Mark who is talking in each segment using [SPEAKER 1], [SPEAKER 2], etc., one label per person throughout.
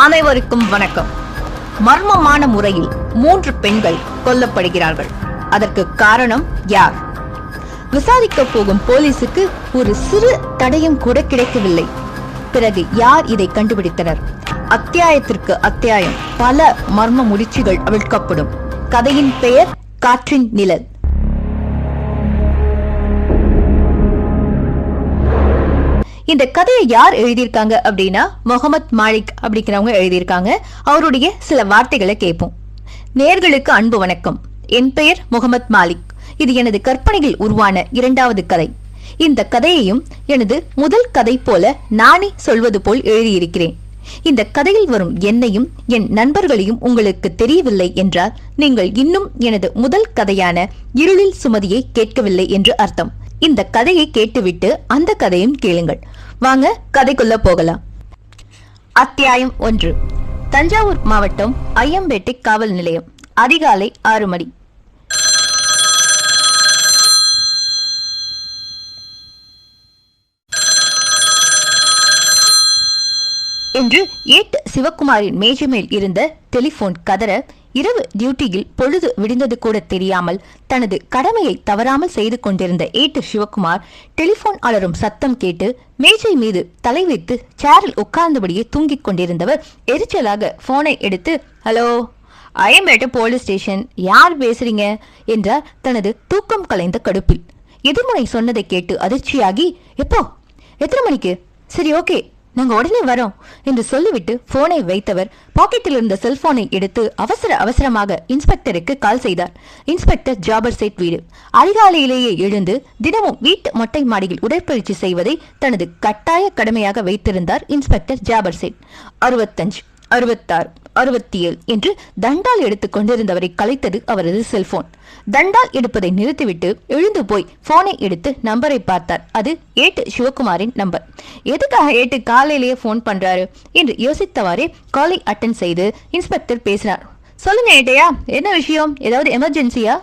[SPEAKER 1] அனைவருக்கும் வணக்கம். மர்மமான முறையில் 3 பெண்கள் கொல்லப்படுகிறார்கள். அதற்கு காரணம் யார்? விசாரிக்க போகும் போலீசுக்கு ஒரு சிறு தடயம் கூட கிடைக்கவில்லை. பிறகு யார் இதை கண்டுபிடித்தனர்? அத்தியாயத்திற்கு அத்தியாயம் பல மர்ம முடிச்சுகள் அவிழ்க்கப்படும். கதையின் பெயர் காற்றின் நிழல். இந்த கதையை யார் எழுதியிருக்காங்க அப்படின்னா முகமது மாலிக் அப்படிங்கிறவங்க எழுதியிருக்காங்க. அவருடைய சில வார்த்தைகளை கேட்போம். நேர்களுக்கு அன்பு வணக்கம். என் பெயர் முகமது மாலிக். இது எனது கற்பனையில் உருவான 2வது கதை. இந்த கதையையும் எனது முதல் கதை போல நானே சொல்வது போல் எழுதியிருக்கிறேன். இந்த கதையில் வரும் என்னையும் என் நண்பர்களையும் உங்களுக்கு தெரியவில்லை என்றால் நீங்கள் இன்னும் எனது முதல் கதையான இருளில் சுமதியை கேட்கவில்லை என்று அர்த்தம். இந்த கதையை கேட்டுவிட்டு அந்த கதையும் கேளுங்கள். வாங்க கதைக்குள்ள போகலாம். அத்தியாயம் 1. தஞ்சாவூர் மாவட்டம் ஐயம்பேட்டை காவல் நிலையம். அதிகாலை 6 மணி. என்று ஏட்டு சிவகுமாரின் மேஜை மேல் இருந்த டெலிபோன் கதற, இரவு டியூட்டியில் பொழுது விடிந்தது கூட தெரியாமல் தனது கடமையை தவறாமல் செய்து கொண்டிருந்த ஏட்டு சிவகுமார் டெலிபோன் அலரும் சத்தம் கேட்டு மேஜை மீது தலை வைத்து சேரில் உட்கார்ந்தபடியே தூங்கிக் கொண்டிருந்தவர் எரிச்சலாக போனை எடுத்து, ஹலோ, ஐயம்பேட்டை போலீஸ் ஸ்டேஷன், யார் பேசுறீங்க என்றார் தனது தூக்கம் கலைந்த கடுப்பில். எதிர்முனை சொன்னதை கேட்டு அதிர்ச்சியாகி, எப்போ, எத்தனை மணிக்கு, சரி ஓகே, நாங்க உடனே வரோம் என்று சொல்லிவிட்டு போனை வைத்தவர் பாக்கெட்டில் இருந்த செல்போனை எடுத்து அவசரமாக இன்ஸ்பெக்டருக்கு கால் செய்தார். இன்ஸ்பெக்டர் ஜாபர் சேட் வீடு. அதிகாலையிலேயே எழுந்து தினமும் வீட்டு மொட்டை மாடியில் உடற்பயிற்சி செய்வதை தனது கட்டாய கடமையாக வைத்திருந்தார் இன்ஸ்பெக்டர் ஜாபர் சேட். 65, 66, 67 என்று தண்டால் எடுத்துக் கொண்டிருந்தவரை கலைத்தது அவரது செல்போன். தண்டால் எடுப்பதை நிறுத்திவிட்டு எழுந்து போய் போனை எடுத்து நம்பரை பார்த்தார். அது ஏட்டு சிவகுமாரின் நம்பர். எதுக்காக ஏட்டு காலையிலேயே போன் பண்றாரு என்று யோசித்தவாறே காலை அட்டன் செய்து இன்ஸ்பெக்டர் பேசினார். சொல்லுங்க ஏட்டையா, என்ன விஷயம்? ஏதாவது எமர்ஜென்சியா?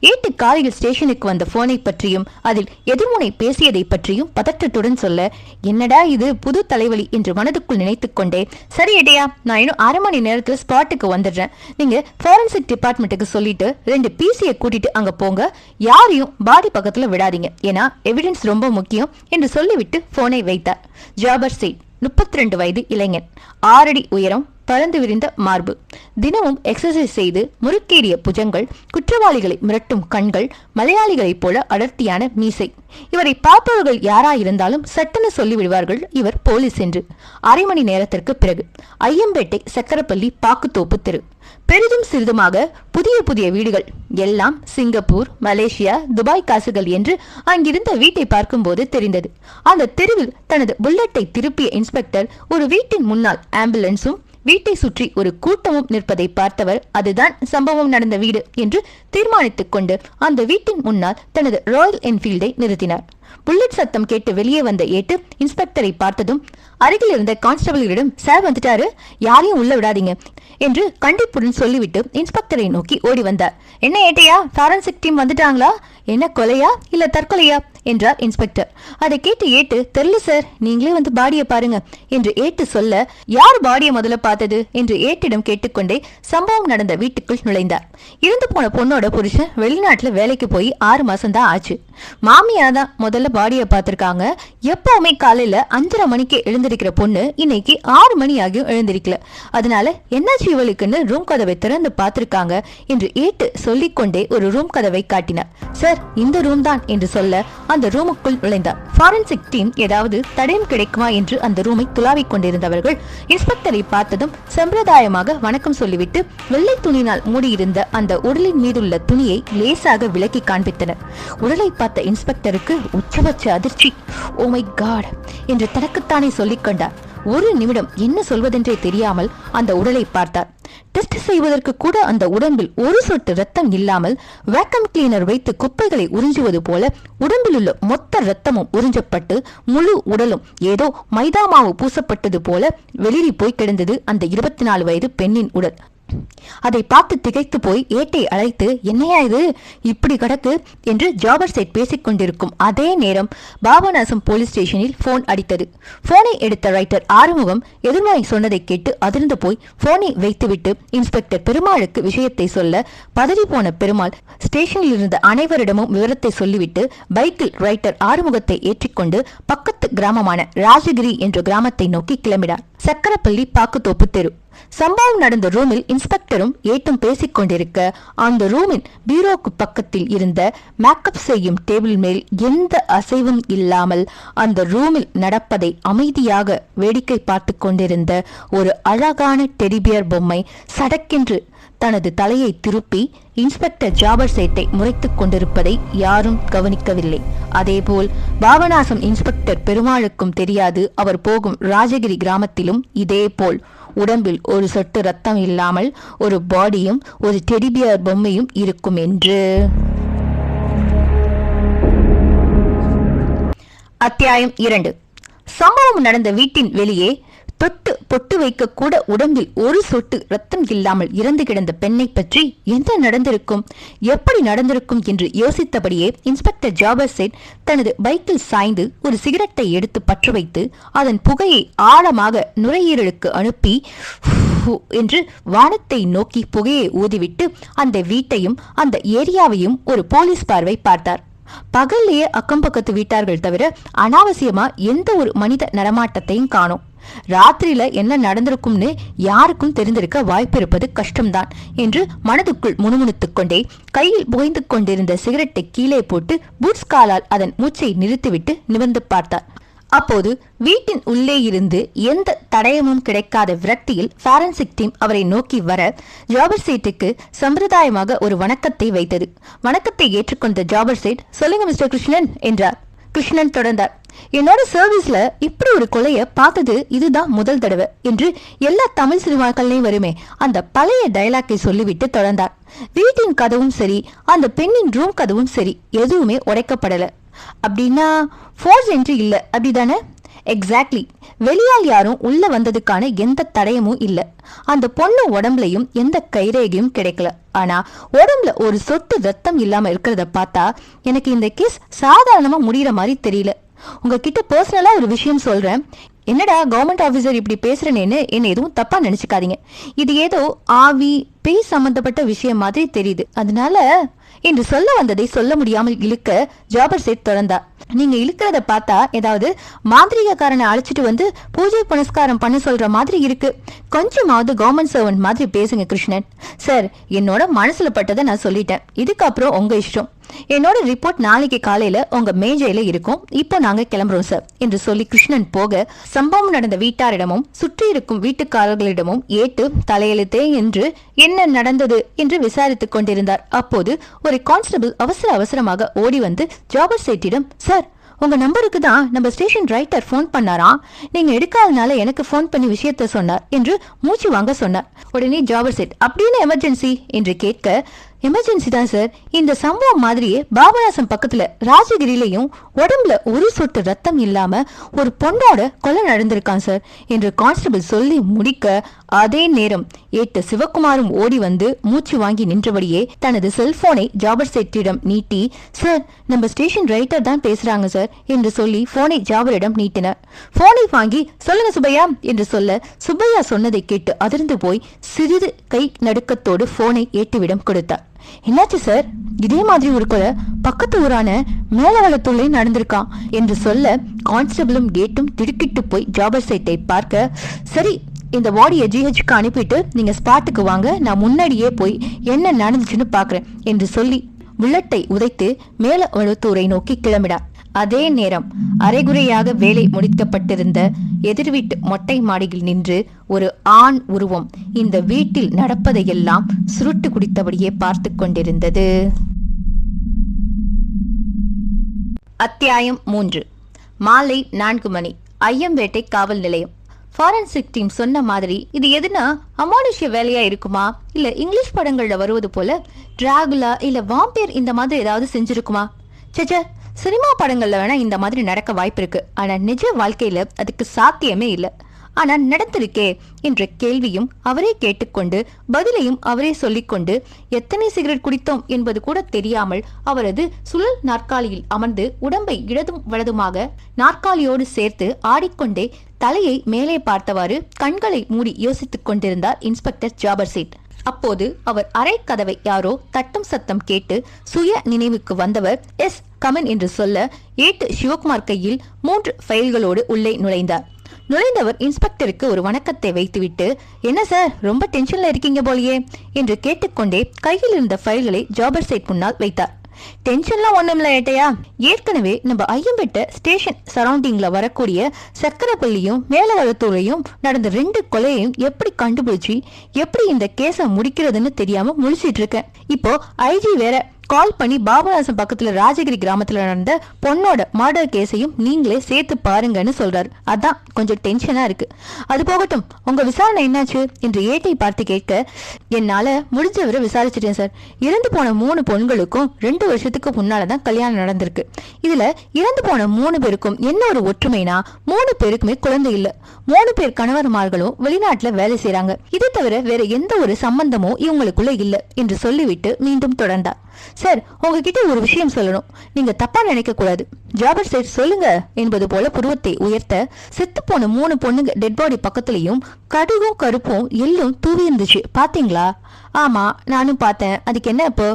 [SPEAKER 1] ஏட்டு காலையில் ஸ்டேஷனுக்கு வந்த போனை பற்றியும் அதில் எதிர்முனை பேசியதை பற்றியும் பதற்றத்துடன் சொல்ல, என்னடா இது புது தலைவலி என்று மனதுக்குள் நினைத்துக் கொண்டே, சரி ஏட்டையா, நான் இன்னும் 1/2 மணி நேரத்தில் ஸ்பாட்டுக்கு வந்துடுறேன். நீங்க ஃபாரன்சிக் டிபார்ட்மெண்ட்டுக்கு சொல்லிட்டு 2 பிசியை கூட்டிட்டு அங்க போங்க. யாரையும் பாடி பக்கத்துல விடாதீங்க, ஏன்னா எவிடன்ஸ் ரொம்ப முக்கியம் என்று சொல்லிவிட்டு போனை வைத்தார். ஜாபர் சேட், 32 வயது இளைஞன், 6 அடி உயரம், பறந்து விரிந்த மார்பு, தினமும் எக்ஸசைஸ் செய்து முறுக்கேறிய புஜங்கள், குற்றவாளிகளை மிரட்டும் கண்கள், மலையாளிகளைப் போல அடர்த்தியான மீசை. இவரை பார்ப்பவர்கள் யாராயிருந்தாலும் சட்டென சொல்லிவிடுவார்கள் இவர் போலீஸ் என்று. 1/2 மணி நேரத்திற்கு பிறகு ஐயம்பேட்டை சக்கரப்பள்ளி பாக்குத்தோப்பு தெரு. பெரிதும் சிறிதுமாக புதிய வீடுகள், எல்லாம் சிங்கப்பூர், மலேசியா, துபாய் காசுகள் என்று அங்கிருந்த வீட்டை பார்க்கும்போது தெரிந்தது. அந்த தெருவில் தனது புல்லட்டை திருப்பிய இன்ஸ்பெக்டர் ஒரு வீட்டின் முன்னால் ஆம்புலன்ஸும் வீட்டை சுற்றி ஒரு கூட்டமும் நிற்பதை பார்த்தவர் அதுதான் சம்பவம் நடந்த வீடு என்று தீர்மானித்துக் கொண்டு அந்த வீட்டின் முன்னால் தனது ராயல் என்ஃபீல்டை நிறுத்தினார். புல்லட் சத்தம் கேட்டு வெளியே வந்த ஏட்டு இன்ஸ்பெக்டரை பார்த்ததும் அருகில் இருந்த கான்ஸ்டபிளிடம், சார் வந்துட்டாரு, யாரையும் உள்ள விடாதீங்க என்று கண்டிப்புடன் சொல்லிவிட்டு இன்ஸ்பெக்டரை நோக்கி ஓடி வந்தார். என்ன ஏட்டையா, ஃபாரன்சிக் டீம் வந்துட்டாங்களா? என்ன கொலையா இல்ல தற்கொலையா என்றார் இன்ஸ்பெக்டர். அதை கேட்டு ஏட்டு, தெரியல சார், நீங்களே வந்து பாடியை பாருங்க என்று ஏட்டு சொல்ல, யார் பாடியை முதல்ல பார்த்தது என்று ஏட்டிடம் கேட்டுக்கொண்டே சம்பவம் நடந்த வீட்டுக்குள் நுழைந்தார். இருந்து போன பொண்ணோட புருஷன் வெளிநாட்டுல வேலைக்கு போய் 6 மாசம் தான் ஆச்சு. மாமியா தான் முதல்ல பாடியை பார்த்திருக்காங்க. எப்பவுமே காலையில 5:30 மணிக்கு எழுந்திருக்கிற பொண்ணு இன்னைக்கு 6 மணி ஆகியும் எழுந்திருக்கல. அதனால என்னாச்சு இவளுக்குன்னு ரூம் கதவை திறந்து பார்த்திருக்காங்க என்று ஏட்டு சொல்லிக்கொண்டே ஒரு ரூம் கதவை காட்டினார். சார், இந்த ரூம் தான் என்று சொல்ல அந்த ரூமுக்குள் நுழைந்தார். ஃபாரன்சிக் டீம் ஏதாவது தடயம் கிடைக்குமா என்று அந்த ரூமை துளாவிக் கொண்டிருந்தவர்கள் இன்ஸ்பெக்டரை பார்த்ததும் சம்பிரதாயமாக வணக்கம் சொல்லிவிட்டு வெள்ளை துணியினால் மூடியிருந்த அந்த உடலின் மீதுள்ள துணியை லேசாக விலக்கி காண்பித்தனர். உடலை பார்த்த இன்ஸ்பெக்டருக்கு உச்சபட்ச அதிர்ச்சி. ஓ மை காட் என்று தனக்குத்தானே சொல்லிக் கொண்டார். ஒரு நிமிடம் என்ன சொல்வதென்றே தெரியாமல் அந்த உடலை பார்த்தார். டெஸ்ட் செய்வதற்கு கூட அந்த உடம்பில் ஒரு சொட்டு ரத்தம் இல்லாமல் வேக்கம் கிளீனர் வைத்து குப்பைகளை உறிஞ்சுவது போல உடம்பில் உள்ள மொத்த ரத்தமும் உறிஞ்சப்பட்டு முழு உடலும் ஏதோ மைதா மாவு பூசப்பட்டது போல வெளிரி போய் கிடந்தது அந்த 24 வயது பெண்ணின் உடல். அதை பார்த்து திகைத்து போய் ஏட்டை அழைத்து, என்னையா இது இப்படி கிடக்கு என்று ஜாபர் சேட் பேசிக் கொண்டிருக்கும் அதே நேரம் பாபநாசம் போலீஸ் ஸ்டேஷனில் போன் அடித்தது. போனை எடுத்த ரைட்டர் ஆறுமுகம் எதிர்மறை சொன்னதை கேட்டு அதிர்ந்து போய் போனை வைத்துவிட்டு இன்ஸ்பெக்டர் பெருமாளுக்கு விஷயத்தை சொல்ல பதறி போன பெருமாள் ஸ்டேஷனில் இருந்த அனைவரிடமும் விவரத்தை சொல்லிவிட்டு பைக்கில் ரைட்டர் ஆறுமுகத்தை ஏற்றிக்கொண்டு பக்கத்து கிராமமான ராஜகிரி என்ற கிராமத்தை நோக்கி கிளம்பினார். சக்கரப்பள்ளி பாக்குத்தோப்பு தெரு. சம்பவம் நடந்த ரூமில் இன்ஸ்பெக்டரும் ஏட்டும் பேசிக் கொண்டிருக்க, அந்த ரூமின் பீரோக்கு பக்கத்தில் இருந்த மேக்கப் செய்யும் டேபிள் மேல் எந்த அசைவும் இல்லாமல் அந்த ரூமில் நடப்பதை அமைதியாக வேடிக்கை பார்த்து கொண்டிருந்த ஒரு அழகான டெடிபியர் பொம்மை சடக்கென்று தனது தலையை திருப்பி இன்ஸ்பெக்டர் ஜாபர் சேட்டை முறைத்துக் கொண்டிருப்பதை யாரும் கவனிக்கவில்லை. அதேபோல் பாபநாசம் இன்ஸ்பெக்டர் பெருமாளுக்கும் தெரியாது அவர் போகும் ராஜகிரி கிராமத்திலும் இதேபோல் உடம்பில் ஒரு சொட்டு ரத்தம் இல்லாமல் ஒரு பாடியும் ஒரு டெடிபியர் பொம்மையும் இருக்கும் என்று. அத்தியாயம் 2. சம்பவம் நடந்த வீட்டின் வெளியே தொட்டு பொட்டு வைக்க கூட உடம்பில் ஒரு சொட்டு ரத்தம் இல்லாமல் இறந்து கிடந்த பெண்ணை பற்றி என்ன நடந்திருக்கும், எப்படி நடந்திருக்கும் என்று யோசித்தபடியே இன்ஸ்பெக்டர் ஜாபர் சேட் தனது பைக்கில் சாய்ந்து ஒரு சிகரெட்டை எடுத்து பற்ற வைத்து அதன் புகையை ஆழமாக நுரையீரலுக்கு அனுப்பி என்று வானத்தை நோக்கி புகையை ஊதிவிட்டு அந்த வீட்டையும் அந்த ஏரியாவையும் ஒரு போலீஸ் பார்வை பார்த்தார். பகல்லையே அக்கம் பக்கத்து வீட்டார்கள் தவிர அனாவசியமா எந்த ஒரு மனித நடமாட்டத்தையும் காணோம். ராத்திரியில என்ன நடந்திருக்கும்னு யாருக்கும் தெரிந்திருக்க வாய்ப்பு இருப்பது கஷ்டம்தான் என்று மனதுக்குள் முணுமுணுத்துக் கொண்டே கையில் புகைந்து கொண்டிருந்த சிகரெட்டை கீழே போட்டு பூட்ஸ் காலால் அதன் மூச்சை நிறுத்திவிட்டு நிமிர்ந்து பார்த்தார். அப்போது வீட்டின் உள்ளே இருந்து எந்த தடயமும் கிடைக்காத விரக்தியில் ஃபாரன்சிக் டீம் அவரை நோக்கி வர ஜாபர் சேட்டுக்கு சம்பிரதாயமாக ஒரு வணக்கத்தை வைத்தது. வணக்கத்தை ஏற்றுக்கொண்ட ஜாபர் சேட், சொல்லுங்க மிஸ்டர் கிருஷ்ணன் என்றார். கிருஷ்ணன் தொடர்ந்தார், என்னோட சர்வீஸ்ல இப்படி ஒரு கொலைய பார்த்தது இதுதான் முதல் தடவை என்று எல்லா தமிழ் சினிமாக்கள்லையும் வருமே அந்த பழைய டயலாக்கை சொல்லிவிட்டு தொடர்ந்தார். வீட்டின் கதவும் சரி, அந்த பெண்ணின் ரூம் கதவும் சரி, எதுவுமே உடைக்கப்படல. அப்படின்னா ஃபோர்ஸ் என்ட்ரி இல்ல, அப்படிதானே? எக்ஸாக்ட்லி. வெளியால் யாரும் உள்ள வந்ததுக்கான எந்த தடயமும் இல்ல. அந்த பொண்ணு உடம்புலையும் எந்த கைரேகையும் கிடைக்கல. ஆனா உடம்புல ஒரு சொட்டு ரத்தம் இல்லாம இருக்கிறத பார்த்தா எனக்கு இந்த கேஸ் சாதாரணமா முடிகிற மாதிரி தெரியல. உங்ககிட்ட பர்சனலா ஒரு விஷயம் சொல்றேன். என்னடா கவர்மெண்ட் ஆபீசர் இப்படி பேசுறேன்னு என்ன எதுவும் தப்பா நினைச்சுக்காதீங்க. இது ஏதோ ஆவி பேய் சம்பந்தப்பட்ட விஷயம் மாதிரி தெரியுது. அதனால என்று சொல்ல வந்ததை சொல்ல முடியாமல் இழுக்க ஜாபர் சேட் தொடர்ந்தார். நீங்க இழுக்கிறத பார்த்தா ஏதாவது மாந்திரிகக்காரனை அழைச்சிட்டு வந்து பூஜை புனஸ்காரம் பண்ண சொல்ற மாதிரி இருக்கு. கொஞ்சமாவது கவர்மெண்ட் சர்வன்ட் மாதிரி பேசுங்க கிருஷ்ணன். சார், என்னோட மனசுல பட்டதை நான் சொல்லிட்டேன். இதுக்கப்புறம் உங்க இஷ்டம். என்னோட ரிப்போர்ட் நாளைக்கு காலையில உங்க மேஜையில இருக்கும். இப்போ நாங்க கிளம்புறோம் சார் என்று சொல்லி கிருஷ்ணன் போக சம்பவம் நடந்த வீட்டாரிடமும் சுற்றி இருக்கும் வீட்டுக்காரர்களிடமும் ஏட்டு தலையெழுத்தே என்று என்ன நடந்தது என்று விசாரித்துக் கொண்டிருந்தார். அப்போது ஒரு கான்ஸ்டபிள் அவசரமாக ஓடி வந்து ஜாபர் சேட்டிடம், சார், உங்க நம்பருக்கு தான் நம்ம ஸ்டேஷன் ரைட்டர் போன் பண்ணாராம். நீங்க எடுக்காதனால எனக்கு போன் பண்ணி விஷயத்த சொன்னார் என்று மூச்சு வாங்க சொன்னார். உடனே ஜாபர் சேட், அப்படின்னு எமர்ஜென்சி என்று கேட்க, எமர்ஜென்சி தான் சார். இந்த சம்பவம் மாதிரியே பாபநாசம் பக்கத்துல ராஜகிரியிலையும் உடம்புல ஒரு சொட்டு ரத்தம் இல்லாம ஒரு பொண்ணோட கொலை நடந்திருக்கான் சார் என்று கான்ஸ்டபிள் சொல்லி முடிக்க, அதே நேரம் ஏட்ட சிவகுமாரும் ஓடி வந்து மூச்சு வாங்கி நின்றபடியே தனது செல்போனை ஜாபர் சேட்டிடம் நீட்டி, சார், நம்ம ஸ்டேஷன் ரைட்டர் தான் பேசுறாங்க சார் என்று சொல்லி போனை ஜாபரிடம் நீட்டினார். போனை வாங்கி, சொல்லுங்க சுப்பையா என்று சொல்ல, சுப்பையா சொன்னதை கேட்டு அதிர்ந்து போய் சிறிது கை நடுக்கத்தோடு போனை ஏட்டுவிடம் கொடுத்தார். என்னாச்சு சார்? இதே மாதிரி ஒரு கொலை பக்கத்து ஊரான மேலவளத்துள்ளே நடந்திருக்கான் என்று சொல்ல கான்ஸ்டபிளும் கேட்டும் திடுக்கிட்டு போய் ஜாபர் சேட்டை பார்க்க, சரி, இந்த பாடியை ஜிஹெச்க்கு அனுப்பிட்டு நீங்க ஸ்பாட்டுக்கு வாங்க, நான் முன்னாடியே போய் என்ன நடந்துச்சுன்னு பாக்குறேன் என்று சொல்லி புல்லட்டை உதைத்து மேலவளத்தூரை நோக்கி கிளம்பினார். அதே நேரம் அரைகுறையாக வேலை முடிக்கப்பட்டிருந்த எதிர்வீட்டு மொட்டை மாடியில் நின்று ஒரு ஆண் உருவம் இந்த வீட்டில் நடப்பதையெல்லாம் சுருட்டு குடித்தபடியே பார்த்து கொண்டிருந்தது. அத்தியாயம் 3. மாலை 4 மணி. ஐயம்பேட்டை காவல் நிலையம். ஃபாரன்சிக் டீம் சொன்ன மாதிரி இது எதுனா அமானுஷ்ய வேலையா இருக்குமா, இல்ல இங்கிலீஷ் படங்கள்ல வருவது போல டிராகுலா இல்ல வாம்பியர் இந்த மாதிரி ஏதாவது செஞ்சிருக்குமா? சேச்சே, சினிமா படங்கள்ல வேணா இந்த மாதிரி நடக்க வாய்ப்பு இருக்கு. ஆனா நிஜ வாழ்க்கையில அதுக்கு சாத்தியமே இல்லை. ஆனா நடந்திருக்கே என்ற கேள்வியும் அவரே கேட்டுக்கொண்டு பதிலையும் அவரே சொல்லிக்கொண்டு எத்தனை சிகரெட் குடித்தோம் என்பது கூட தெரியாமல் அவரது சுழல் நாற்காலியில் அமர்ந்து உடம்பை இடதும் வலதுமாக நாற்காலியோடு சேர்த்து ஆடிக்கொண்டே தலையை மேலே பார்த்தவாறு கண்களை மூடி யோசித்துக் கொண்டிருந்தார் இன்ஸ்பெக்டர் ஜாபர் சேட். அப்போது அவர் அறை கதவை யாரோ தட்டும் சத்தம் கேட்டு சுய நினைவுக்கு வந்தவர் எஸ் கமன் என்று சொல்ல ஏட்டு சிவகுமார் கையில் 3 ஃபைல்களோடு உள்ளே நுழைந்தவர் இன்ஸ்பெக்டருக்கு ஒரு வணக்கத்தை வைத்துவிட்டு, என்ன சார் ரொம்ப டென்ஷன்ல இருக்கீங்க போலியே என்று கேட்டுக்கொண்டே கையில் இருந்த ஃபைல்களை ஜாபர் சேட் முன்னால் வைத்தார். டென்ஷன்லாம் ஒண்ணுமில்ல ஏட்டையா, ஏற்கனவே நம்ம ஐயம்பேட்டை ஸ்டேஷன் சரௌண்டிங்ல வரக்கூடிய சக்கரப்பள்ளியும் மேலவளத்தூரையும் நடந்த 2 கொலையையும் எப்படி கண்டுபிடிச்சு எப்படி இந்த கேஸை முடிக்கிறதுன்னு தெரியாம முழிச்சிட்டு இருக்கேன். இப்போ ஐஜி வேற கால் பண்ணி பாபநாசம் பக்கத்துல ராஜகிரி கிராமத்துல நடந்த பொண்ணோட மர்டர் கேஸையும் நீங்களே சேர்த்து பாருங்கன்னு சொல்றாரு. அதான் கொஞ்சம் டென்ஷனா இருக்கு. அது போகட்டும், உங்க விசாரணை என்னாச்சு என்று ஏட்டை பார்த்து கேட்க, என்னால முடிஞ்சவரை விசாரிச்சிட்டேன் சார். இறந்து போன 3 பொண்களுக்கும் 2 வருஷத்துக்கு முன்னாலதான் கல்யாணம் நடந்திருக்கு. இதுல இறந்து போன 3 பேருக்கும் என்ன ஒரு ஒற்றுமைனா 3 பேருக்குமே குழந்தை இல்ல. 3 பேர் கணவர்மார்களும் வெளிநாட்டுல வேலை செய்யறாங்க. இதை தவிர வேற எந்த ஒரு சம்பந்தமும் இவங்களுக்குள்ள இல்ல என்று சொல்லிவிட்டு மீண்டும் தொடர்ந்தார். சார், உங்ககிட்ட ஒரு விஷயம் சொல்லணும், நீங்க தப்பா நினைக்க கூடாது. ஜாபர் சேட் சொல்லுங்க என்பது போல புருவத்தை உயர்த்த, செத்து போன 3 பொண்ணுங்க டெட் பாடி பக்கத்துலயும் கடுகும் கருப்பும் எள்ளும் தூவி இருந்துச்சு, பாத்தீங்களா? ஆமா, நானும் பார்த்தேன். அதுக்கு என்ன இப்போ?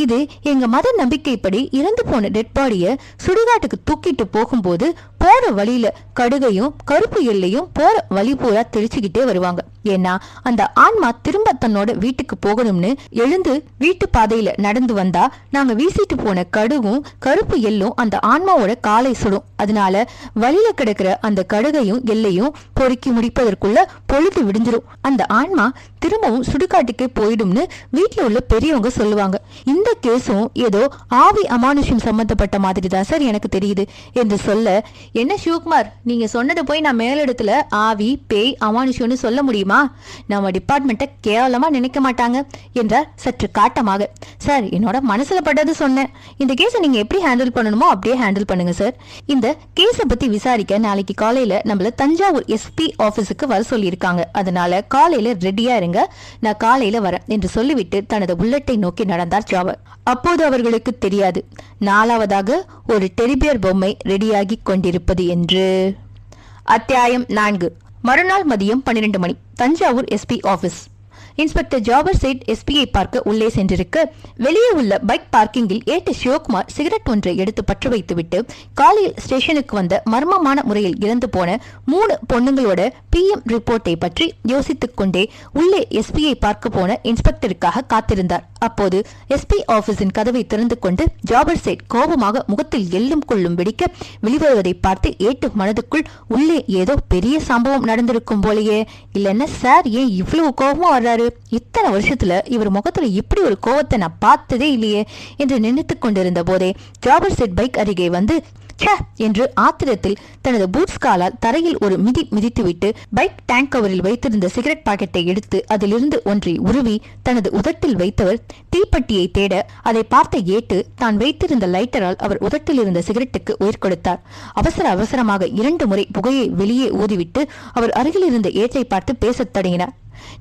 [SPEAKER 1] இது எங்க மத நம்பிக்கைப்படி இறந்து போன டெட் பாடிய சுடுகாட்டுக்கு தூக்கிட்டு போகும்போது போற வழியில கடுகையும் கருப்பு எல்லையும் போற வழி பூரா தெளிச்சுக்கிட்டே வருவாங்க. ஏன்னா அந்த ஆன்மா திரும்ப தன்னோட வீட்டுக்கு போகணும்னு எழுந்து வீட்டு பாதையில நடந்து வந்தா நாங்க வீசிட்டு போன கடுகும் கருப்பு எல்லும் அந்த ஆன்மாவோட காலை சுடும். அதனால வழியில கிடக்கிற அந்த கடுகையும் எல்லையும் பொறுக்கி முடிப்பதற்குள்ள பொழுது விடிஞ்சிரும். அந்த ஆன்மா திரும்பவும் சுடுகாட்டுக்கே போயிடும்னு வீட்டுல உள்ள பெரியவங்க சொல்லுவாங்க. இந்த கேஸும் ஏதோ ஆவி அமானுஷ்யம் சம்பந்தப்பட்ட மாதிரி தான் சார் எனக்கு தெரியுது என்று சொல்ல, என்ன சிவகுமார், நீங்க சொன்னது போய் நான் மேலிடத்துல ஆவி பேய் அமானுஷ்யம்னு சொல்ல முடியுமா? நம்ம டிபார்ட்மெண்ட்டை கேவலமா நினைக்க மாட்டாங்க என்றார் சற்று காட்டமாக. சார், என்னோட மனசுல பட்டது சொன்னேன். இந்த கேஸை நீங்க எப்படி ஹேண்டில் பண்ணணுமோ அப்படியே ஹேண்டில் பண்ணுங்க சார். இந்த கேஸை பத்தி விசாரிக்க நாளைக்கு காலையில நம்மள தஞ்சாவூர் எஸ்பி ஆபீஸுக்கு வர சொல்லியிருக்காங்க. அதனால காலையில ரெடியா இருங்க, நான் காலையில வரேன் என்று சொல்லிவிட்டு தனது புல்லட்டை நோக்கி நடந்தார் ஜாபர். அப்போது அவர்களுக்கு தெரியாது 4வதாக ஒரு டெரிபியர் பொம்மை ரெடியாகி கொண்டிருப்பது என்று. அத்தியாயம் 4. மறுநாள் மதியம் 12 மணி, Thanjavur SP office. Inspector Jafar Sait எஸ்பியை பார்க்க உள்ளே சென்றிருக்க, வெளியே உள்ள பைக் பார்க்கிங்கில் ஏட்டு சிவகுமார் சிகரெட் ஒன்றை எடுத்து பற்ற வைத்துவிட்டு காலையில் ஸ்டேஷனுக்கு வந்த மர்மமான முறையில் இறந்து போன 3 பொண்ணுங்களோட PM ரிப்போர்ட்டை பற்றி யோசித்துக் கொண்டே உள்ளே எஸ்பியை பார்க்க போன இன்ஸ்பெக்டருக்காக காத்திருந்தார். அப்போது எஸ்பி ஆபீஸின் கதவை திறந்து கொண்டு ஜாபர் சேட் கோபமாக முகத்தில் எள்ளும் கொள்ளும் வெடிக்க வெளிவருவதை பார்த்து ஏட்டு மனதுக்குள், உள்ளே ஏதோ பெரிய சம்பவம் நடந்திருக்கும் போலயே. இல்லைன்னா சார் ஏன் இவ்வளவு கோபமா வர்றாரு? இத்தனை வருஷத்துல இவர் முகத்துல இப்படி ஒரு கோவத்தை நான் பார்த்ததே இல்லையே என்று நினைத்துக் கொண்டிருந்த போதே ஜாபர் சேட் பைக் அருகே வந்து என்று ஆத்திரத்தில் தனது பூட்ஸ் காலால் தரையில் ஒரு மிதி மிதித்துவிட்டு பைக் டேங்க் கவரில் வைத்திருந்த சிகரெட் பாக்கெட்டை எடுத்து அதிலிருந்து ஒன்றை உருவி தனது உதட்டில் வைத்தவர் தீப்பெட்டியை தேட அதை பார்த்த ஏட்டு தான் வைத்திருந்த லைட்டரால் அவர் உதட்டில் இருந்த சிகரெட்டுக்கு உயிர் கொடுத்தார். அவசர அவசரமாக 2 முறை புகையை வெளியே ஊதிவிட்டு அவர் அருகில் இருந்த ஏட்டை பார்த்து பேசத் தொடங்கினார்.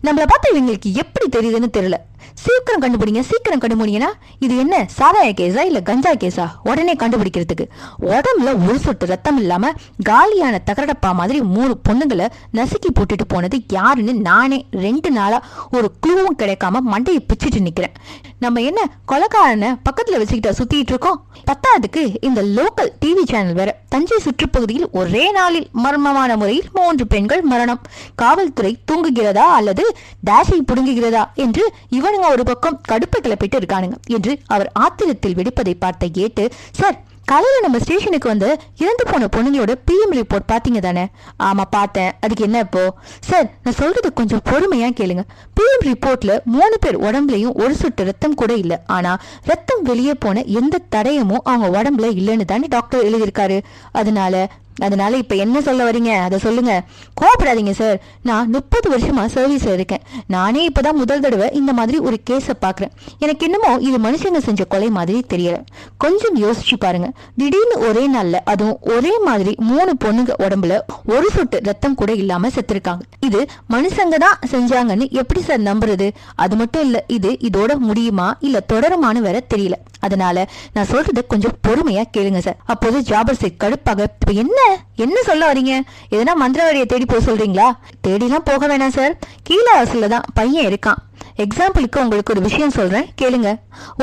[SPEAKER 1] நம்மள பார்த்து இவங்களுக்கு எப்படி தெரியுதுன்னு தெரியல, சீக்கிரம் கண்டுபிடிங்கன்னா இது என்ன சாராய கேஸா இல்ல கஞ்சா கேஸா உடனே கண்டுபிடிக்கிறதுக்கு. உடம்புல ஒரு சொட்டு ரத்தம் இல்லாம காலியான தகரடப்பா மாதிரி 3 பொண்ணுங்களை நசுக்கி போட்டுட்டு போனது யாருன்னு நானே 2 நாளா ஒரு க்ளூவும் கிடைக்காம மண்டையை பிச்சுட்டு நிக்கிறேன். நம்ம என்ன கொலைக்காரனை பக்கத்துல வச்சுக்கிட்டா சுத்திட்டு இருக்கோம்? பத்தாவதுக்கு இந்த லோக்கல் டிவி சேனல் வேற. தஞ்சை சுற்றுப்பகுதியில் ஒரே நாளில் மர்மமான முறையில் 3 பெண்கள் மரணம். காவல்துறை தூங்குகிறதா அல்லது டேஷை புடுங்குகிறதா என்று இவனுங்க ஒரு பக்கம் கடுப்பை கிளப்பிட்டு இருக்கானுங்க என்று அவர் ஆத்திரத்தில் வெடிப்பதை பார்த்த ஏட்டு, சார் காலையில நம்ம ஸ்டேஷனுக்கு வந்து இறந்து போன பொண்ணுங்களோட PM ரிப்போர்ட் பாத்தீங்க தானே? ஆமா பார்த்தேன். அதுக்கு என்ன இப்போ? சார், நான் சொல்றது கொஞ்சம் பொறுமையா கேளுங்க. PM ரிப்போர்ட்ல 3 பேர் உடம்புலயும் ஒரு சொட்டு ரத்தம் கூட இல்ல. ஆனா ரத்தம் வெளியே போன எந்த தடயமும் அவங்க உடம்புல இல்லைன்னு தானே டாக்டர் எழுதியிருக்காரு. அதனால அதனால இப்ப என்ன சொல்ல வரீங்க அதை சொல்லுங்க. கோபப்படாதீங்க சார், நான் 30 வருஷமா சர்வீஸ்ல இருக்கேன். நானே இப்பதான் முதல் தடவை இந்த மாதிரி ஒரு கேஸ பாக்குறேன். எனக்கு என்னமோ இது மனுஷங்க செஞ்ச கொலை மாதிரி தெரியல. கொஞ்சம் யோசிச்சு பாருங்க. திடீர்னு ஒரே நாள்ல, அதுவும் ஒரே மாதிரி 3 பொண்ணுங்க உடம்புல ஒரு சொட்டு ரத்தம் கூட இல்லாம செத்துருக்காங்க. இது மனுஷங்க தான் செஞ்சாங்கன்னு எப்படி சார் நம்புறது? அது மட்டும் இல்ல, இது இதோட முடியுமா இல்ல தொடருமான்னு வேற தெரியல. அதனால நான் சொல்றது கொஞ்சம் பொறுமையா கேளுங்க சார். அப்போது ஜாபர் சேட் கடுப்பாக, என்ன சொல்ல வரீங்க? எதனா மந்திரவாடியை தேடி போக சொல்றீங்களா? தேடிலாம் போக வேணாம் சார், கீழே வாசல்ல தான் பையன் இருக்கான். எக்ஸாம்பிளுக்கு உங்களுக்கு ஒரு விஷயம் சொல்றேன், கேளுங்க.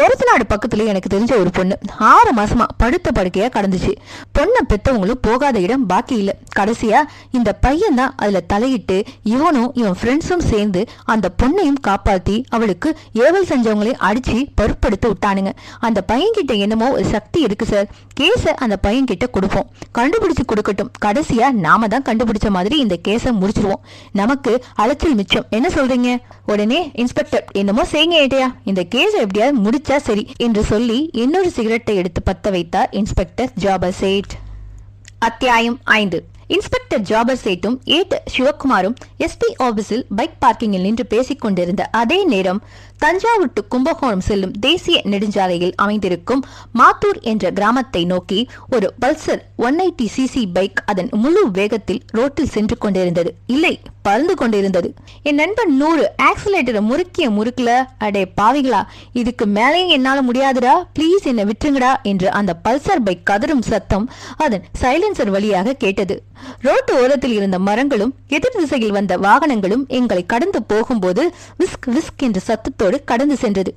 [SPEAKER 1] ஒருத்தநாடு பக்கத்துல எனக்கு தெரிஞ்ச ஒரு பொண்ணு 6 மாசமா படுத்த படுக்கையா கடந்துச்சு. பொண்ணை பெத்தவங்களும் போகாத இடம் பாக்கி இல்ல. கடைசியா இந்த பையன் தான் அதுல தலையிட்டு இவனும் இவன் ஃப்ரெண்ட்ஸும் சேர்ந்து அந்த பொண்ணையும் காப்பாத்தி அவளுக்கு ஏவல் செஞ்சவங்களையும் அடிச்சு பருப்படுத்து விட்டானுங்க. அந்த பையன் கிட்ட என்னமோ ஒரு சக்தி இருக்கு சார். கேஸ அந்த பையன் கிட்ட கொடுப்போம், கண்டுபிடிச்சு கொடுக்கட்டும். கடைசியா நாம தான் கண்டுபிடிச்ச மாதிரி இந்த கேஸ முடிச்சிருவோம். நமக்கு அலைச்சல் மிச்சம். என்ன சொல்றீங்க? உடனே இன்ஸ்பெக்டர், என்னமோ செய்யுங்க ஏட்டையா, இந்த கேஸ் எப்படியாவது முடிச்சா சரி என்று சொல்லி இன்னொரு சிகரெட்டை எடுத்து பத்த வைத்தார் இன்ஸ்பெக்டர் ஜாபர் சேட். அத்தியாயம் 5. இன்ஸ்பெக்டர் ஜாபர் சேட்டும் ஏட்டு சிவகுமாரும் எஸ்பி ஆபீஸில் பைக் பார்க்கிங்கில் நின்று பேசிக் கொண்டிருந்த அதே நேரம் தஞ்சாவூர் டு கும்பகோணம் செல்லும் தேசிய நெடுஞ்சாலையில் அமைந்திருக்கும் மாத்தூர் என்ற கிராமத்தை நோக்கி ஒரு பல்சர் 180cc பைக் அதன் முழு வேகத்தில் ரோட்டில் சென்று கொண்டிருந்தது. இல்லை, பறந்து கொண்டிருந்தது. என் நண்பன் 100 ஆக்சிலேட்டரை முறுக்கிய முறுக்கல. அடே பாவிகளா, இதுக்கு மேலேயும் என்னால முடியாதுடா, பிளீஸ் என்னை விட்டுருங்கடா என்று அந்த பல்சர் பைக் கதறும் சத்தம் அதன் சைலன்சர் வழியாக கேட்டது. ரோட்டு ஓரத்தில் இருந்த மரங்களும் எதிர் திசையில் வந்த வாகனங்களும் எங்களை கடந்து போகும்போது விஸ்க் விஸ்க் என்ற சத்தத்தோடு கடந்து சென்றது.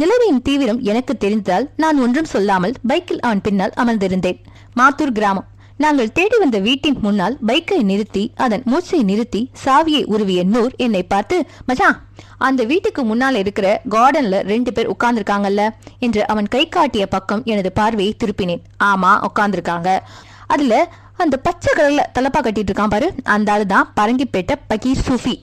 [SPEAKER 1] நிலைமையின் தீவிரம் எனக்கு தெரிந்ததால் நான் ஒன்றும் சொல்லாமல் பைக்கில் அவன் பின்னால் அமர்ந்திருந்தேன். மாத்தூர் கிராமம். நாங்கள் தேடி வந்த வீட்டின் முன்னால் பைக்கை நிறுத்தி அதன் மூச்சை நிறுத்தி சாவியை உருவிய நூர் என்னை பார்த்து, மச்சான், அந்த வீட்டுக்கு முன்னால் இருக்கிற கார்டன்ல 2 பேர் உட்கார்ந்துருக்காங்கல்ல என்று அவன் கை காட்டிய பக்கம் எனது பார்வையை திருப்பினேன். ஆமா, உட்கார்ந்துருக்காங்க. அதுல அந்த பச்சை கலர்ல தலப்பா கட்டிட்டு இருக்கான் பாரு, அந்த ஆளு தான் பரங்கிப்பேட்டை பகீர் சூஃபி.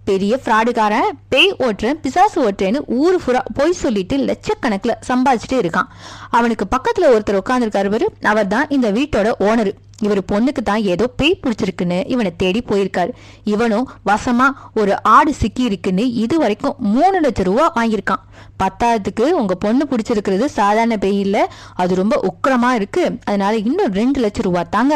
[SPEAKER 1] பெரிய ஃப்ராடுகாரன், பேய் ஓட்டுறேன் பிசாசு ஓட்டுறேன்னு ஊரு ஃபுரா போய் சொல்லிட்டு லட்சக்கணக்கில் சம்பாதிச்சுட்டே இருக்கான். அவனுக்கு பக்கத்துல ஒருத்தர் உட்கார்ந்துருக்காரு, அவர் தான் இந்த வீட்டோட ஓனரு. இவர் பொண்ணுக்கு தான் ஏதோ பேய் பிடிச்சிருக்குன்னு இவனை தேடி போயிருக்காரு. இவனும் வசமா ஒரு ஆடு சிக்கி இருக்குன்னு இது வரைக்கும் 3 லட்சம் ரூபா வாங்கியிருக்கான். 10க்கு உங்க பொண்ணு பிடிச்சிருக்கிறது சாதாரண பேய் இல்ல, அது ரொம்ப உக்கிரமா இருக்கு, அதனால இன்னும் 2 லட்சம் ரூபா தாங்க.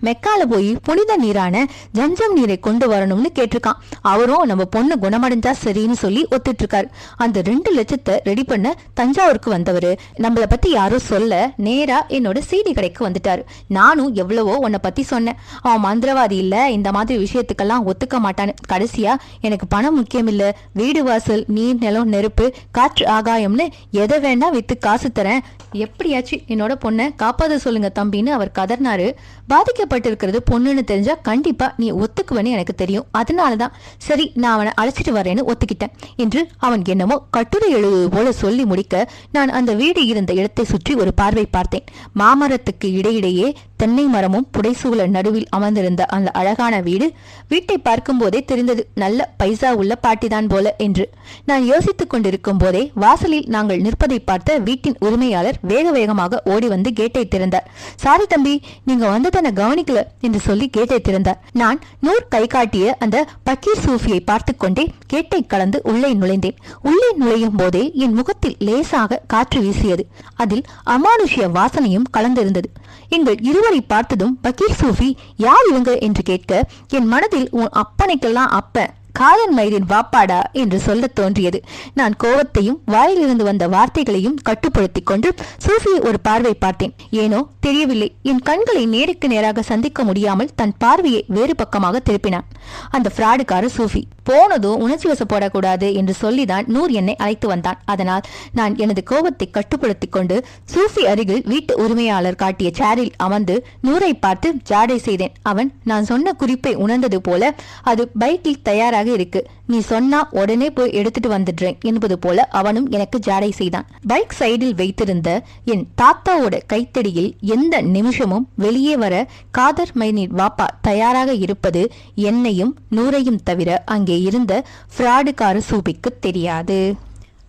[SPEAKER 1] மெக்கால போய் புனித நீரான ஜம்ஜம் நீரை கொண்டு வரணும்னு கேட்டிருக்கான். அவரும் நம்ம பொண்ணு குணமடைஞ்சா சரின்னு சொல்லி ஒத்துட்டு இருக்காரு. அந்த 2 லட்சத்தை ரெடி பண்ண தஞ்சாவூருக்கு வந்தவரு நம்மள பத்தி யாரோ சொல்ல நேரா என்னோட சீடி கடைக்கு வந்துட்டாரு. நானும் எவ்வளவோ உன்னை பத்தி சொன்னேன், அவன் மந்திரவாதி இல்ல, இந்த மாதிரி விஷயத்துக்கெல்லாம் ஒத்துக்க மாட்டான்னு. கடைசியா எனக்கு பணம் முக்கியம் இல்ல, வீடு வாசல் நீர் நிலம் நெருப்பு காற்று ஆகாயம்னு எதை வேணா வித்து காசு தரேன், எப்படியாச்சும் என்னோட பொண்ணை காப்பாத சொல்லுங்க தம்பின்னு அவர் கதர்னாரு. பாதிக்கப்பட்டிருக்கிறது பொண்ணுன்னு தெரிஞ்சா கண்டிப்பா நீ ஒத்துக்குவேன்னு எனக்கு தெரியும், அதனாலதான் சரி நான் அவனை அழைச்சிட்டு வரேன்னு ஒத்துக்கிட்டேன் என்று அவன் என்னமோ கட்டுரை எழுதுவது போல சொல்லி முடிக்க நான் அந்த வீடு இருந்த இடத்தை சுற்றி ஒரு பார்வை பார்த்தேன். மாமரத்துக்கு இடையிடையே தென்னை மரமும் புடைசூழ நடுவில் அமர்ந்திருந்த அந்த அழகான வீடு. வீட்டை பார்க்கும் போதே தெரிந்தது, நல்ல பைசா உள்ள பாட்டிதான் போல என்று. நான் யோசித்துக் கொண்டிருக்கும் போதே வாசலில் நாங்கள் நிற்பதை பார்த்த வீட்டின் உரிமையாளர் வேக வேகமாக ஓடி வந்து கேட்டை திறந்தார். சாரி தம்பி, நீங்க வந்ததன கவனிக்கல என்று சொல்லி கேட்டை திறந்தார். நான் நூர் கை காட்டிய அந்த பக்கீர் சூஃபியை பார்த்து கொண்டே கேட்டை கலந்து உள்ளே நுழைந்தேன். உள்ளே நுழையும் போதே என் முகத்தில் லேசாக காற்று வீசியது. அதில் அமானுஷ்ய வாசனையும் கலந்திருந்தது. எங்கள் இருவரை பார்த்ததும் பக்கீர் சூஃபி யார் இவங்க என்று கேட்க என் மனதில் உன் அப்பனைக்கெல்லாம் அப்ப காதன் மயிரின் வாப்பாடா என்று சொல்ல தோன்றியது. நான் கோபத்தையும் வாயிலிருந்து வந்த வார்த்தைகளையும் கட்டுப்படுத்தி கொண்டு சூஃபியை ஒரு பார்வை பார்த்தேன். ஏனோ தெரியவில்லை, என் கண்களை நேருக்கு நேராக சந்திக்க முடியாமல் தன் பார்வையை வேறு பக்கமாக திருப்பினான். அந்த ஃப்ராடுக்கார சூஃபி போனதும் உணர்ச்சி வசப்படக்கூடாது என்று சொல்லிதான் நூர் என்னை அழைத்து வந்தான். அதனால் நான் எனது கோபத்தை கட்டுப்படுத்தி கொண்டு சூஃபி அருகில் வீட்டு உரிமையாளர் காட்டிய சேரில் அமர்ந்து நூரை பார்த்து ஜாடை செய்தேன். அவன் நான் சொன்ன குறிப்பை உணர்ந்தது போல, அது பைக்கில் தயாராக இருக்கு, நீ சொன்னா உடனே போய் எடுத்துட்டு வந்துடுறேன் என்பது போல அவனும் எனக்கு ஜாடை செய்தான். பைக் சைடில் வைத்திருந்த என் தாத்தாவோட கைத்தடியில் எந்த நிமிஷமும் வெளியே வர காதர் மைனீர் வாப்பா தயாராக இருப்பது என்னையும் நூரையும் தவிர அங்கே இருந்த ஃப்ராடுகார சூஃபிக்கு தெரியாது.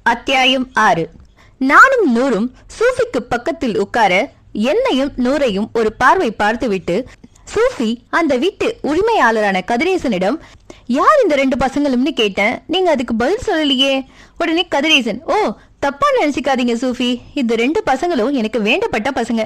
[SPEAKER 1] அத்தியாயம் 6. நானும் நூரும் சூஃபிக்கு பக்கத்தில் உட்கார என்னையும் நூரையும் ஒரு பார்வை பார்த்துவிட்டு சூஃபி அந்த வீட்டு உரிமையாளரான கதிரேசனிடம் யார் இந்த 2 பசங்களும்னு கேட்டேன். நீங்க அதுக்கு பதில் சொல்லலையே. உடனே கதிரேசன், ஓ தப்பா நினைச்சுக்காதீங்க சூஃபி, இந்த 2 பசங்களும் எனக்கு வேண்டப்பட்ட பசங்க.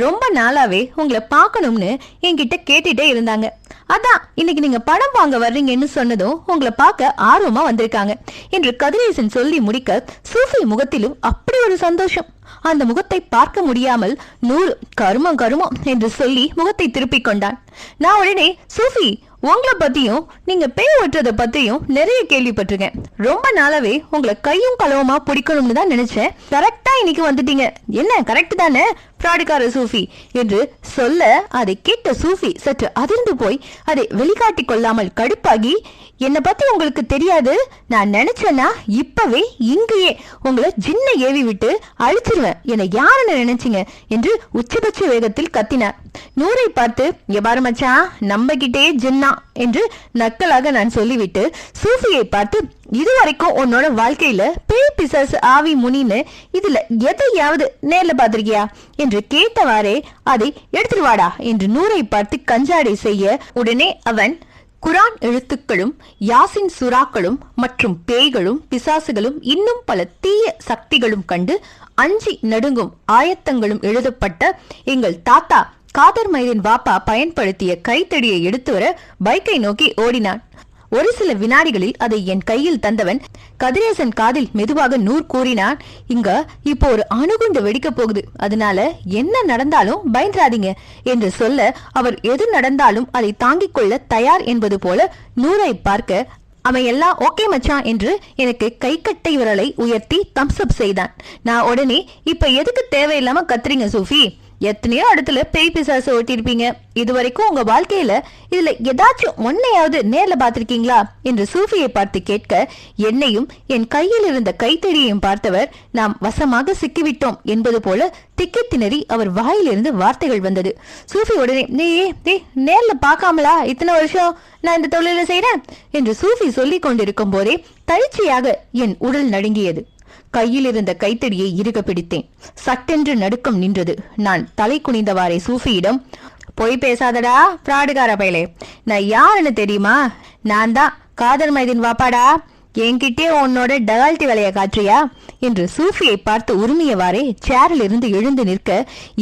[SPEAKER 1] ரொம்ப நாளாவே உங்களை பார்க்கணும்னு என்கிட்ட கேட்டுட்டே இருந்தாங்க. அதான் இன்னைக்கு நீங்க படம் வாங்க வர்றீங்கன்னு சொன்னதும் உங்களை பார்க்க ஆர்வமா வந்திருக்காங்க என்று கதிரேசன் சொல்லி முடிக்க சூஃபி முகத்திலும் அப்படி ஒரு சந்தோஷம். அந்த முகத்தை பார்க்க முடியாமல் 100 கருமம் கருமம் என்று சொல்லி முகத்தை திருப்பிக் கொண்டான். நான் உடனே, சூஃபி உங்களை பத்தியும் நீங்க பேய் ஓட்டுறத பத்தியும் நிறைய கேள்விப்பட்டிருக்கேன். ரொம்ப நாளாவே உங்களை கையும் களவுமா பிடிக்கணும்னு தான் நினைச்சேன். கரெக்டா இன்னைக்கு வந்துட்டீங்க. என்ன கரெக்ட் தானே பிராடுகார சூஃபி என்று சொல்ல அதை கேட்ட சூஃபி சற்று அதிர்ந்து போய் அதை வெளிக்காட்டி கொள்ளாமல் கடுப்பாகி, என்னை பத்தி உங்களுக்கு தெரியாது, நான் நினைச்சேன்னா இப்பவே இங்கேயே உங்களை ஜின்ன ஏவி விட்டு அழிச்சிருவேன், என்னை யாருன்னு நினைச்சீங்க என்று உச்சபட்ச வேகத்தில் கத்தினார். நூரை பார்த்து, எவ்வாறு மச்சான் நம்ம கிட்டே ஜின்னா என்று நக்கலாக நான் சொல்லிவிட்டு சூஃபியை பார்த்து, இதுவரைக்கும் உன்னோட வாழ்க்கையில பேய் பிசாசு ஆவி முனின்னு இதுல எதையாவது நேர்ல பாத்திருக்கியா என்று கேட்டவாறே அதை எடுத்துருவாடா என்று நூரை பார்த்து கஞ்சாடை செய்ய, உடனே அவன் குரான் எழுத்துக்களும் யாசின் சுறாக்களும் மற்றும் பேய்களும் பிசாசுகளும் இன்னும் பல தீய சக்திகளும் கண்டு அஞ்சி நடுங்கும் ஆயத்தங்களும் எழுதப்பட்ட எங்கள் தாத்தா காதர் மைதீன் வாப்பா பயன்படுத்திய கைத்தடியை எடுத்து வர பைக்கை நோக்கி ஓடினான். ஒரு சில வினாடிகளில் அதை என் கையில் தந்தவன் கதிரேசன் காதில் மெதுவாக நூறு கூறினான், இங்க இப்போ ஒரு அணுகுண்டு வெடிக்க போகுது, அதனால என்ன நடந்தாலும் பயந்துராதீங்க என்று சொல்ல அவர் எது நடந்தாலும் அதை தாங்கிக் கொள்ள தயார் என்பது போல நூரை பார்க்க அவன் எல்லாம் ஓகே மச்சான் என்று எனக்கு கைக்கட்டை விரலை உயர்த்தி தம்ஸ் அப் செய்தான். நான் உடனே, இப்ப எதுக்கு தேவையில்லாம கத்துறீங்க சூஃபி, எத்தனையோ இடத்துல பேய் பிசாசு ஓட்டிருப்பீங்க, இதுவரைக்கும் உங்க வாழ்க்கையில இதுல ஏதாச்சும் ஒன்னையாவது நேர்ல பாத்திருக்கீங்களா என்று சூஃபியை பார்த்து கேட்க, என்னையும் என் கையில் இருந்த கைத்தடியையும் பார்த்தவர் நாம் வசமாக சிக்கிவிட்டோம் என்பது போல திக்கி திணறி அவர் வாயிலிருந்து வார்த்தைகள் வந்தது. சூஃபி உடனே, நீ நேர்ல பார்க்காமலா இத்தனை வருஷம் நான் இந்த தொழில செய்யறேன் என்று சூஃபி சொல்லிக் கொண்டிருக்கும் போதே தழிச்சியாக என் உடல் நடுங்கியது. கையில் இருந்த கைத்தடியை இறுக பிடித்தேன். சட்டென்று நடுக்கம் நின்றது. நான் தலை குனிந்தவாறே சூஃபியிடம், பொய் பேசாதடா பிராடுகார பயலே, நான் யாருன்னு தெரியுமா? நான் தான் காதர் மைதீன் வாப்பாடா, என்கிட்டே உன்னோட டகால்ட்டி வேலையை காற்றியா என்று சூஃபியை பார்த்து உரிமையவாறே சேரில் இருந்து எழுந்து நிற்க,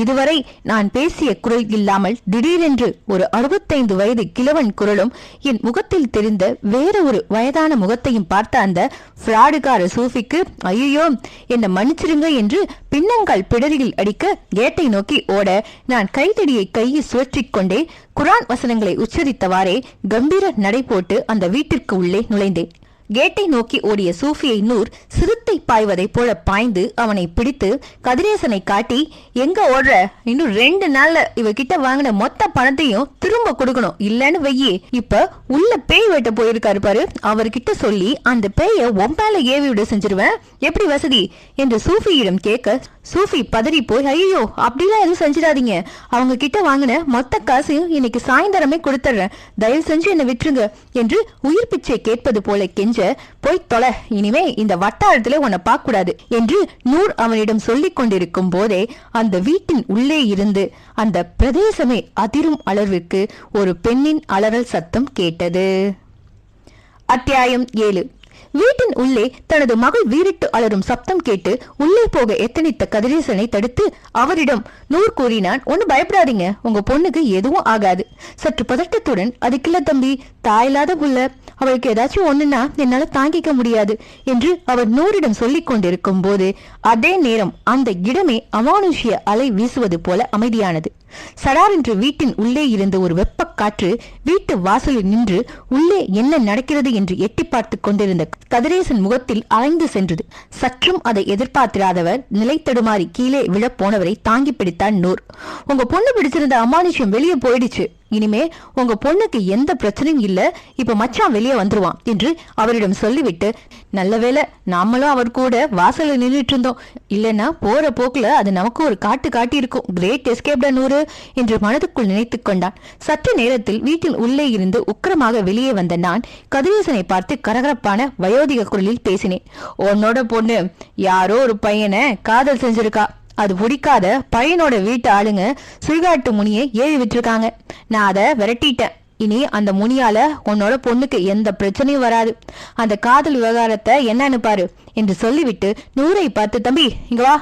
[SPEAKER 1] இதுவரை நான் பேசிய குரல் இல்லாமல் திடீரென்று ஒரு 65 வயது கிழவன் குரலும் என் முகத்தில் தெரிந்த வேற ஒரு வயதான முகத்தையும் பார்த்த அந்த பிராடுகார சூஃபிக்கு, ஐயோ என்னை மன்னிச்சிருங்க என்று பின்னங்கால் பிடரியில் அடிக்க கேட்டை நோக்கி ஓட, நான் கைத்தடியை கையில் சுழற்றிக் கொண்டே குரான் வசனங்களை உச்சரித்தவாறே கம்பீர நடை போட்டு அந்த வீட்டிற்கு உள்ளே நுழைந்தேன். கேட்டை நோக்கி ஓடிய சூஃபியை நூர் சிறுத்தை பாய்வதை போல பாய்ந்து அவனை பிடித்து கதிரேசனை காட்டி, எங்க ஓடுற, இன்னும் 2 நாள்ல இவகிட்ட வாங்கின மொத்த பணத்தையும் திரும்ப கொடுக்கணும், இல்லன்னு வெய்யி, இப்ப உள்ள பேய் வெட்ட போயிருக்காரு பாரு, அவர்கிட்ட சொல்லி அந்த பேய ஒம்பால ஏவி விட செஞ்சிருவேன், எப்படி வசதி என்று சூஃபியிடம் கேட்க, சூஃபி பதறி போய், ஐயோ அப்படிலாம் எதுவும் செஞ்சிடாதீங்க, அவங்க கிட்ட வாங்கின மொத்த காசையும் இன்னைக்கு சாயந்தரமே கொடுத்துறேன், தயவு செஞ்சு என்னை விட்டுருங்க என்று உயிர் பிச்சை கேட்பது போல கெஞ்ச, போய் தொலை, இனிமே இந்த வட்டாரத்திலே உன்னை பார்க்க கூடாது என்று நூர் அவனிடம் சொல்லிக் கொண்டிருக்கும் போதே அந்த வீட்டின் உள்ளே இருந்து அந்த பிரதேசமே அதிரும் அளவிற்கு ஒரு பெண்ணின் அலறல் சத்தம் கேட்டது. அத்தியாயம் 7. வீட்டின் உள்ளே தனது மகள் வீரிட்டு அலரும் சப்தம் கேட்டு உள்ளே போக எத்தனித்த கதிரேசனை தடுத்து அவரிடம் நூர் கூறினான், ஒண்ணு பயப்படாதீங்க, உங்க பொண்ணுக்கு எதுவும் ஆகாது. சற்று பதட்டத்துடன், அதுக்கில்ல தம்பி, தாயில்லாத புள்ள, அவளுக்கு ஏதாச்சும் ஒண்ணுன்னா என்னால தாங்கிக்க முடியாது என்று அவர் நூறிடம் சொல்லிக் கொண்டிருக்கும் போது அதே நேரம் அந்த இடமே அமானுஷ்ய அலை வீசுவது போல அமைதியானது. சடார் என்று வீட்டின் உள்ளே இருந்த ஒரு வெப்ப காற்று வீட்டு வாசலில் நின்று உள்ளே என்ன நடக்கிறது என்று எட்டி பார்த்து கொண்டிருந்த கதிரேசன் முகத்தில் அலைந்து சென்றது. சற்றும் அதை எதிர்பார்த்திராதவர் நிலை தடுமாறி கீழே விழ போனவரை தாங்கி பிடித்தான் நூர். உங்க பொண்ணு பிடிச்சிருந்த அமானுஷ்யம் வெளியே போயிடுச்சு, இனிமே உங்க பொண்ணுக்கு எந்த பிரச்சனையும் இல்ல, இப்ப மச்சான் வெளியே வந்துருவான் என்று அவரிடம் சொல்லிவிட்டு, நல்ல வேளை நாமளும் அவர் கூட வாசல்ல நின்றுட்டு இருந்தோம், இல்லைன்னா போற போக்குல அது நமக்கு ஒரு காட்டு காட்டி இருக்கும், கிரேட் எஸ்கேப்டா நூறு என்று மனதுக்குள் நினைத்துக் கொண்டான். சற்று நேரத்தில் வீட்டில் உள்ளே இருந்து உக்கிரமாக வெளியே வந்த நான் கதிரேசனை பார்த்து கரகரப்பான வயோதிக குரலில் பேசினேன். உன்னோட பொண்ணு யாரோ ஒரு பையனை காதல் செஞ்சிருக்கா, அது பிடிக்காத பையனோட வீட்டு ஆளுங்க சுடுகாட்டு முனியை ஏறி விட்டுருக்காங்க. நான் அதை விரட்டிட்டேன். இனி அந்த முனியால உன்னோட பொண்ணுக்கு எந்த பிரச்சனையும் வராது. அந்த காதல் விவகாரத்தை என்னன்னு பாரு என்று சொல்லிவிட்டு நூரை பார்த்து, தம்பி இங்க வா,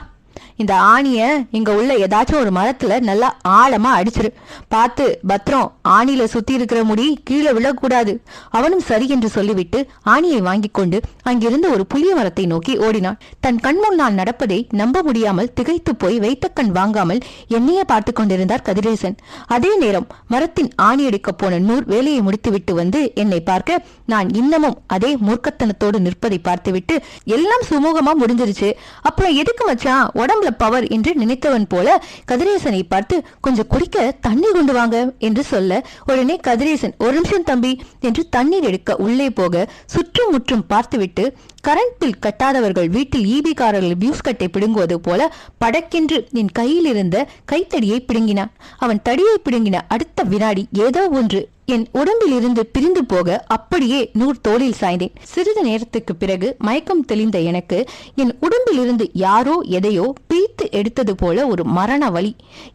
[SPEAKER 1] இந்த ஆணிய இங்க உள்ள ஏதாச்சும் ஒரு மரத்துல நல்லா ஆழமா அடிச்சிரு. பார்த்து பத்திரம், ஆணியில சுத்தி இருக்கிற முடி கீழே விழக்கூடாது. அவனும் சரி என்று சொல்லிவிட்டு ஆணியை வாங்கி கொண்டு அங்கிருந்து ஒரு புளிய மரத்தை நோக்கி ஓடினான். தன் கண் முன்னால் நடப்பதை நம்ப முடியாமல் திகைத்து போய் வைத்த கண் வாங்காமல் என்னையே பார்த்து கொண்டிருந்தார் கதிரேசன். அதே நேரம் மரத்தின் ஆணி எடுக்க போன நூர் வேலையை முடித்துவிட்டு வந்து என்னை பார்க்க, நான் இன்னமும் அதே மூர்க்கத்தனத்தோடு நிற்பதை பார்த்துவிட்டு, எல்லாம் சுமூகமா முடிஞ்சிருச்சு, அப்புறம் எதுக்கு மச்சான் உடம்புல பவர் என்று நினைத்தவன் போல கதிரேசனை பார்த்து, கொஞ்சம் குடிக்க தண்ணி கொண்டு வாங்க என்று சொல்ல, உடனே கதிரேசன் ஒரு நிமிஷம் தம்பி என்று தண்ணீர் எடுக்க உள்ளே போக சுற்றும் முற்றும் பார்த்துவிட்டு, கரண்ட் பில் கட்டாதவர்கள் வீட்டில் ஈபிக்காரர்கள் பியூஸ் கட்டை பிடுங்குவது போல படக்கென்று என் கையில் இருந்த கைத்தடியை பிடுங்கினான். அவன் தடியை பிடுங்கின அடுத்த வினாடி ஏதோ ஒன்று என் உடம்பில் இருந்து பிரிந்து போக அப்படியே நூர் தோளில் சாய்ந்தேன். சிறிது நேரத்துக்கு பிறகு மயக்கம் தெளிந்த எனக்கு என் உடம்பில் இருந்து யாரோ எதையோ பிரித்து எடுத்தது போல ஒரு மரண வலி,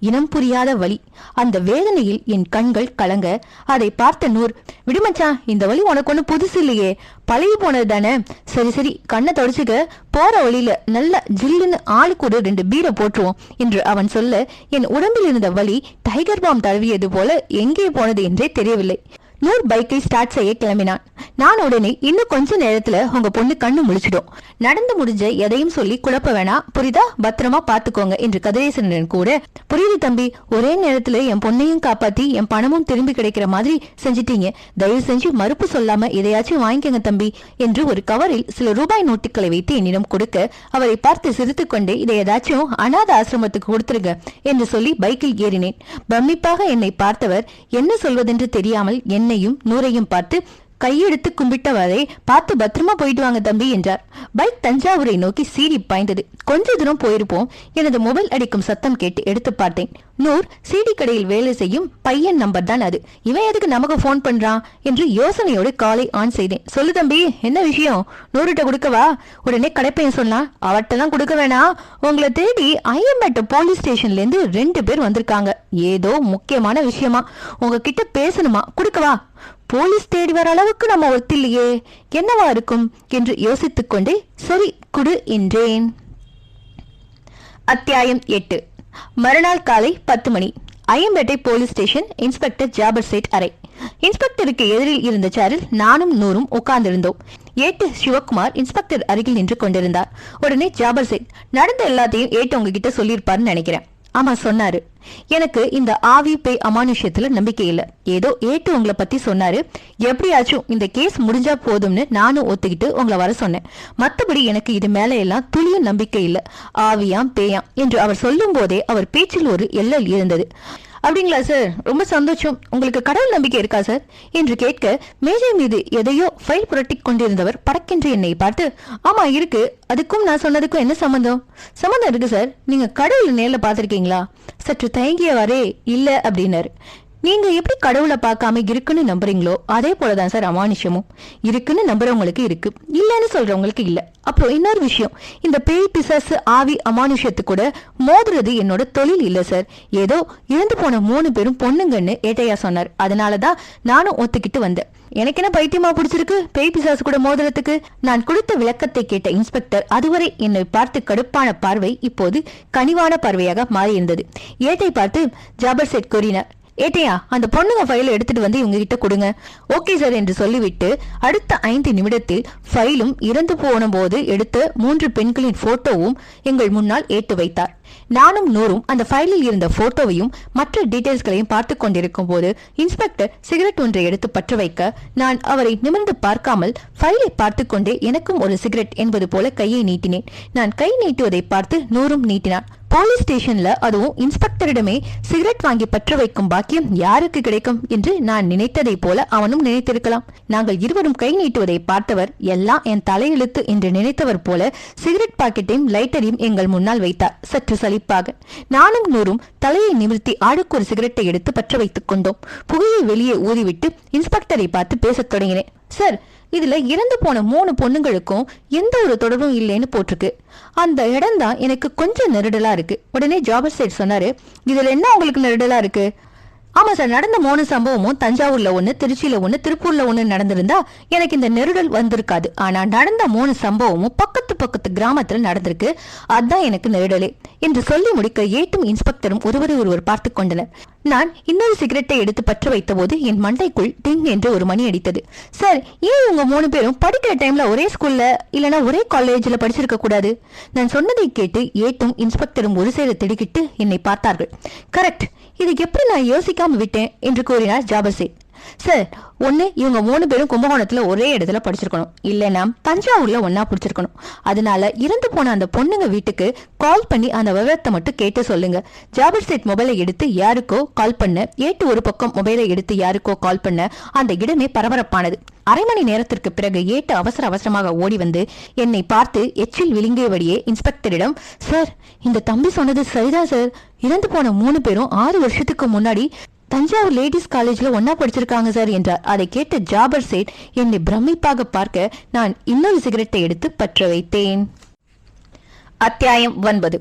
[SPEAKER 1] இனம் புரியாத வலி. அந்த வேதனையில் என் கண்கள் கலங்க அதை பார்த்த நூர், விடுமச்சான், இந்த வலி உனக்கு ஒண்ணு புதுசு இல்லையே, பழகி போனது தானே, சரி சரி கண்ணை தொடச்சுக்க, போற வழியில நல்ல ஜில்லுன்னு ஆளுக்கு ஒரு 2 பீரை போட்டுருவோம் என்று அவன் சொல்ல, என் உடம்பில் இருந்த வலி டைகர் பாம் தழுவியது போல எங்கே போனது என்றே தெரியவில்லை. நூர் பைக்கை ஸ்டார்ட் செய்ய கிளம்பினான். நான் உடனே இன்னும் கொஞ்ச நேரத்துல உங்க பொண்ணு கண்ணு முழிச்சிடும், நடந்து முடிஞ்ச எதையும் சொல்லி குழப்ப வேணாம், புரியுதா, பத்திரமா பாத்துக்கோங்க என்று கதிரேசனுடன் கூட, புரியுது தம்பி, ஒரே நேரத்துல என் பொண்ணையும் காப்பாத்தி என் பணமும் திரும்பி கிடைக்கிற மாதிரி செஞ்சிட்டீங்க, தயவு செஞ்சு மறுப்பு சொல்லாம எதையாச்சும் வாங்கிக்கங்க தம்பி என்று ஒரு கவரில் சில ரூபாய் நோட்டுகளை வைத்து என்னிடம் கொடுக்க, அவரை பார்த்து சிரித்துக் கொண்டே, இதை ஏதாச்சும் அநாத ஆசிரமத்துக்கு கொடுத்துருங்க என்று சொல்லி பைக்கில் ஏறினேன். பிரமிப்பாக என்னை பார்த்தவர் என்ன சொல்வதென்று தெரியாமல் என்னையும் நூரையும் பார்த்து, கையெடுத்து கும்பிட்டவரை, பார்த்து பத்திரமா போயிட்டு வாங்க தம்பி என்றார். பைக் தஞ்சாவூரை நோக்கி சீறி பாய்ந்தது. கொஞ்ச தூரம் போயிருப்போம். எனது மொபைல் அடிக்கும் சத்தம் கேட்டு எடுத்து பார்த்தேன். நூர் சிடி கடையில் வேலை செய்யும் பையன் நம்பர் தான் அது. இவன் எதுக்கு நமக்கு போன் பண்றான் என்று யோசனையோடு காலை ஆன் செய்தேன். சொல்லு தம்பி, என்ன விஷயம், நூறுகிட்ட கொடுக்கவா? உடனே கடைப்பையன் சொன்னான், அவட்டெல்லாம் கொடுக்க வேணாம், உங்களை தேடி ஐஎம்பேட்டை போலீஸ் ஸ்டேஷன்ல இருந்து 2 பேர் வந்திருக்காங்க, ஏதோ முக்கியமான விஷயமா உங்ககிட்ட பேசணுமா, கொடுக்கவா? போலீஸ் தேடி வர அளவுக்கு நம்ம ஒத்தில்லையே, என்னவா இருக்கும் என்று யோசித்துக் கொண்டே சரி குடு என்றேன். அத்தியாயம் 8. மறுநாள் காலை 10 மணி. Ayyampettai police station inspector Jafar Sait அறை. இன்ஸ்பெக்டருக்கு எதிரில் இருந்த சேரில் நானும் நூறும் உட்கார்ந்திருந்தோம். ஏட்டு சிவகுமார் இன்ஸ்பெக்டர் அருகில் நின்று கொண்டிருந்தார். உடனே ஜாபர் சேட், நடந்த எல்லாத்தையும் ஏட்டு உங்ககிட்ட சொல்லியிருப்பாருன்னு நினைக்கிறேன். ஆமா சொன்னாரு. எனக்கு இந்த ஆவி பேய் அமானுஷ்யத்துல நம்பிக்கை இல்ல. ஏதோ ஏட்டு உங்களை பத்தி சொன்னாரு. எப்படியாச்சும் இந்த கேஸ் முடிஞ்சா போதும்னு நானும் ஒத்துக்கிட்டு உங்களை வர சொன்னேன். மத்தபடி எனக்கு இது மேல எல்லாம் துளியும் நம்பிக்கை இல்ல. ஆவியாம் பேயாம் என்று அவர் சொல்லும் போதே அவர் பேச்சில் ஒரு எல்லல் இருந்தது. அப்படிங்களா சார், ரொம்ப சந்தோஷம். உங்களுக்கு கடவுள் நம்பிக்கை இருக்கா சார் என்று கேட்க, மேஜை மீது எதையோ ஃபைல் புரட்டி கொண்டிருந்தவர் படக்கென்று என்னை பார்த்து, ஆமா இருக்கு, அதுக்கும் நான் சொன்னதுக்கும் என்ன சம்பந்தம்? சம்பந்தம் இருக்கு சார். நீங்க கடவுள் நேர்ல பாத்திருக்கீங்களா? சற்று தயங்கியவாறே இல்ல அப்படின்னாரு. நீங்க எப்படி கடவுளை பார்க்காம இருக்குன்னு நம்புறீங்களோ அதே போலதான் சார் அமானுஷ்யமும். இருக்குன்னு நம்புறவங்களுக்கு இருக்கு, இல்லன்னு சொல்றவங்களுக்கு இல்ல. அப்புறம் இன்னொரு விஷயம், இந்த பேய் பிசாசு ஆவி அமானுஷ்யத்து கூட மோதுறது என்னோட தொழில் இல்ல சார். ஏதோ இறந்து போன 3 பேரும் பொண்ணுங்கன்னு ஏட்டையா சொன்னார். அதனாலதான் நானும் ஒத்துக்கிட்டு வந்தேன். எனக்கு என்ன பைத்தியமா பிடிச்சிருக்கு பேய் பிசாசு கூட மோதுறதுக்கு? நான் கொடுத்த விளக்கத்தை கேட்ட இன்ஸ்பெக்டர் அதுவரை என்னை பார்த்து கடுப்பான பார்வை இப்போது கனிவான பார்வையாக மாறியிருந்தது. ஏட்டை பார்த்து ஜாபர் சேட் கூறினார், ஏட்டையா, அந்த பொண்ணுங்க ஃபைலை எடுத்துட்டு வந்து இவங்க கிட்ட கொடுங்க. ஓகே சார் என்று சொல்லிவிட்டு அடுத்த 5 நிமிடத்தில் ஃபைலும் இறந்து போன போது எடுத்த 3 பெண்களின் போட்டோவும் எங்கள் முன்னால் ஏட்டு வைத்தார். நானும் நூறும் அந்த ஃபைலில் இருந்த போட்டோவையும் மற்ற டீடைல்ஸ்களையும் பார்த்து கொண்டிருக்கும் போது இன்ஸ்பெக்டர் சிகரெட் ஒன்றை எடுத்து பற்ற வைக்க, நான் அவரை நிமிர்ந்து பார்க்காமல் ஃபைலை பார்த்து கொண்டே எனக்கும் ஒரு சிகரெட் என்பது போல கையை நீட்டினேன். நான் கை நீட்டுவதை பார்த்து நூறும் நீட்டினான். போலீஸ் ஸ்டேஷன்ல அதுவும் இன்ஸ்பெக்டரிடமே சிகரெட் வாங்கி பற்ற வைக்கும் பாக்கியம் யாருக்கு கிடைக்கும் என்று நான் நினைத்ததை போல அவனும் நினைத்திருக்கலாம். நாங்கள் இருவரும் கை நீட்டுவதை பார்த்தவர் எல்லாம் என் தலையெழுத்து என்று நினைத்தவர் போல சிகரெட் பாக்கெட்டையும் லைட்டரையும் எங்கள் முன்னால் வைத்தார். சற்று சலிப்பாக நானும் நூறும் தலையை நிமிர்த்தி ஆளுக்கு ஒரு சிகரெட்டை எடுத்து பற்ற வைத்துக் கொண்டோம். புகையை வெளியே ஊதிவிட்டு இன்ஸ்பெக்டரை பார்த்து பேசத் தொடங்கினேன். சார், இதுல இறந்து போன 3 பொண்ணுங்களுக்கும் எந்த ஒரு தொடர்பும் இல்லைன்னு போட்டிருக்கு. அந்த இடம் தான் எனக்கு கொஞ்சம் நெருடலா இருக்கு. உடனே ஜாபர் சேட் சொன்னாரு, இதுல என்ன உங்களுக்கு நெருடலா இருக்கு? ஆமா சார், நடந்த 3 சம்பவமும் தஞ்சாவூர்ல 1, திருச்சியில 1, திருப்பூர்ல 1 நடந்திருந்தா எனக்கு இந்த நெருடல் வந்திருக்காது. ஆனா நடந்த 3 சம்பவமும் பக்கத்து கிராமத்துல நடந்திருக்கு. அதுதான் எனக்கு நெருடலே என்று சொல்லி முடிக்க ஏட்டும் இன்ஸ்பெக்டரும் ஒருவர் பார்த்து கொண்டனர். நான் இன்னொரு சிகரெட்டை எடுத்து பற்ற வைத்த போது என் மண்டைக்குள் டிங் என்று ஒரு மணி அடித்தது. சார், ஏன் இவங்க 3 பேரும் படிக்கிற டைம்ல ஒரே ஸ்கூல்ல இல்லனா ஒரே காலேஜ்ல படிச்சிருக்க கூடாது? நான் சொன்னதை கேட்டு ஏட்டும் இன்ஸ்பெக்டரும் ஒரு சேர திடுக்கிட்டு என்னை பார்த்தார்கள். கரெக்ட், இது எப்படி நான் யோசிக்காம விட்டேன் என்று கூறினார் ஜாபர் சேட். சார், ஒண்ணு இவங்க 3 பேரும் கும்பகோணத்துல ஒரே இடத்துல படிச்சிருக்கணும், இல்லைன்னா தஞ்சாவூர்ல ஒன்னா பிடிச்சிருக்கணும். அதனால இறந்து போன அந்த பொண்ணுங்க வீட்டுக்கு கால் பண்ணி அந்த விவரத்தை மட்டும் கேட்டு சொல்லுங்க. ஜாபர் சேட் மொபைலை எடுத்து யாருக்கோ கால் பண்ண, ஏட்டு ஒரு பக்கம் மொபைலை எடுத்து யாருக்கோ கால் பண்ண அந்த இடமே பரபரப்பானது. அரை மணி நேரத்திற்கு பிறகு ஏட்டு அவசரமாக ஓடி வந்து என்னை பார்த்து எச்சில் விழுங்கியபடியே இன்ஸ்பெக்டரிடம், சார், இந்த தம்பி சொன்னது சரிதான் சார். இறந்து போன 3 பேரும் 6 வருஷத்துக்கு முன்னாடி தஞ்சாவூர் லேடிஸ் காலேஜ்ல ஒன்னா படிச்சிருக்காங்க சார் என்றார். அதை கேட்ட ஜாபர் சேட் என்னை பிரமிப்பாக பார்க்க நான் இன்னொரு சிகரெட்டை எடுத்து பற்ற வைத்தேன். அத்தியாயம் 9.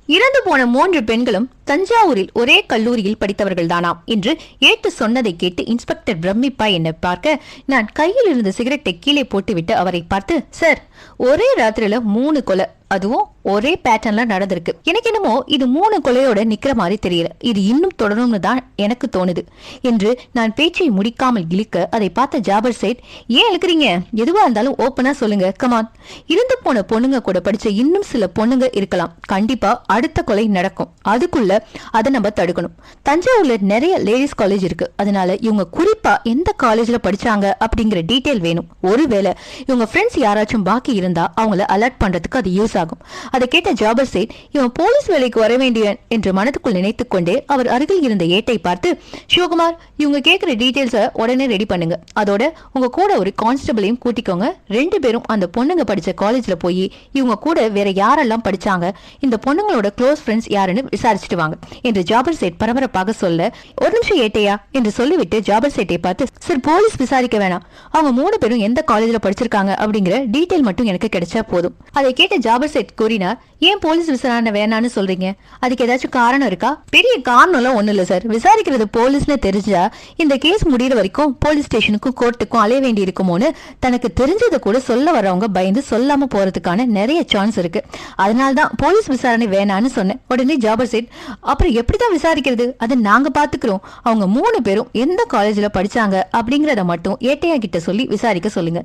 [SPEAKER 1] இறந்து போன 3 பெண்களும் தஞ்சாவூரில் ஒரே கல்லூரியில் படித்தவர்கள் தானாம் என்று ஏட்டு சொன்னதை கேட்டு இன்ஸ்பெக்டர் பிரமிப்பா என்னை பார்க்க நான் கையில் இருந்த சிகரெட்டை கீழே போட்டுவிட்டு அவரை பார்த்து, சார், ஒரே ராத்திரியில 3 கொலை, அதுவும் ஒரே பேட்டர்ன்ல நடந்திருக்கு. எனக்கு என்னமோ இது 3 கொலையோட நிக்கிற மாதிரி தெரியல. இது இன்னும் தொடரும்னு தான் எனக்கு தோணுது என்று நான் பேச்சை முடிக்காமல் இழுக்க அதை பார்த்த ஜாபர் சேட், ஏன் இழுக்கிறீங்க? எதுவா இருந்தாலும் ஓப்பனா சொல்லுங்க, கமான். இருந்து போன பொண்ணுங்க கூட படிச்ச இன்னும் சில பொண்ணுங்க இருக்கலாம். கண்டிப்பா அடுத்த கொலை நடக்கும். அதுக்குள்ள அதை நம்ம தடுக்கணும். தஞ்சாவூர்ல நிறைய லேடிஸ் காலேஜ் இருக்கு. அதனால இவங்க குறிப்பா எந்த காலேஜ்ல படிச்சாங்க அப்படிங்கிற டீடைல் வேணும். ஒருவேளை இவங்க ஃப்ரெண்ட்ஸ் யாராச்சும் பாக்கி இருந்தா அவங்கள அலர்ட் பண்றதுக்கு அது யூஸ் ஆகும். அதை கேட்ட ஜாபர் சேட், இவன் போலீஸ் வேலைக்கு வர வேண்டியவன் என்று மனதுக்குள் நினைத்துக் கொண்டே அவர் அருகில் இருந்த ஏட்டை பார்த்து, சிவகுமார், இவங்க கேட்கிற டீடைல்ஸ உடனே ரெடி பண்ணுங்க. அதோட உங்க கூட ஒரு கான்ஸ்டபிளையும் கூட்டிக்கோங்க. 2 பேரும் அந்த பொண்ணுங்க படிச்ச காலேஜ்ல போய் இவங்க கூட வேற யாரெல்லாம் படிச்சாங்க, இந்த பொண்ணுங்களோட க்ளோஸ் ஃப்ரெண்ட்ஸ் யாருன்னு விசாரிச்சுட்டு வாங்க என்று ஜாபர் சேட் பரபரப்பாக சொல்ல, ஒரு நிமிஷம் ஏட்டையா என்று சொல்லிவிட்டு ஜாபர் சேட்டை பார்த்து, சார், போலீஸ் விசாரிக்க வேணாம். அவங்க 3 பேரும் எந்த காலேஜ்ல படிச்சிருக்காங்க அப்படிங்கிற டீடைல் மட்டும் எனக்கு கிடைச்சா போதும். அதை கேட்ட ஜாபர் சேட் கூறினார், ஏன் போலீஸ் விசாரணை வேணான்னு சொல்றீங்க? அதுக்கு ஏதாச்சும் காரணம் இருக்கா? பெரிய காரணம் எல்லாம் ஒண்ணு இல்ல சார். விசாரிக்கிறது போலீஸ்னு தெரிஞ்சா இந்த கேஸ் முடிகிற வரைக்கும் போலீஸ் ஸ்டேஷனுக்கும் கோர்ட்டுக்கும் அலைய வேண்டி இருக்குமோன்னு தனக்கு தெரிஞ்சதை கூட சொல்ல வரவங்க பயந்து சொல்லாம போறதுக்கான நிறைய சான்ஸ் இருக்கு. அதனால்தான் போலீஸ் விசாரணை வேணான்னு சொன்னேன். உடனே ஜாபர் சேட், அப்புறம் எப்படிதான் விசாரிக்கிறது? அதை நாங்க பாத்துக்கிறோம். அவங்க 3 பேரும் எந்த காலேஜ்ல படிச்சாங்க அப்படிங்கறத மட்டும் ஏட்டையா கிட்ட சொல்லி விசாரிக்க சொல்லுங்க.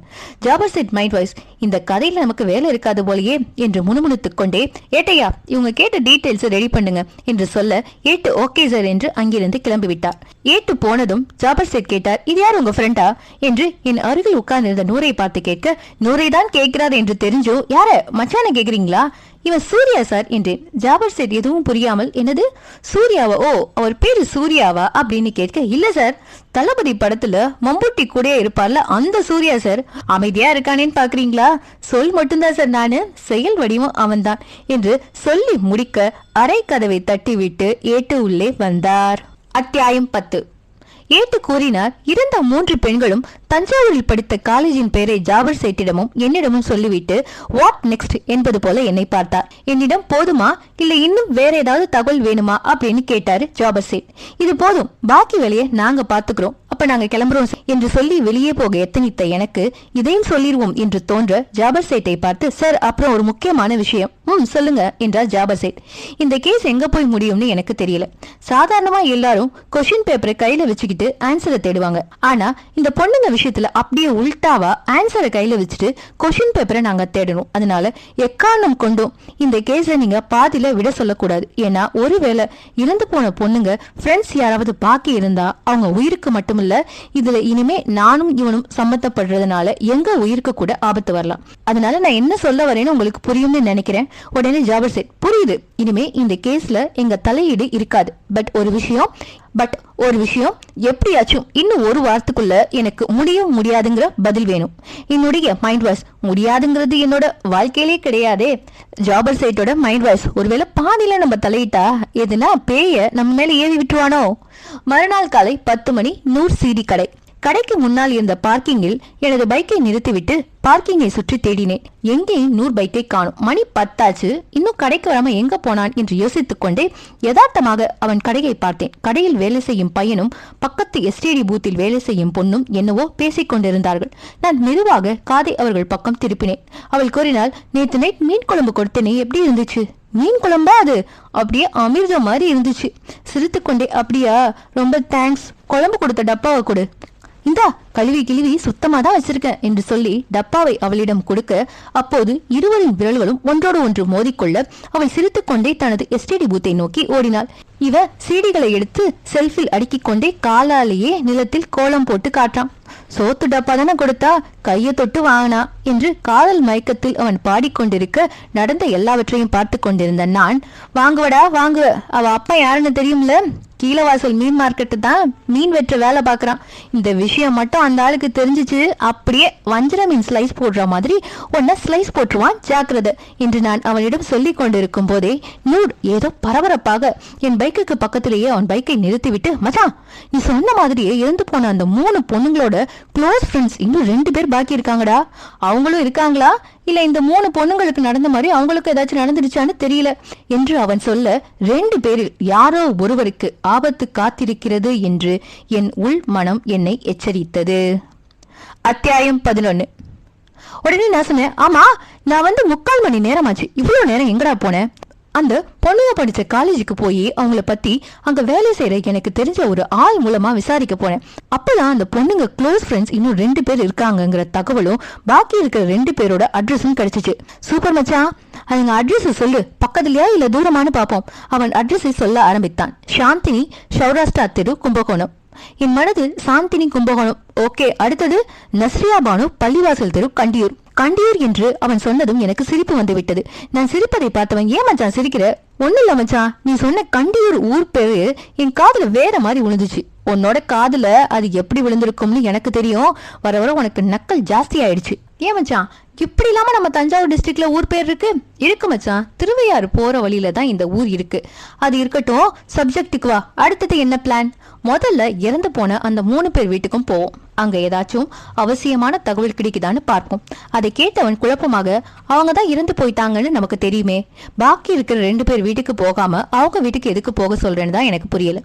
[SPEAKER 1] ஜாபர் சேட் மைண்ட் வாய்ஸ், இந்த கதையில நமக்கு வேலை இருக்காது போலயே என்று முணுமுணுத்துக் கொண்டே, ஏட்டையா, இவங்க கேட்ட டீடைல்ஸ் ரெடி பண்ணுங்க என்று சொல்ல ஏட்டு ஓகே சார் என்று அங்கிருந்து கிளம்பிவிட்டார். ஏட்டு போனதும் ஜாபர் சேட் கேட்டார், இது யார் உங்க ஃப்ரெண்டா என்று என் அருகில் உட்கார்ந்திருந்த நூரை பார்த்து கேட்க, நூரை தான் கேட்கிறார் என்று தெரிஞ்சோ, யார மச்சான கேக்குறீங்களா? இவன் சூர்யா சார் என்றேன். ஜாபர் சேட் எதுவும் புரியாமல், என்னது சூர்யாவா? ஓ, அவர் பேரு சூர்யாவா அப்படின்னு கேட்க, இல்ல சார், தளபதி படத்துல மம்பூட்டி கூட இருப்பார்ல அந்த சூர்யா சார். அமைதியா இருக்கானேன்னு பாக்குறீங்களா? சொல் மட்டும்தான் சார், நானு செயல் வடிவம் அவன்தான் என்று சொல்லி முடிக்க அரை கதவை தட்டிவிட்டு ஏட்டு உள்ளே வந்தார். அத்தியாயம் 10. ஏட்டு கூறினார், இறந்த 3 பெண்களும் தஞ்சாவூரில் படித்த காலேஜின் பெயரை ஜாபர் சேட்டிடமும் என்னிடமும் சொல்லிவிட்டு வாட் நெக்ஸ்ட் என்பது போல என்னை பார்த்தார். என்னிடம் போதுமா இல்ல இன்னும் வேற ஏதாவது தகவல் வேணுமா அப்படின்னு கேட்டாரு ஜாபர் சேட். இது போதும், பாக்கி வேலையை நாங்க பாத்துக்கிறோம், அப்ப நாங்க கிளம்புறோம் என்று சொல்லி வெளியே போக எத்தனித்த எனக்கு இதையும் சொல்லிடுவோம் என்று தோன்ற ஜாபர் சேட்டை பார்த்து, சார், அப்புறம் ஒரு முக்கியமான விஷயம். சொல்லுங்க என்றார் ஜாபர் சேட். இந்த கேஸ் எங்க போய் முடியும்னு எனக்கு தெரியல. சாதாரணமா எல்லாரும் கொஸ்டின் பேப்பரை கையில வச்சுக்கிட்டு ஆன்சரை தேடுவாங்க. ஆனா இந்த பொண்ணுங்க விஷயத்துல அப்படியே உல்டாவா ஆன்சரை கையில வச்சுட்டு கொஸ்டின் பேப்பரை நாங்க தேடணும். அதனால எக்காரணம் கொண்டும் இந்த கேஸை நீங்க பாதியில விட சொல்லக்கூடாது. ஏன்னா ஒருவேளை இறந்து போன பொண்ணுங்க ஃப்ரெண்ட்ஸ் யாராவது பாக்கி இருந்தா அவங்க உயிருக்கு மட்டுமில்ல, இதுல இனிமே நானும் இவனும் சம்மந்தப்படுறதுனால எங்க உயிருக்கு கூட ஆபத்து வரலாம். அதனால நான் என்ன சொல்ல வரேன்னு உங்களுக்கு புரியும்னு நினைக்கிறேன். உடனே ஜாபர் சேட், புரியுது, இனிமே இந்த கேஸ்ல எங்க தலையீடு இருக்காது. பட் ஒரு விஷயம் எப்படியாச்சும் இன்னும் 1 வாரத்துக்குள்ள எனக்கு முடியாதுங்கிற பதில் வேணும். என்னுடைய மைண்ட் வாய்ஸ், முடியாதுங்கிறது என்னோட வாழ்க்கையிலே கிடையாதே. ஜாபர் சேட்டோட மைண்ட் வாய்ஸ், ஒருவேளை பாதியில நம்ம தலையிட்டா எதுனா பேய நம்ம மேல ஏவி விட்டுருவானோ. மறுநாள் காலை 10 மணி, நூர் சீடி கடை. கடைக்கு முன்னால் இருந்த பார்க்கிங்கில் எனது பைக்கை நிறுத்திவிட்டு பார்க்கிங்கை சுற்றி தேடினேன். எங்கேயும் நூறு பைக்கை காணும். மணி 10 ஆச்சு. இன்னும் கடைக்கு வராம எங்க போனான் என்று யோசித்துக் கொண்டே யதார்த்தமாக அவன் கடையை பார்த்தேன். கடையில் வேலை செய்யும் பையனும் பக்கத்து எஸ்டிடி பூத்தில் வேலை செய்யும் பொண்ணும் என்னவோ பேசிக் கொண்டிருந்தார்கள். நான் மெதுவாக காதை அவர்கள் பக்கம் திருப்பினேன். அவள் கூறினாள், நேற்று நைட் மீன் குழம்பு கொடுத்தனே, எப்படி இருந்துச்சு? மீன் குழம்பா? அது அப்படியே அமிர்தம் மாதிரி இருந்துச்சு. சிரித்துக்கொண்டே, அப்படியா, ரொம்ப தேங்க்ஸ். குழம்பு கொடுத்த டப்பாவை கொடு. இந்தா, கழுவி சுத்தமா தான் வச்சிருக்கேன் என்று சொல்லி டப்பாவை அவளிடம் கொடுக்க, அப்போது இருவரின் விரல்களும் ஒன்றோடு ஒன்று மோதிக்கொள்ள அவள் சிரித்துக்கொண்டே தனது எஸ்டிடி பூத்தை நோக்கி ஓடினாள். இவ சீடிகளை எடுத்து செல்ஃபில் அடுக்கிக் கொண்டே காலாலேயே நிலத்தில் கோலம் போட்டு காட்டான். சோத்து டப்பா தானே கொடுத்தா, கையை தொட்டு வாங்கினா என்று காதல் மயக்கத்தில் அவன் பாடிக்கொண்டிருக்க நடந்த எல்லாவற்றையும் பார்த்து கொண்டிருந்த நான், வாங்குவடா வாங்குவ, அவ அப்பா யாருன்னு தெரியும்ல, கீழவாசல் மீன் மார்க்கெட்டு தான் மீன் வெற்ற வேலை பார்க்கறான். இந்த விஷயம் மட்டும் அந்த ஆளுக்கு தெரிஞ்சிச்சு, அப்படியே வஞ்சர மீன் ஸ்லைஸ் போடுற மாதிரி உன்னை ஸ்லைஸ் போட்டுருவான், ஜாக்கிரதை என்று நான் அவனிடம் சொல்லிக் கொண்டிருக்கும் போதே நூட் ஏதோ பரபரப்பாக என் பைக்குக்கு பக்கத்திலேயே அவன் பைக்கை நிறுத்திவிட்டு, மச்சான், நீ சொன்ன மாதிரியே இறந்து போன அந்த 3 பொண்ணுங்களோட க்ளோஸ் ஃப்ரெண்ட்ஸ் இன்னும் 2 பேர் பாக்கி இருக்காங்கடா. அவங்களும் இருக்காங்களா, இல்ல இந்த 3 பொண்ணுங்களுக்கு நடந்த மாதிரி அவங்களுக்கு ஏதாச்சும் நடந்துருச்சான்னு தெரியல என்று அவன் சொல்ல, 2 பேரில் யாரோ ஒருவருக்கு ஆபத்து காத்திருக்கிறது என்று என் உள் மனம் என்னை எச்சரித்தது. அத்தியாயம் 11. உடனே நான் சொன்னேன், ஆமா, நான் 3/4 மணி நேரமாச்சு, இவ்வளவு நேரம் எங்கடா போனேன்? அந்த பொண்ணுங்க படிச்ச காலேஜுக்கு போய் அவங்கள பத்தி அங்க வேலை செய்யற எனக்கு தெரிஞ்ச ஒரு ஆள் மூலமா விசாரிக்க போனேன். அப்பதான் அந்த பொண்ணுங்க க்ளோஸ் ஃப்ரெண்ட்ஸ் இன்னும் 2 பேர் இருக்காங்கிற தகவலும் பாக்கி இருக்கிற 2 பேரோட அட்ரஸும் கிடைச்சிச்சு. சூப்பர் மச்சான், அவங்க அட்ரஸ் சொல்லு, பக்கத்துலயா இல்ல தூரமானு பாப்போம். அவன் அட்ரஸை சொல்ல ஆரம்பித்தான். சாந்தினி, சௌராஷ்டிரா தெரு, கும்பகோணம். என் மனதில் சாந்தினி கும்பகோணம் ஓகே. அடுத்தது நஸ்ரியா பானு, பள்ளிவாசல் தெரு, கண்டியூர். கண்டியூர் என்று அவன் சொன்னதும் எனக்கு சிரிப்பு வந்து விட்டது. நான் சிரிப்பதை பார்த்தவன், ஏன் மச்சான் சிரிக்கிற? ஒண்ணு இல்ல மச்சான், நீ சொன்ன கண்டியூர் ஊர் பேரு என் காதுல வேற மாதிரி விழுந்துச்சு. உன்னோட காதுல அது எப்படி விழுந்திருக்கும்னு எனக்கு தெரியும். வர வர உனக்கு நக்கல் ஜாஸ்தி ஆயிடுச்சு. ஏன் மச்சான், இப்படி இல்லாம நம்ம தஞ்சாவூர் டிஸ்ட்ரிக்ட்ல ஊர் பேர் இருக்கு மச்சான். திருவையாறு போற வழியில தான் இந்த ஊர் இருக்கு. அது இருக்கட்டும், சப்ஜெக்டுக்கு வா. அடுத்தது என்ன பிளான்? முதல்ல இறந்து போன அந்த 3 பேர் வீட்டுக்கும் போவோம். அங்க ஏதாச்சும் அவசியமான தகவல் கிடைக்குதான்னு பார்ப்போம். அதை கேட்டவன் குழப்பமாக, அவங்க தான் இறந்து போயிட்டாங்கன்னு நமக்கு தெரியுமே, பாக்கி இருக்கிற 2 பேர் வீட்டுக்கு போகாம அவங்க வீட்டுக்கு எதுக்கு போக சொல்றேன்னு தான் எனக்கு புரியல.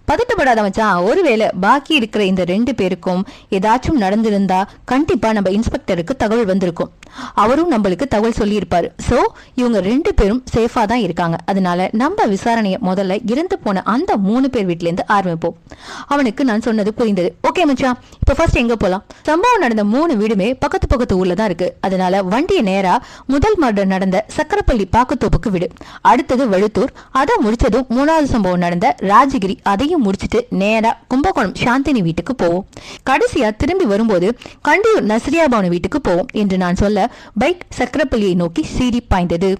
[SPEAKER 1] பதட்டப்படாத மச்சான், ஒருவேளை பாக்கி இருக்கிற இந்த 2 பேருக்கும் ஏதாச்சும் நடந்திருந்தா கண்டிப்பா நம்ம இன்ஸ்பெக்டருக்கு தகவல் வந்திருக்கும். அவரும் நம்மளுக்கு தகவல் சொல்லி இருப்பாரு. சோ இவங்க 2 பேரும் சேஃபா தான் இருக்காங்க. அதனால நம்ம விசாரணைய முதல்ல இறந்து போன அந்த 3 பேர் வீட்டுல இருந்து ஆரம்பிப்போம். அவனுக்கு நான் சொன்னது புரிந்தது. ஓகே மச்சான், இப்ப ஃபர்ஸ்ட் எங்க போலாம்? சம்பவம் நடந்த 3 வீடுமே பக்கத்து ஊர்ல தான் இருக்கு. அதனால வண்டியை நேரா முதல் மர்டர் நடந்த சக்கரப்பள்ளி பாக்குத்தோப்புக்கு விடு. அடுத்தது வெளுத்தூர். அதை முடிச்சதும் 3வது சம்பவம் நடந்த ராஜகிரி, அதையும் முடிச்சிட்டு நேரா கும்பகோணம் சாந்தினி வீட்டுக்கு போவோம். கடைசியா திரும்பி வரும்போது கண்டியூர் நஸ்ரியா பானு வீட்டுக்கு போவோம் என்று நான் சொல்ல பைக் சக்கரப்பள்ளியை நோக்கி சீறி பாய்ந்தது.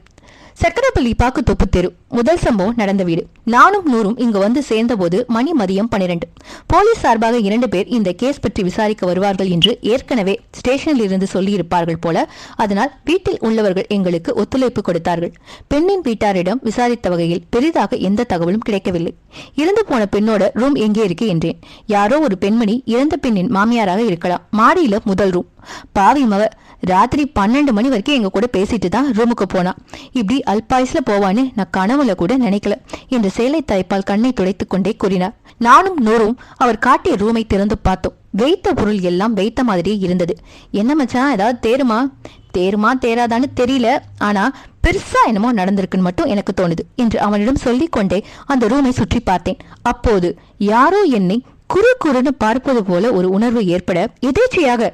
[SPEAKER 1] சக்கரப்பள்ளி பாக்குத்தோப்பு தெரு. முதல் சம்பவம் நடந்த வீடு. நானும் நூறும் இங்கு வந்து சேர்ந்த போது மணி மதியம் 12. போலீஸ் சார்பாக 2 பேர் இந்த கேஸ் பற்றி விசாரிக்க வருவார்கள் என்று ஏற்கனவே ஸ்டேஷனில் இருந்து சொல்லியிருப்பார்கள் போல. அதனால் வீட்டில் உள்ளவர்கள் எங்களுக்கு ஒத்துழைப்பு கொடுத்தார்கள். பெண்ணின் வீட்டாரிடம் விசாரித்த வகையில் பெரிதாக எந்த தகவலும் கிடைக்கவில்லை. இறந்து போன பெண்ணோட ரூம் எங்கே இருக்கு என்றேன். யாரோ ஒரு பெண்மணி இறந்த பெண்ணின் மாமியாராக இருக்கலாம். மாடியில முதல் ரூம். பாவி மவ, ராத்திரி 12 மணி வரைக்கும் எங்க கூட பேசிட்டு தான் ரூமுக்கு போனா. இப்படி அல்பாயுஸ்ல போவான்னு நான் கனவுல கூட நினைக்கல என்று சேலை தலைப்பால் கண்ணை துடைத்துக் கொண்டே கூறினார். நானும் நூறும் அவர் காட்டிய ரூமை திறந்து பார்த்தோம். வைத்த பொருள் எல்லாம் வைத்த மாதிரியே இருந்தது. என்ன மச்சான், ஏதாவது தேருமா தேராதான்னு தெரியல, ஆனா பெருசா என்னமோ நடந்திருக்குன்னு மட்டும் எனக்கு தோணுது என்று அவனிடம் சொல்லிக் கொண்டே அந்த ரூமை சுற்றி பார்த்தேன். அப்போது யாரோ என்னை குறுன்னு பார்ப்பது போல ஒரு உணர்வு ஏற்பட எதேச்சையாக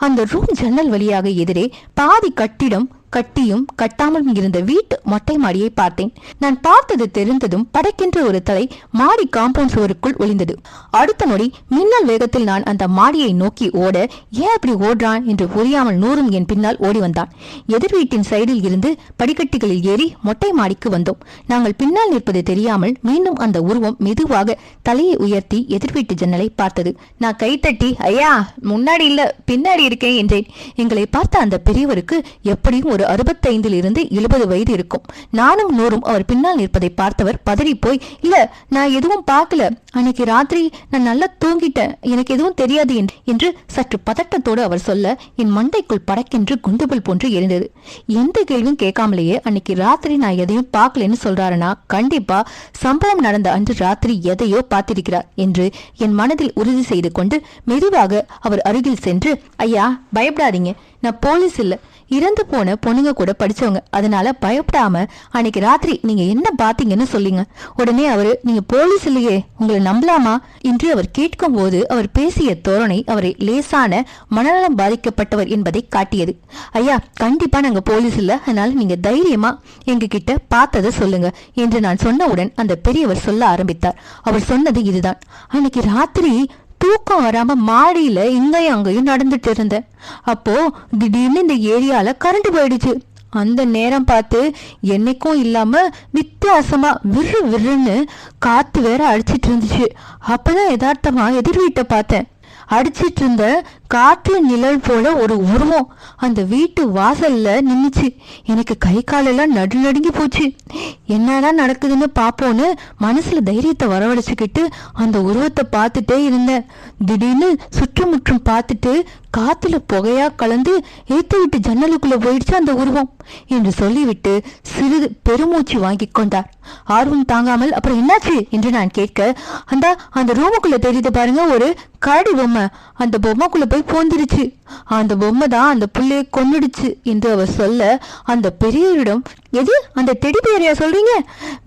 [SPEAKER 1] அந்த ரூம் ஜன்னல் வழியாக எதிரே பாதி கட்டியும் கட்டாமல் இருந்த வீட்டு மொட்டை மாடியை பார்த்தேன். நான் பார்த்தது தெரிந்ததும் படக்கென்று ஒரு தலை மாடி காம்பவுண்ட் சுவருக்குள் ஒளிந்தது. அடுத்த நொடி மின்னல் வேகத்தில் நான் அந்த மாடியை நோக்கி ஓட, ஏன் அப்படி ஓடுறான் என்று புரியாமல் நூறும் என் பின்னால் ஓடி வந்தான். எதிர் வீட்டின் சைடில் இருந்து படிக்கட்டுகளில் ஏறி மொட்டை மாடிக்கு வந்தோம். நாங்கள் பின்னால் நிற்பது தெரியாமல் மீண்டும் அந்த உருவம் மெதுவாக தலையை உயர்த்தி எதிர் வீட்டு ஜன்னலை பார்த்தது. நான் கைத்தட்டி, ஐயா முன்னாடி இல்ல பின்னாடி இருக்கேன் என்றேன். எங்களை பார்த்த அந்த பெரியவருக்கு எப்படியும் ஒரு 65 இருந்து 70 வயது இருக்கும். நானும் நூறும் அவர் பின்னால் நிற்பதை பார்த்தவர் பதறி போய், இல்ல நான் எதுவும் பார்க்கல, அன்னைக்கு ராத்திரி நான் நல்லா தூங்கிட்டேன், எனக்கு எதுவும் தெரியாது என்று சற்று பதட்டத்தோடு அவர் சொல்ல என் மண்டைக்குள் படக்கென்று குண்டுபல் போன்று எரிந்தது. எந்த கேள்வியும் கேட்காமலேயே அன்னைக்கு ராத்திரி நான் எதையும் பார்க்கலன்னு சொல்றாருன்னா கண்டிப்பா சம்பவம் நடந்த அன்று ராத்திரி எதையோ பார்த்திருக்கிறார் என்று என் மனதில் உறுதி செய்து கொண்டு மெதுவாக அவர் அருகில் சென்று, ஐயா பயப்படாதீங்க, நான் போலீஸ் இல்ல, இறந்து போன பொண்ணுங்க கூட படிச்சவங்க, அதனால பயப்படாம அன்னைக்கு ராத்திரி நீங்க என்ன பாத்தீங்கன்னு சொல்லிங்க. உடனே அவரு, நீங்க போலீஸ் இல்லையே, உங்களை நம்பலாமா என்று அவர் கேட்கும் போது அவர் பேசிய தோரணை அவரை லேசான மனநலம் பாதிக்கப்பட்டவர் என்பதை காட்டியது. ஐயா கண்டிப்பா நாங்க போலீஸ் இல்ல, அதனால நீங்க தைரியமா எங்க கிட்ட பார்த்ததை சொல்லுங்க என்று நான் சொன்னவுடன் அந்த பெரியவர் சொல்ல ஆரம்பித்தார். அவர் சொன்னது இதுதான். அன்னைக்கு ராத்திரி தூக்கம் வராம மாடியில இங்கேயும் அங்கேயும் நடந்துட்டு இருந்தேன். அப்போ திடீர்னு இந்த ஏரியால கரண்ட் போயிடுச்சு. அந்த நேரம் பார்த்து என்னைக்கும் இல்லாம வித்தியாசமா விறு விறுன்னு காத்து வேற அடிச்சிட்டு இருந்துச்சு. அப்பதான் யதார்த்தமா எதிர் வீட்டை பார்த்தேன். அடிச்சிட்டு இருந்த காற்று நிழல் போல ஒரு உருவம் அந்த வீட்டு வாசல்ல நின்னுச்சு. எனக்கு கை காலெல்லாம் நடுநடுங்கி போச்சு. என்னதான் நடக்குதுன்னு பாப்போன்னு மனசுல தைரியத்தை வரவழைச்சுக்கிட்டு அந்த உருவத்தை பார்த்துட்டே இருந்தேன். திடீர்னு சுற்றுமுற்றும் பார்த்துட்டு காத்துல புகையா கலந்து ஏத்து விட்டு ஜன்னலுக்குள்ள போயிடுச்சு அந்த உருவம் என்று சொல்லிவிட்டு சிறிது பெருமூச்சு வாங்கி கொண்டார். ஆர்வம் தாங்காமல், அப்புறம் என்னாச்சு என்று நான் கேட்க, அந்த ரூமுக்குள்ள தெரியுது பாருங்க ஒரு கரடி பொம்மை, அந்த பொம்மைக்குள்ள போய் போந்துருச்சு, அந்த பொம்மை தான் அந்த புள்ளைய கொன்னுடுச்சு என்று அவர் சொல்ல அந்த பெரியவரிடம், எது அந்த டெடி பியரையா சொல்றீங்க?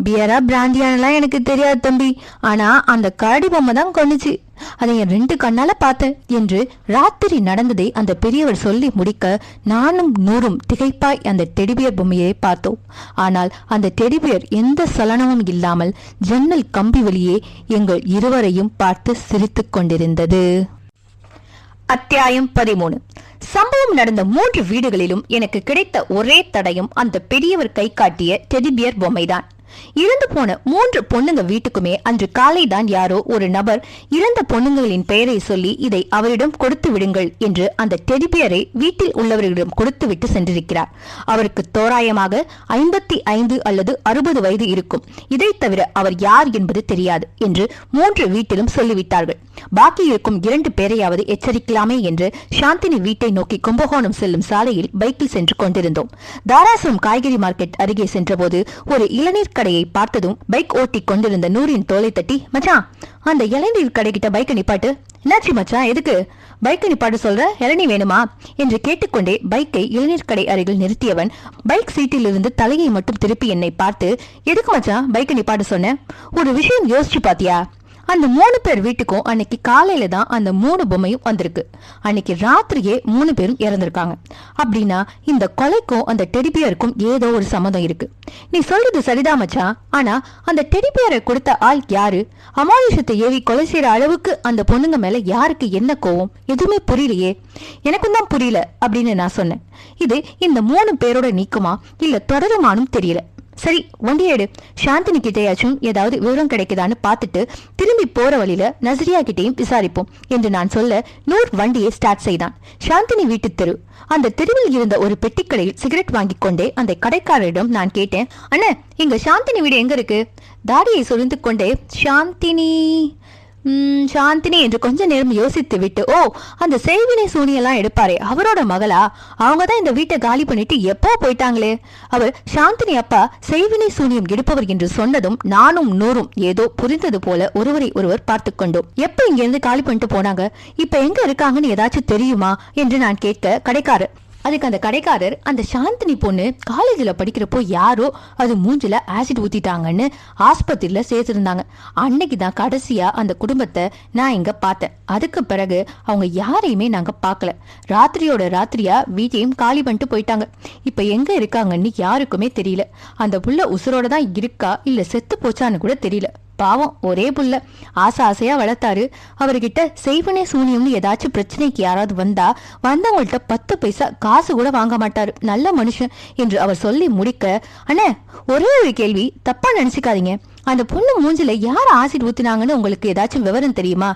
[SPEAKER 1] பியரா பிராந்தியானலாம் எனக்கு தெரியாது தம்பி, ஆனா அந்த கரடி பொம்மை தான் கொன்னுச்சு, அதை என் 2 கண்ணால பார்த்தேன் என்று ராத்திரி நடந்ததை அந்த பெரியவர் சொல்லி முடிக்க நானும் நூறும் திகைப்பாய் அந்த டெடிபியர் பொம்மையை பார்த்தோம். ஆனால் அந்த டெடிபியர் எந்த சலனமும் இல்லாமல் ஜன்னல் கம்பி வழியே எங்கள் இருவரையும் பார்த்து சிரித்துக் கொண்டிருந்தது. அத்தியாயம் 13. சம்பவம் நடந்த 3 வீடுகளிலும் எனக்கு கிடைத்த ஒரே தடயம் அந்த பெரியவர் கை காட்டிய டெடிபியர் பொம்மைதான். இறந்து போன 3 பொண்ணுங்க வீட்டுக்குமே அன்று காலை தான் யாரோ ஒரு நபர் இறந்த பொண்ணுங்களின் பெயரை சொல்லி இதை அவரிடம் கொடுத்து விடுங்கள் என்று அந்த டெடிபியரை வீட்டில் உள்ளவர்களிடம் கொடுத்து விட்டு சென்றிருக்கிறார். அவருக்கு தோராயமாக 55 அல்லது 60 வயது இருக்கும். இதை தவிர அவர் யார் என்பது தெரியாது என்று 3 வீட்டிலும் சொல்லிவிட்டார்கள். பாக்கி இருக்கும் 2 பேரையாவது எச்சரிக்கலாமே என்று சாந்தினி வீட்டை நோக்கி கும்பகோணம் செல்லும் சாலையில் பைக்கில் சென்று கொண்டிருந்தோம். தாராசுரம் காய்கறி மார்க்கெட் அருகே சென்றபோது ஒரு இளநீர் கடையை பார்த்ததும் பைக் ஓட்டி கொண்டிருந்த நூரின் தோலை தட்டி, மச்சான் அந்த இளநீர் கடை கிட்ட பைக்கை நிப்பாட்டு. என்னாச்சு மச்சான், எதுக்கு பைக்கை நிப்பாட்டு சொல்ற, இளநீ வேணுமா என்று கேட்டுக்கொண்டே பைக்கை இளநீர் கடை அருகில் நிறுத்தியவன் பைக் சீட்டில் இருந்து தலையை மட்டும் திருப்பி என்னை பார்த்து, எதுக்கு மச்சான் பைக்கை நிப்பாட்டு சொன்ன, ஒரு விஷயம் யோசிச்சு பாத்தியா? அந்த 3 பேர் வீட்டுக்கும் அன்னைக்கு காலையில தான் அந்த 3 பொம்மையும் வந்திருக்கு. அன்னைக்கு ராத்திரியே 3 பேரும் இறந்திருக்காங்க. அப்படின்னா இந்த கொலைக்கும் அந்த டெடிபியருக்கும் ஏதோ ஒரு சம்மதம் இருக்கு. நீ சொல்றது சரிதான் மச்சான், ஆனா அந்த டெடிபியரை கொடுத்த ஆள் யாரு? அமானுஷத்தை ஏவி கொலை செய்யற அளவுக்கு அந்த பொண்ணுங்க மேல யாருக்கு என்ன கோவம்? எதுவுமே புரியலையே. எனக்கும் தான் புரியல அப்படின்னு நான் சொன்னேன். இது இந்த 3 பேரோட நீக்குமா இல்ல தொடருமானும் தெரியல. சரி வண்டி எடு, சாந்தினி கிட்டையாச்சும் ஏதாவது விவரம் கிடைக்குதான்னு பார்த்துட்டு திரும்பி போற வழியில நசரியா கிட்டையும் விசாரிப்போம் என்று நான் சொல்ல நூர் வண்டியை ஸ்டார்ட் செய்தான். சாந்தினி வீட்டு தெரு. அந்த தெருவில் இருந்த ஒரு பெட்டிக்கடையில் சிகரெட் வாங்கி கொண்டே அந்த கடைக்காரரிடம் நான் கேட்டேன், அண்ணே இங்க சாந்தினி வீடு எங்க இருக்கு? தாடியை சொரிந்து கொண்டே சாந்தினி என்று கொஞ்ச நேரம் யோசித்து விட்டு, ஓ அந்த செய்வினை சூனியெல்லாம் எடுப்பாரே அவரோட மகளா? அவங்கதான் இந்த வீட்டை காலி பண்ணிட்டு எப்போ போயிட்டாங்களே. அவர் சாந்தினி அப்பா செய்வினை சூனியம் எடுப்பவர் என்று சொன்னதும் நானும் நூறும் ஏதோ புரிந்தது போல ஒருவரை ஒருவர் பார்த்து கொண்டோம். எப்ப இங்க இருந்து காலி பண்ணிட்டு போனாங்க, இப்ப எங்க இருக்காங்கன்னு ஏதாச்சும் தெரியுமா என்று நான் கேட்க கடைக்காரர், அதுக்கு அந்த கடைக்காரர், அந்த சாந்தினி பொண்ணு காலேஜில் படிக்கிறப்போ யாரோ அது மூஞ்சில ஆசிட் ஊத்திட்டாங்கன்னு ஆஸ்பத்திரியில சேர்த்திருந்தாங்க. அன்னைக்கு தான் கடைசியா அந்த குடும்பத்தை நான் இங்க பார்த்தேன். அதுக்கு பிறகு அவங்க யாரையுமே நாங்க பார்க்கல. ராத்திரியோட ராத்திரியா வீட்டையும் காலி பண்ணிட்டு போயிட்டாங்க. இப்ப எங்க இருக்காங்கன்னு யாருக்குமே தெரியல. அந்த புள்ள உசுரோட தான் இருக்கா இல்ல செத்து போச்சான்னு கூட தெரியல. பாவம் ஒரே புள்ள, ஆசையா வளர்த்தாரு. அவர்கிட்ட செய்வனே சூனியம்னு ஏதாச்சும் பிரச்சனைக்கு யாராவது வந்தவங்கள்ட்ட 10 பைசா காசு கூட வாங்க மாட்டாரு, நல்ல மனுஷன் என்று அவர் சொல்லி முடிக்க, அண்ணே ஒரே ஒரு கேள்வி, தப்பா நினைச்சுக்காதீங்க, அந்த பொண்ணு மூஞ்சில யார் ஆசிட் ஊத்தினாங்கன்னு உங்களுக்கு ஏதாச்சும் விவரம் தெரியுமா?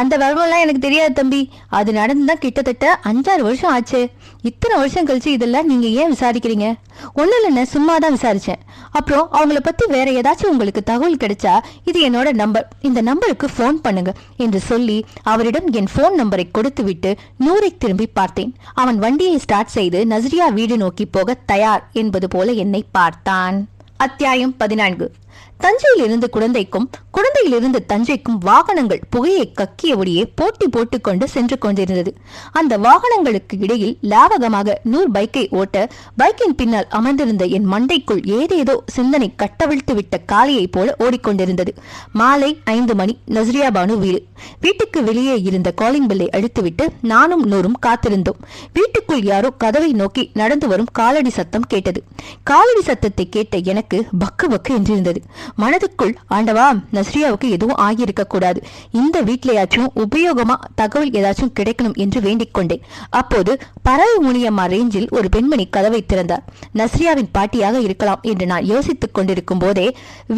[SPEAKER 1] அந்த விவரம்லாம் எனக்கு தெரியாது தம்பி. அது நடந்துதான் கிட்டத்தட்ட 5-6 வருஷம் ஆச்சு. இத்தனை வருஷம் கழிச்சு இதெல்லாம் நீங்க ஏன் விசாரிக்கிறீங்க? ஒண்ணு இல்லைன்னு சும்மா தான் விசாரிச்சேன். அப்புறம் அவங்கள பத்தி வேற ஏதாச்சும் உங்களுக்கு தகவல் கிடைச்சா இது என்னோட நம்பர், இந்த நம்பருக்கு போன் பண்ணுங்க என்று சொல்லி அவரிடம் என் போன் நம்பரை கொடுத்து விட்டு நூரை திரும்பி பார்த்தேன். அவன் வண்டியை ஸ்டார்ட் செய்து நஸ்ரியா வீடு நோக்கி போக தயார் என்பது போல என்னை பார்த்தான். அத்தியாயம் 14. தஞ்சையில் இருந்து குழந்தைக்கும் குழந்தையிலிருந்து தஞ்சைக்கும் வாகனங்கள் புகையை கக்கியபடியே போட்டி போட்டுக்கொண்டு சென்று கொண்டிருந்தது. அந்த வாகனங்களுக்கு இடையில் லாவகமாக நூர் பைக்கை ஓட்ட பைக்கின் பின்னால் அமர்ந்திருந்த என் மண்டைக்குள் ஏதேதோ சிந்தனை கட்டவிழ்த்து விட்ட காளையை போல ஓடிக்கொண்டிருந்தது. மாலை 5 மணி. நஸ்ரியா பானு வீடு. வீட்டுக்கு வெளியே இருந்த காலிங் பெல்லை அழுத்துவிட்டு நானும் நூறும் காத்திருந்தோம். வீட்டுக்குள் யாரோ கதவை நோக்கி நடந்து வரும் காலடி சத்தம் கேட்டது. காலடி சத்தத்தை கேட்ட எனக்கு பக்கு பக்கு என்றிருந்தது. மனதுக்குள் ஆண்டவா, நஸ்ரியாவுக்கு எதுவும் ஆகியிருக்க கூடாது, இந்த வீட்லயாச்சும் உபயோகமா தகவல் ஏதாச்சும் கிடைக்கணும் என்று வேண்டிக் கொண்டேன். அப்போது பறவை முனியம்மா ரேஞ்சில் ஒரு பெண்மணி கதவை திறந்தார். நஸ்ரியாவின் பாட்டியாக இருக்கலாம் என்று நான் யோசித்துக் கொண்டிருக்கும் போதே,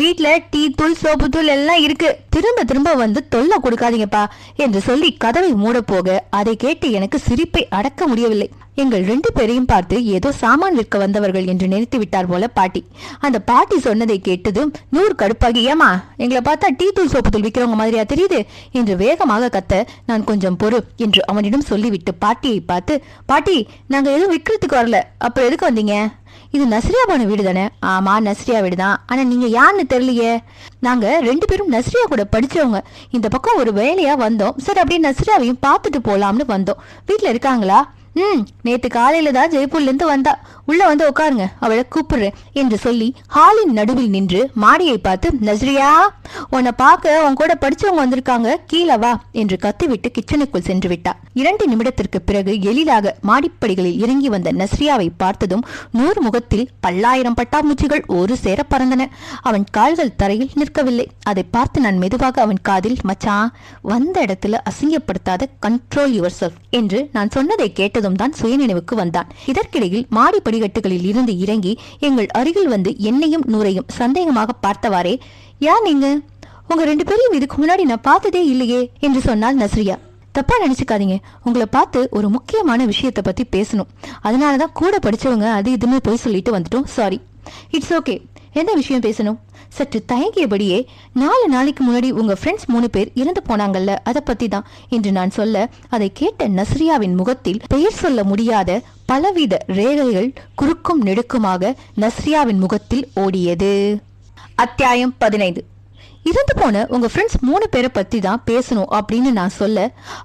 [SPEAKER 1] வீட்டுல டீ தூள் சோப்பு தூள் எல்லாம் இருக்கு, திரும்ப திரும்ப வந்து தொல்லை கொடுக்காதீங்கப்பா என்று சொல்லி கதவை மூட போக அதை கேட்டு எனக்கு சிரிப்பை அடக்க முடியவில்லை. எங்கள் 2 பேரையும் பார்த்து ஏதோ சாமான் விற்க வந்தவர்கள் என்று நினைத்து விட்டார் போல பாட்டி. அந்த பாட்டி சொன்னதை கேட்டதும் நூறு கடுப்பாகி, ஏமா எங்களை பார்த்தா டீ தூள் சோப்பு தூள் விற்கிறவங்க மாதிரியா தெரியுது என்று வேகமாக கத்த, நான் கொஞ்சம் பொறு என்று அவனிடம் சொல்லிவிட்டு பாட்டியை பார்த்து, பாட்டி நாங்க எதுவும் விற்கிறதுக்கு வரல, அப்புறம் எதுக்கு வந்தீங்க? இது நஸ்ரியா பானு வீடு தானே? ஆமா நஸ்ரியா வீடு தான். ஆனா நீங்க யாருன்னு தெரியலையே. நாங்க 2 பேரும் நஸ்ரியா கூட படிச்சவங்க. இந்த பக்கம் ஒரு வேலையா வந்தோம். சரி அப்படியே நஸ்ரியாவையும் பார்த்துட்டு போலாம்னு வந்தோம். வீட்டுல இருக்காங்களா? நேத்து காலையில தான் ஜெய்ப்பூர்ல இருந்து வந்தா, உள்ள வந்து உட்காருங்க, அவளை கூப்பிடுறேன் என்று சொல்லி ஹாலின் நடுவில் நின்று மாடியை பார்த்து, நஸ்ரியா உன்னை பார்க்க உன் கூட படிச்சவங்க வந்திருக்காங்க, கீழே வா என்று கத்திவிட்டு கிச்சனுக்குள் சென்று விட்டா. 2 நிமிடத்திற்கு பிறகு எளிதாக மாடிப்படிகளில் இறங்கி வந்த நஸ்ரியாவை பார்த்ததும் நூறு முகத்தில் 10,000 பட்டாம்பூச்சிகள் ஒரு சேர பறந்தன. அவன் கால்கள் தரையில் நிற்கவில்லை. அதை பார்த்து நான் மெதுவாக அவன் காதில், மச்சான் வந்த இடத்துல அசிங்கப்படுத்தாத, கண்ட்ரோல் யுவர் செல்ஃப் என்று நான் சொன்னதை கேட்டதும் தான் சுயநினைவுக்கு வந்தான். இதற்கிடையில் மாடி படிக்கட்டுகளில் இருந்து இறங்கி எங்கள் அருகில் வந்து என்னையும் நூறையும் சந்தேகமாக பார்த்தவாறே, யார் நீங்க? உங்க 2 பேரையும் இதுக்கு முன்னாடி நான் பார்த்ததே இல்லையே என்று சொன்னால் நஸ்ரியா. தப்பா நினைச்சுக்காதீங்க, உங்களை பார்த்து ஒரு முக்கியமான விஷயத்தை பத்தி பேசணும், அதனாலதான் கூட படிச்சவங்க அது இதுன்னு போய் சொல்லிட்டு வந்துட்டோம், சாரி. It's okay. என்ன விஷயம் பேசணும்? சற்று தயங்கியபடியே, 4 நாளைக்கு முன்னாடி உங்க ஃப்ரெண்ட்ஸ் 3 பேர் இறந்து போனாங்கல்ல, அதை பத்தி தான் என்று நான் சொல்ல, அதை கேட்ட நஸ்ரியாவின் முகத்தில் பெயர் சொல்ல முடியாத பலவித ரேகைகள் குறுக்கும் நெடுக்குமாக நஸ்ரியாவின் முகத்தில் ஓடியது. அத்தியாயம் 15. இறந்து போன உங்க ஃப்ரெண்ட்ஸ் 3 பேரை பத்தி தான் பேசணும் அப்படின்னு நான் சொல்ல,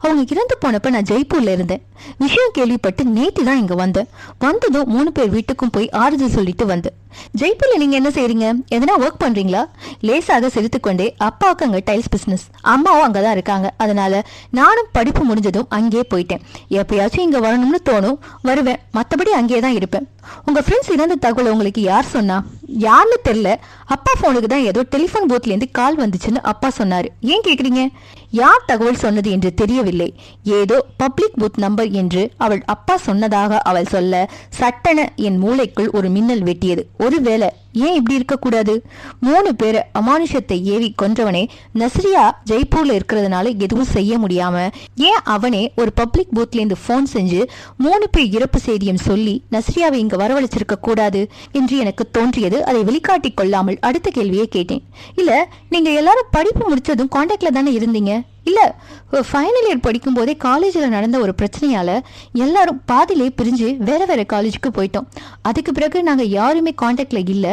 [SPEAKER 1] அவங்க இறந்து போனப்ப நான் ஜெய்ப்பூர்ல இருந்தேன். விஷயம் கேள்விப்பட்டு நேத்து தான் இங்க வந்தேன். வந்ததும் 3 பேர் வீட்டுக்கும் போய் ஆறுதல் சொல்லிட்டு வந்தேன். ஜெய்ப்பூர்ல நீங்க என்ன செய்றீங்க? எதனா ஒர்க் பண்றீங்களா? லேசாக சிரித்துக்கொண்டே, அப்பாவுக்கு அங்க டைல்ஸ் பிசினஸ், அம்மாவும் அங்கதான் இருக்காங்க, அதனால நானும் படிப்பு முடிஞ்சதும் அங்கே போயிட்டேன். எப்பயாச்சும் இங்க வரணும்னு தோணும், வருவேன், மத்தபடி அங்கேயே தான் இருப்பேன். உங்க ஃப்ரெண்ட்ஸ் இறந்த தகவல் உங்களுக்கு யார் சொன்னா? யாருன்னு தெரியல, அப்பா போனுக்கு தான் ஏதோ டெலிபோன் பூத்ல இருந்து கால் வந்துச்சுன்னு அப்பா சொன்னாரு. ஏன் கேக்குறீங்க? யார் தகவல் சொன்னது என்று தெரியவில்லை. ஏதோ பப்ளிக் பூத் நம்பர் என்று அவள் அப்பா சொன்னதாக அவள் சொல்ல, சட்டென என் மூளைக்குள் ஒரு மின்னல் வெட்டியது. ஒருவேளை ஏன் இப்படி இருக்கக்கூடாது? 3 பேரை அமானுஷத்தை ஏவி கொன்றவனே நஸ்ரியா ஜெய்ப்பூர்ல இருக்கிறதுனால எதுவும் செய்ய முடியாம, ஏன் அவனே ஒரு பப்ளிக் பூத்ல இருந்து போன் செஞ்சு 3 பேர் இறப்பு செய்தியும் சொல்லி நஸ்ரியாவை இங்க வரவழைச்சிருக்க கூடாது என்று எனக்கு தோன்றியது. அதை வெளிக்காட்டிக் கொள்ளாமல் அடுத்த கேள்வியை கேட்டேன். இல்ல, நீங்க எல்லாரும் படிப்பு முடிச்சதும் கான்டாக்ட்ல தானே இருந்தீங்க? இல்ல, ஃபைனல் இயர் படிக்கும் போதே காலேஜில் நடந்த ஒரு பிரச்சனையால எல்லாரும் பாதிலே பிரிஞ்சு வேற வேற காலேஜுக்கு போயிட்டோம். அதுக்கு பிறகு நாங்க யாருமே கான்டாக்ட்ல இல்ல.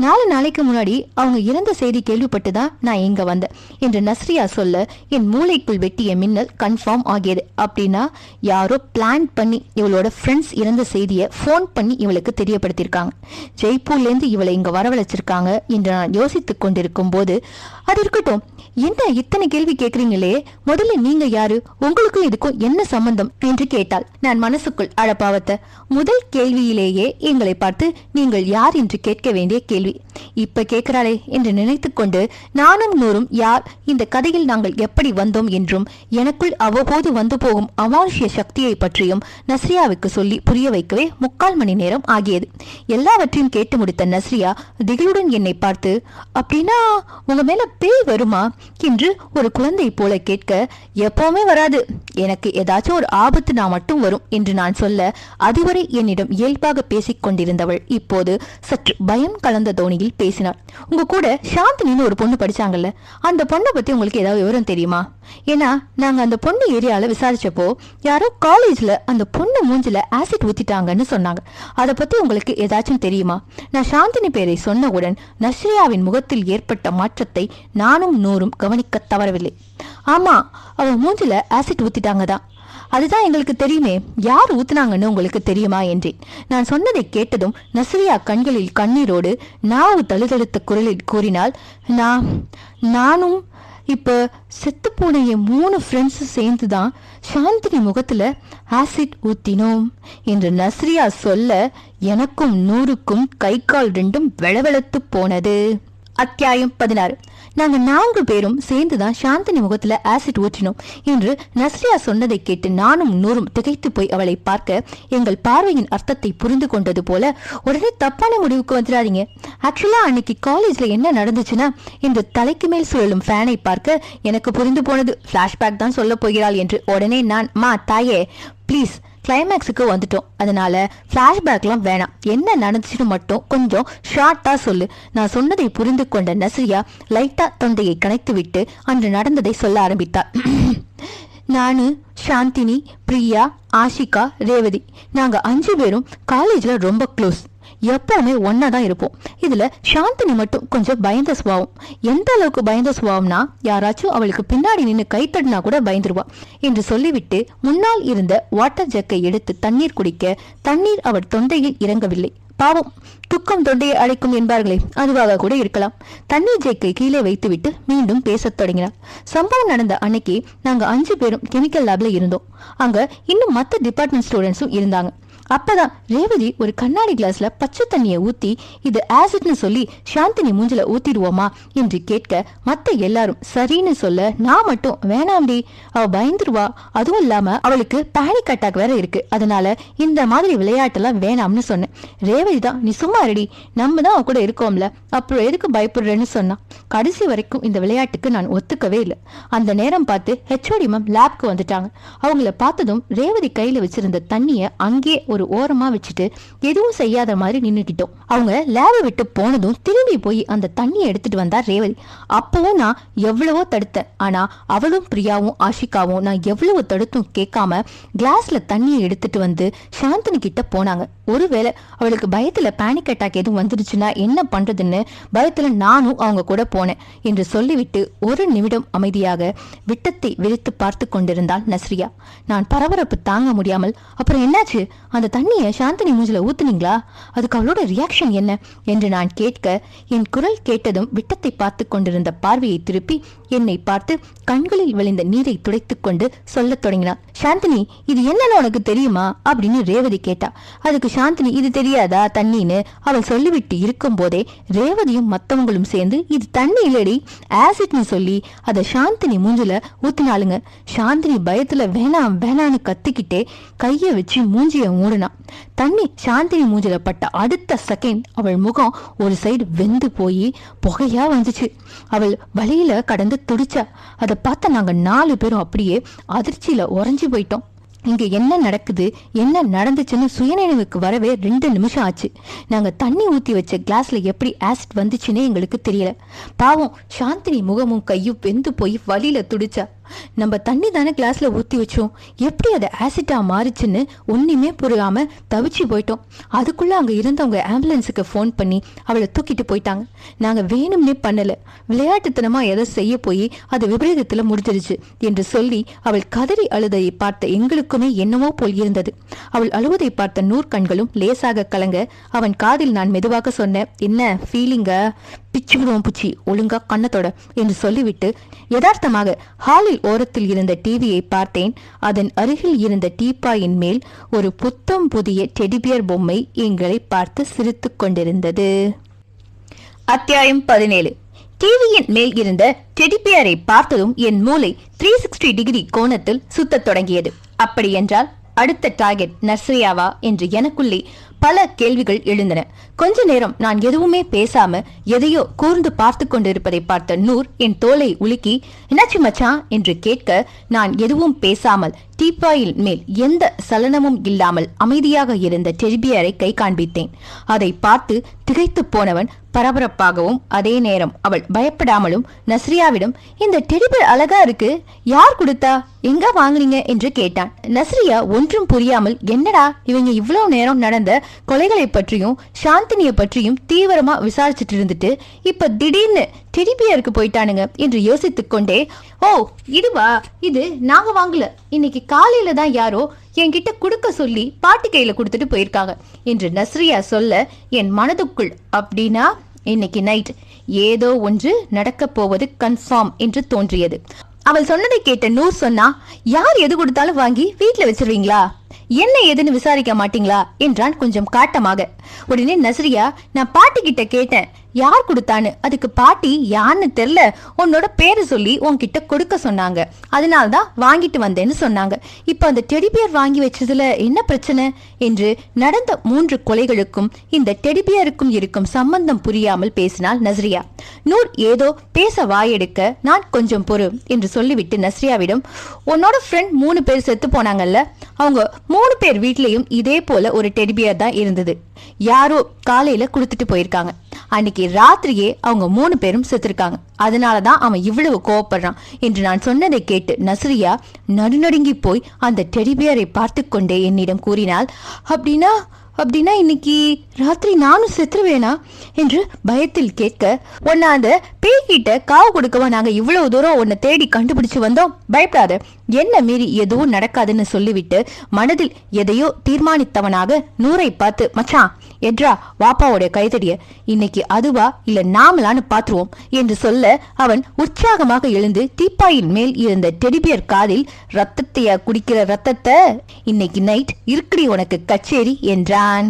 [SPEAKER 1] 4 நாளைக்கு முன்னாடி அவங்க இறந்த செய்தி கேள்விப்பட்டுதான் நான் இங்க வந்தேன் என்று நஸ்ரியா சொல்ல, என் மூளைக்குள் வெட்டிய மின்னல் கன்ஃபார்ம் ஆகியது. அப்படின்னா யாரோ பிளான் பண்ணி இவளோட ஃப்ரெண்ட்ஸ் இறந்த செய்தியை போன் பண்ணி இவளுக்கு தெரியப்படுத்திருக்காங்க. ஜெய்ப்பூர்ல இருந்து இவளை இங்க வரவழைச்சிருக்காங்க என்று நான் யோசித்துக் கொண்டிருக்கும் போது, அது இருக்கட்டும், என்ன இத்தனை கேள்வி கேட்குறீங்களே, முதல்ல நீங்க யாரு, உங்களுக்கும் இதுக்கும் என்ன சம்பந்தம் என்று கேட்டாள். நான் மனசுக்குள் அழப்பாவத்த, முதல் கேள்வியிலேயே எங்களை பார்த்து நீங்கள் யார் என்று கேட்க வேண்டிய கேள்வி இப்ப கேட்கிறாளே என்று நினைத்து கொண்டு நானும் நூறும் யார், இந்த கதையில் நாங்கள் எப்படி வந்தோம் என்றும் எனக்குள் அவ்வப்போது வந்து போகும் அமானுஷ்ய சக்தியை பற்றியும் நஸ்ரியாவுக்கு சொல்லி புரிய வைக்கவே 3/4 மணி நேரம் ஆகியது. எல்லாவற்றையும் கேட்டு முடித்த நஸ்ரியா திகிலுடன் என்னை பார்த்து, அப்படின்னா உங்க மேல பேய் வருமா என்று ஒரு குழந்தை போல கேட்க, எப்பவுமே வராது, எனக்கு ஏதாச்சும் ஒரு ஆபத்து நான் மட்டும் வரும் என்று நான் சொல்ல, அதுவரை என்னிடம் இயல்பாக பேசிக் கொண்டிருந்தவள் இப்போது சற்று பயம் கலந்த தோணியில் பேசினாள். உங்க கூட சாந்தினின்னு ஒரு பொண்ணு படிச்சாங்கல்ல, அந்த பொண்ணை பத்தி உங்களுக்கு ஏதாவது விவரம் தெரியுமா? ஏன்னா நாங்க அந்த பொண்ணு ஏரியால விசாரிச்சப்போ யாரோ காலேஜ்ல அந்த பொண்ணு மூஞ்சில ஆசிட் ஊத்திட்டாங்கன்னு சொன்னாங்க. அதை பத்தி உங்களுக்கு ஏதாச்சும் தெரியுமா? நான் சாந்தினி பேரை சொன்னவுடன் நஸ்ரியாவின் முகத்தில் ஏற்பட்ட மாற்றத்தை நானும் நூறும் கவனிக்க தவறவில்லை. ஆமா, அவ மூஞ்சில ஆசிட் ஊத்திட்டாங்க தான், அதுதான் எங்களுக்கு தெரியுமே, யார் ஊத்துனாங்கன்னு உங்களுக்கு தெரியுமா என்றேன். நான் சொன்னதை கேட்டதும் நஸ்ரியா கண்களில் கண்ணீரோடு நாவு தழுதழுத்த குரலில் கூறினாள், நானும் இப்ப செத்து போன என் 3 ஃப்ரெண்ட்ஸ் சேர்ந்துதான் சாந்தினி முகத்துல ஆசிட் ஊத்தினோம் என்று நஸ்ரியா சொல்ல, எனக்கும் நூறுக்கும் கை கால் ரெண்டும் வெளவெளத்து போனது. அத்தியாயம் 16. நாங்க 4 பேரும் சேர்ந்துதான் சாந்தினி முகத்துல ஆசிட் ஊற்றினோம் என்று நஸ்ரியா சொன்னதை கேட்டு நானும் நூறும் திகைத்து போய் அவளை பார்க்க, எங்கள் பார்வையின் அர்த்தத்தை புரிந்து கொண்டது போல, உடனே தப்பான முடிவுக்கு வந்துடாதீங்க, ஆக்சுவலா அன்னைக்கு காலேஜ்ல என்ன நடந்துச்சுன்னா என்று தலைக்கு மேல் சுழலும் ஃபேனை பார்க்க எனக்கு புரிந்து போனது. பிளாஷ்பேக் தான் சொல்ல போகிறாள் என்று உடனே நான், தாயே ப்ளீஸ், கிளைமேக்ஸுக்கு வந்துட்டோம், அதனால பிளாஷ்பேக்லாம் வேணாம், என்ன நடந்துச்சுன்னு மட்டும் கொஞ்சம் ஷார்ட்டா சொல்லு. நான் சொன்னதை புரிந்து கொண்ட நஸ்ரியா லைட்டா தொண்டையை கணைத்து விட்டு அன்று நடந்ததை சொல்ல ஆரம்பித்தார். நானு, சாந்தினி, பிரியா, ஆஷிகா, ரேவதி, நாங்க 5 பேரும் காலேஜ்ல ரொம்ப க்ளோஸ், எப்பவுமே ஒன்னாதான் இருப்போம். இதுல சாந்தினி மட்டும் கொஞ்சம் பயந்த சுபாவம். எந்த அளவுக்கு பயந்த சுபாவம்னா, யாராச்சும் அவளுக்கு பின்னாடி நின்று கைத்தடினா கூட பயந்துருவா என்று சொல்லிவிட்டு முன்னால் இருந்த வாட்டர் ஜக்கை எடுத்து தண்ணீர் குடிக்க தண்ணீர் அவள் தொண்டையில் இறங்கவில்லை. பாவம், துக்கம் தொண்டையை அடைக்கும் என்பார்களே, அதுவாக கூட இருக்கலாம். தண்ணீர் ஜேக்கை கீழே வைத்துவிட்டு மீண்டும் பேசத் தொடங்கினார். சம்பவம் நடந்த அன்னைக்கு நாங்க 5 பேரும் கெமிக்கல் லேப்ல இருந்தோம். அங்க இன்னும் மற்ற டிபார்ட்மெண்ட் ஸ்டூடெண்ட்ஸும் இருந்தாங்க. அப்பதான் ரேவதி ஒரு கண்ணாடி கிளாஸ்ல பச்சை தண்ணியை ஊத்தி இது ஆசிட்னு சொல்லி சாந்தினி மூஞ்சில ஊத்திடுவோமா என்று கேட்க, மத்த எல்லாரும் சரின்னு சொல்ல, நான் மட்டும் வேணாம்டி, அவ பயந்துருவா, அதுவும் இல்லாம அவளுக்கு பேனிக் அட்டாக் வேற இருக்கு, அதனால இந்த மாதிரி விளையாட்டெல்லாம் வேணாம்னு சொன்னேன். ரேவதி தான், நீ சும்மா ரெடி, நம்ம தான் அவ கூட இருக்கோம்ல, அப்புறம் எதுக்கு பயப்படுறேன்னு சொன்னா. கடைசி வரைக்கும் இந்த விளையாட்டுக்கு நான் ஒத்துக்கவே இல்லை. அந்த நேரம் பார்த்து ஹெச்ஓடி மேம் லேப்க்கு வந்துட்டாங்க. அவங்கள பார்த்ததும் ரேவதி கையில வச்சிருந்த தண்ணிய அங்கே ஒரு ஓரமா வச்சுட்டு எதுவும் செய்யாத மாதிரி நின்னுக்கிட்டோம். அவங்க லேபை விட்டு போனதும் திரும்பி போய் அந்த தண்ணியை எடுத்துட்டு வந்தா ரேவதி. அப்பவும் நான் எவ்வளவோ தடுத்தேன், ஆனா அவளும் பிரியாவும் ஆஷிகாவும் நான் எவ்வளவு தடுத்தும் கேட்காம கிளாஸ்ல தண்ணியை எடுத்துட்டு வந்து சாந்தினி கிட்ட போனாங்க. ஒருவேளை அவளுக்கு பயத்துல பேனிக் அட்டாக் எதுவும் வந்துருச்சுன்னா என்ன பண்றதுன்னு பயத்துல நானும் அவங்க கூட போனேன் என்று சொல்லிவிட்டு ஒரு நிமிடம் அமைதியாக விட்டத்தை விரித்து பார்த்து கொண்டிருந்தாள் நஸ்ரியா. நான் பரபரப்பு தாங்க முடியாமல், அப்புறம் என்னாச்சு, அந்த தண்ணியை சாந்தினி மூஞ்சில ஊத்துனீங்களா, அதுக்கு அவளோட ரியாக்ஷன் என்ன என்று நான் கேட்க, என் குரல் கேட்டதும் விட்டத்தை பார்த்து கொண்டிருந்த பார்வையை திருப்பி என்னை பார்த்து கண்களில் விளைந்த நீரை துடைத்துக் கொண்டு சொல்ல தொடங்கினார். சாந்தினி, இது என்னன்னு உனக்கு தெரியுமா அப்படின்னு ரேவதி கேட்டா. அதுக்கு சாந்தினி, இது தெரியாதா தண்ணின்னு அவள் சொல்லிவிட்டு இருக்கும் போதே ரேவதியும் மத்தவங்களும் சேர்ந்து, இது தண்ணி இல்லடி, ஆசிட்னு சொல்லி அதை சாந்தினி மூஞ்சில ஊத்தினாளுங்க. சாந்தினி பயத்துல வேணாம் வேணான்னு கத்திக்கிட்டே கைய வச்சு மூஞ்சிய மூடினா. தண்ணி சாந்தினி மூஞ்சில பட்ட அடுத்த செகண்ட் அவள் முகம் ஒரு சைடு வெந்து போய் புகையா வந்துச்சு. அவள் வழியில கடந்து துடிச்சா. அதை பார்த்த நாங்க 4 பேரும் அப்படியே அதிர்ச்சியில உறைஞ்சு போயிட்டோம். இங்க என்ன நடக்குது, என்ன நடந்துச்சுன்னு சுயநினைவுக்கு வரவே 2 நிமிஷம் ஆச்சு. நாங்க தண்ணி ஊத்தி வச்ச கிளாஸ்ல எப்படி ஆசிட் வந்துச்சுன்னே எங்களுக்கு தெரியல. பாவம் சாந்தினி முகமும் கையும் வெந்து போய் வழியில துடிச்சா. நம்ம தண்ணி தானே கிளாஸ்ல ஊத்தி வச்சோம், எப்படி அதை ஆசிட்டா மாறிச்சுன்னு ஒண்ணுமே புரியாம தவிச்சு போயிட்டோம். அதுக்குள்ள அங்க இருந்தவங்க ஆம்புலன்ஸுக்கு போன் பண்ணி அவளை தூக்கிட்டு போயிட்டாங்க. நாங்க வேணும்னே பண்ணல, விளையாட்டுத்தனமா எதை செய்ய போய் அது விபரீதத்துல முடிஞ்சிருச்சு என்று சொல்லி அவள் கதறி அழுதையை பார்த்த எங்களுக்குமே என்னவோ போல் இருந்தது. அவள் அழுவதை பார்த்த நூறு கண்களும் லேசாக கலங்க அவன் காதில் நான் மெதுவாக சொன்னேன், என்ன ஃபீலிங்க, பிச்சு விடுவோம் புச்சி, ஒழுங்கா கண்ணத்தோட என்று சொல்லிவிட்டு யதார்த்தமாக ஹாலில் ஓரத்தில் இருந்த டிவியை பார்த்தேன். அதன் அருகில் இருந்த டீப்பாயின் மேல் ஒரு புத்தம் புதிய டெடிபியர் பொம்மை எங்களை பார்த்து சிரித்துக் கொண்டிருந்தது. அத்தியாயம் 17. டிவியின் மேல் இருந்த டெடிபியரை பார்த்ததும் என் மூளை 360 டிகிரி கோணத்தில் சுத்தத் தொடங்கியது. அப்படி என்றால் அடுத்த டார்கெட் நர்சரியாவா என்று எனக்குள்ளே பல கேள்விகள் எழுந்தன. கொஞ்ச நேரம் நான் எதுவுமே பேசாம எதையோ கூர்ந்து பார்த்து கொண்டிருப்பதை பார்த்த நூர் என் தோலை உலுக்கி என்னாச்சு மச்சான் என்று கேட்க, நான் எதுவும் பேசாமல் டீப்பாயில் மேல் எந்த சலனமும் இல்லாமல் அமைதியாக இருந்த டெடிபியரை கை காண்பித்தேன். அதை பார்த்து திகைத்து போனவன் பரபரப்பாகவும் அதே நேரம் அவள் பயப்படாமலும் நஸ்ரியாவிடம், இந்த டெடிபியர் அழகா இருக்கு, யார் கொடுத்தா, எங்க வாங்குனீங்க என்று கேட்டான். நஸ்ரியா ஒன்றும் புரியாமல், என்னடா இவங்க இவ்வளவு நேரம் நடந்த கொலைகளை பற்றியும் சாந்தினிய பற்றியும் தீவிரமா விசாரிச்சுட்டு இருந்துட்டு இப்ப திடீர்னு டெடிபியருக்கு போயிட்டானுங்க என்று யோசித்துக் கொண்டே, ஓ இதுவா, இது நாங்க வாங்கல, இன்னைக்கு காலையில தான் யாரோ என்கிட்ட கொடுக்க சொல்லி பாட்டி கையில கொடுத்துட்டு போயிருக்காங்க என்று நஸ்ரியா சொல்ல, என் மனதுக்குள் அப்படின்னா இன்னைக்கு நைட் ஏதோ ஒன்று நடக்க போவது கன்ஃபார்ம் என்று தோன்றியது. அவள் சொன்னதை கேட்ட நூர் சொன்னா, யார் எது கொடுத்தாலும் வாங்கி வீட்டுல வச்சிருவீங்களா, என்ன ஏதுன்னு விசாரிக்க மாட்டீங்களா என்றான் கொஞ்சம் காட்டமாக. உடனே நஸ்ரியா, நான் பாட்டி கிட்ட கேட்டேன் யார் கொடுத்தான்னு, அதுக்கு பாட்டி யான்னு தெரியல, உன்னோட பேரு சொல்லி உன்கிட்ட கொடுக்க சொன்னாங்க, அதனால்தான் வாங்கிட்டு வந்தேன்னு சொன்னாங்க. இப்ப அந்த டெடிபியர் வாங்கி வச்சதுல என்ன பிரச்சனை என்று நடந்த 3 கொலைகளுக்கும் இந்த டெடிபியருக்கும் இருக்கும் சம்பந்தம் புரியாமல் பேசினாள் நஸ்ரியா. நூர் ஏதோ பேச வாயெடுக்க, நான் கொஞ்சம் பொறு என்று சொல்லிவிட்டு நஸ்ரியாவிடம், உன்னோட ஃப்ரெண்ட் 3 பேர் செத்து போனாங்கல்ல, அவங்க 3 பேர் வீட்லயும் இதே போல ஒரு டெடிபியர் தான் இருந்தது, யாரோ காலையில கொடுத்துட்டு போயிருக்காங்க, அன்னைக்கு ராத்திரியே அவங்க 3 பேரும் செத்துருக்காங்க, அதனாலதான் அவன் இவ்வளவு கோவப்படுறான் என்று நான் சொன்னதை கேட்டு நஸ்ரியா நடுநடுங்கி போய் அந்த டெடிபியரை பார்த்து கொண்டே என்னிடம் கூறினாள், அப்படின்னா இன்னைக்கு ராத்திரி நானும் செத்துருவேனா என்று பயத்தில் கேட்க, உன்னை அந்த பேய்கிட்ட காவு கொடுக்கவா நாங்க இவ்வளவு தூரம் உன்னை தேடி கண்டுபிடிச்சு வந்தோம், பயப்படாத, என்ன மீறி எதுவும் நடக்காதுன்னு சொல்லிவிட்டு மனதில் எதையோ தீர்மானித்தவனாக நூரை பார்த்து, மச்சான் எட்ரா வாப்பாவோட கைத்தடிய, இன்னைக்கு அதுவா இல்ல நாமலான்னு பாத்துருவோம் என்று சொல்ல, அவன் உற்சாகமாக எழுந்து தீப்பாயின் மேல் இருந்த டெடிபியர் காதில், ரத்தத்தையா குடிக்கிற ரத்தத்தை, இன்னைக்கு நைட் இருக்குடி உனக்கு கச்சேரி என்றான்.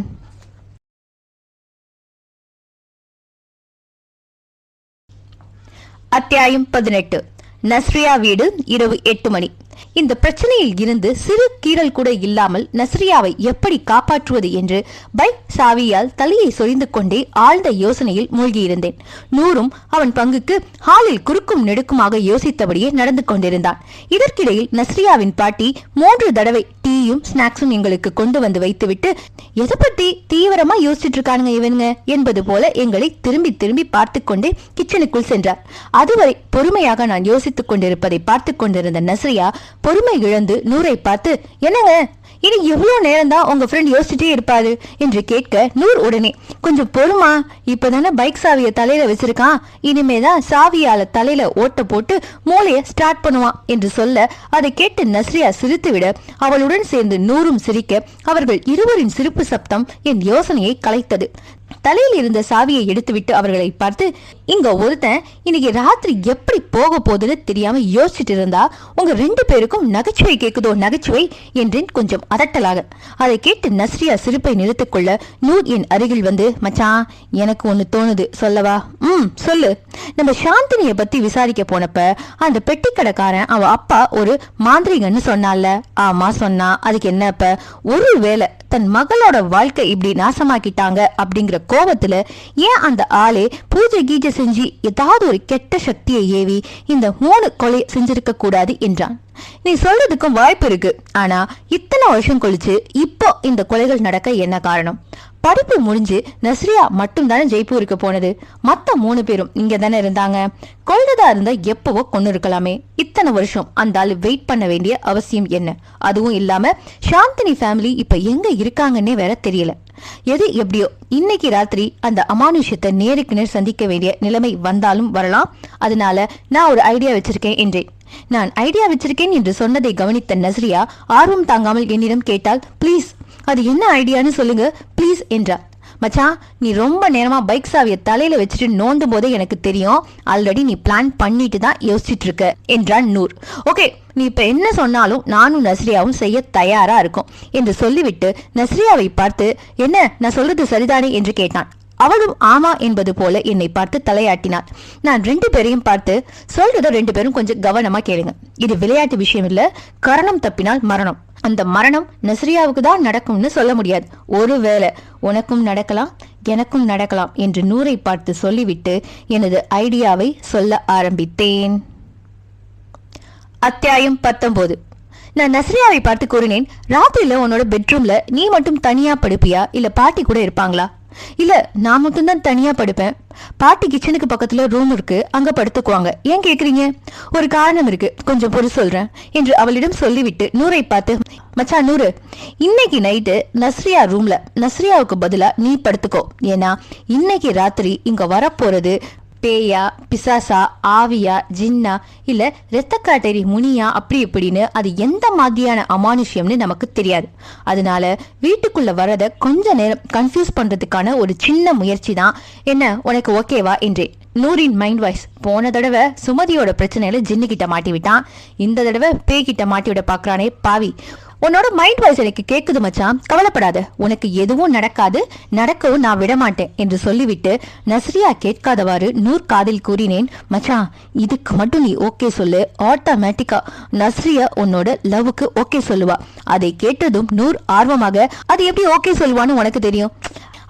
[SPEAKER 1] அத்தியாயம் 18. நஸ்ரியா வீடு இரவு 8 மணி. இந்த பிரச்சனையில் இருந்து சிறு கீறல் கூட இல்லாமல் நஸ்ரியாவை எப்படி காப்பாற்றுவது என்று பைக் சாவியால் தலையை சொரிந்து கொண்டே ஆழ்ந்த யோசனையில் மூழ்கியிருந்தேன். நூறும் அவன் பங்குக்கு ஹாலில் குறுக்கும் நெடுக்குமாக யோசித்தபடியே நடந்து கொண்டிருந்தான். இதற்கிடையில் நஸ்ரியாவின் பாட்டி 3 தடவை டீயும் ஸ்நாக்ஸும் எங்களுக்கு கொண்டு வந்து வைத்துவிட்டு, எதை பத்தி தீவிரமா யோசிச்சுட்டு இருக்கானுங்க இவனுங்க என்பது போல எங்களை திரும்பி திரும்பி பார்த்து கொண்டே கிச்சனுக்குள் சென்றார். அதுவரை பொறுமையாக நான் யோசித்துக் கொண்டிருப்பதை பார்த்து கொண்டிருந்த நஸ்ரியா பொறுமை இழந்து நூரை பார்த்து, என்னங்க இனி எவ்வளவு நேரம் தான் உங்க ஃப்ரெண்ட் யோசிச்சுட்டே இருப்பாரு என்று கேட்க, நூர் உடனே, கொஞ்சம் பொறுமா, இப்பதானே பைக் சாவிய தலையில வச்சிருக்கான், இனிமேதான் சாவியால தலையில ஓட்ட போட்டு மூளைய ஸ்டார்ட் பண்ணுவான் என்று சொல்ல, அதை கேட்டு நஸ்ரியா சிரித்துவிட அவளுடன் சேர்ந்து நூறும் சிரிக்க, அவர்கள் இருவரின் சிரிப்பு சப்தம் என் யோசனையை கலைத்தது. தலையில் இருந்த சாவியை எடுத்துவிட்டு அவர்களை பார்த்து, இங்க ஒருத்தன் இன்னைக்கு ராத்திரி எப்படி போக போகுதுன்னு தெரியாம யோசிச்சுட்டு இருந்தா உங்க 2 பேருக்கும் நகைச்சுவை கேக்குதோ நகைச்சுவை என்றேன் கொஞ்சம் அதட்டலாக. அதை கேட்டு நஸ்ரியா சிரிப்பை நிறுத்திக் கொள்ள நூர் என் அருகில் வந்து, மச்சான் எனக்கு ஒண்ணு தோணுது சொல்லவா? சொல்லு. நம்ம சாந்தினிய பத்தி விசாரிக்க போனப்ப அந்த பெட்டி கடைக்காரன் அவ அப்பா ஒரு மாந்திரிகன்னு சொன்னால. ஆமா சொன்னா, அதுக்கு என்னப்ப, ஒருவேளை தன் மகளோட வாழ்க்கை இப்படி நாசமாக்கிட்டாங்க அப்படிங்கிற கோபத்துல ஏன் அந்த ஆளே பூஜை கீஜை செஞ்சு ஏதாவது ஒரு கெட்ட சக்தியை ஏவி இந்த 3 கொலை செஞ்சிருக்க கூடாது என்றான். நீ சொல்றதுக்கும் வாய்ப்பு இருக்கு, ஆனா இத்தனை வருஷம் கழிச்சு இப்போ இந்த கொலைகள் நடக்க என்ன காரணம்? படிப்பு முடிஞ்சு நஸ்ரியா மட்டும் தானே ஜெய்ப்பூருக்கு போனது, மத்த 3 பேரும் இங்க தானே இருந்தாங்க. கொள்றதா இருந்தா எப்பவோ கொண்டு இருக்கலாமே, இத்தனை வருஷம் அந்த ஆளு வெயிட் பண்ண வேண்டிய அவசியம் என்ன? அதுவும் இல்லாம சாந்தினி ஃபேமிலி இப்ப எங்க இருக்காங்கன்னே வேற தெரியல. எது எப்படியோ இன்னைக்கு ராத்திரி அந்த அமானுஷ்யத்தை நேருக்கு நேர் சந்திக்க வேண்டிய நிலைமை வந்தாலும் வரலாம். அதனால நான் ஒரு ஐடியா வச்சிருக்கேன் என்றேன். நான் ஐடியா வச்சிருக்கேன் என்று சொன்னதை கவனித்த நஸ்ரியா ஆர்வம் தாங்காமல் என்னிடம் கேட்டால், பிளீஸ் அது என்ன ஐடியான்னு சொல்லுங்க பிளீஸ் என்றார். மச்சான், நீ ரொம்ப நேரமா பைக் சாவியை தலையில வச்சுட்டு நோண்டும் போதே எனக்கு தெரியும் ஆல்ரெடி நீ பிளான் பண்ணிட்டு தான் யோசிச்சுட்டு இருக்க என்றான் நூர். ஓகே, நீ இப்ப என்ன சொன்னாலும் நானும் நஸ்ரியாவும் செய்ய தயாரா இருக்கும் என்று சொல்லிவிட்டு நஸ்ரியாவை பார்த்து, என்ன நான் சொல்றது சரிதானே என்று கேட்டான். அவளும் ஆமா என்பது போல என்னை பார்த்து தலையாட்டினாள். நான் 2 பேரையும் பார்த்து, சொல்றத 2 பேரும் கொஞ்சம் கவனமா கேளுங்க. இது விளையாட்டு விஷயம் இல்ல, கரணம் தப்பினால் மரணம். அந்த மரணம் நஸ்ரியாவுக்கு தான் நடக்கும்னு சொல்ல முடியாது. ஒருவேளை உனக்கும் நடக்கலாம், எனக்கும் நடக்கலாம் என்று நூரை பார்த்து சொல்லிவிட்டு எனது ஐடியாவை சொல்ல ஆரம்பித்தேன். அத்தியாயம் 19. நான் நஸ்ரியாவை பார்த்து கூறினேன், ராத்திரியில உன்னோட பெட்ரூம்ல நீ மட்டும் தனியா படுப்பியா, இல்ல பாட்டி கூட இருப்பாங்களா? இல்ல, நான் மட்டும்தான் தனியா படுப்பேன். பாட்டி கிச்சனுக்கு பக்கத்துல ரூம் இருக்கு, அங்க படுத்துக்குவாங்க. ஏன் கேக்குறீங்க? ஒரு காரணம் இருக்கு, கொஞ்சம் பொறு சொல்றேன் என்று அவளிடம் சொல்லிவிட்டு நூரை பார்த்து, மச்சான் நூறு, இன்னைக்கு நைட்டு நஸ்ரியா ரூம்ல நஸ்ரியாவுக்கு பதிலா நீ படுத்துக்கோ. ஏன்னா இன்னைக்கு ராத்திரி இங்க வரப்போறது பேயா, பிசாசா, ஆவியா, ஜின்னா, இல்ல இரத்தக்காட்டேரி முனியா, அப்படி இப்படின்னு அது எந்த மாதிரியான அமானுஷ்யம்னு நமக்கு தெரியாது. அதனால வீட்டுக்குள்ள வரத கொஞ்ச நேரம் கன்ஃபியூஸ் பண்றதுக்கான ஒரு சின்ன முயற்சி தான். என்ன, உனக்கு ஓகேவா என்றேன். நூரின் மைண்ட் வாய்ஸ், போன தடவை சுமதியோட பிரச்சனையில ஜின்னு கிட்ட மாட்டி விட்டான், இந்த தடவை பேய் கிட்ட மாட்டி விட பாக்குறானே பாவி. உன்னோட மைண்ட் வாய்ஸ் எனக்கு கேக்குது மச்சான், கவலைப்படாத, உனக்கு எதுவும் நடக்காது, நடக்கவும் நான் விட மாட்டேன் என்று சொல்லிவிட்டு நஸ்ரியா கேட்காதவாறு நூர் காதில் கூறினேன், மச்சான் இதுக்கு மட்டும் நீ ஓகே சொல்லு, ஆட்டோமேட்டிக்கா நஸ்ரியா உன்னோட லவ்வுக்கு ஓகே சொல்லுவா. அதை கேட்டதும் நூர் ஆர்வமாக, அது எப்படி ஓகே சொல்லுவான்னு உனக்கு தெரியும்?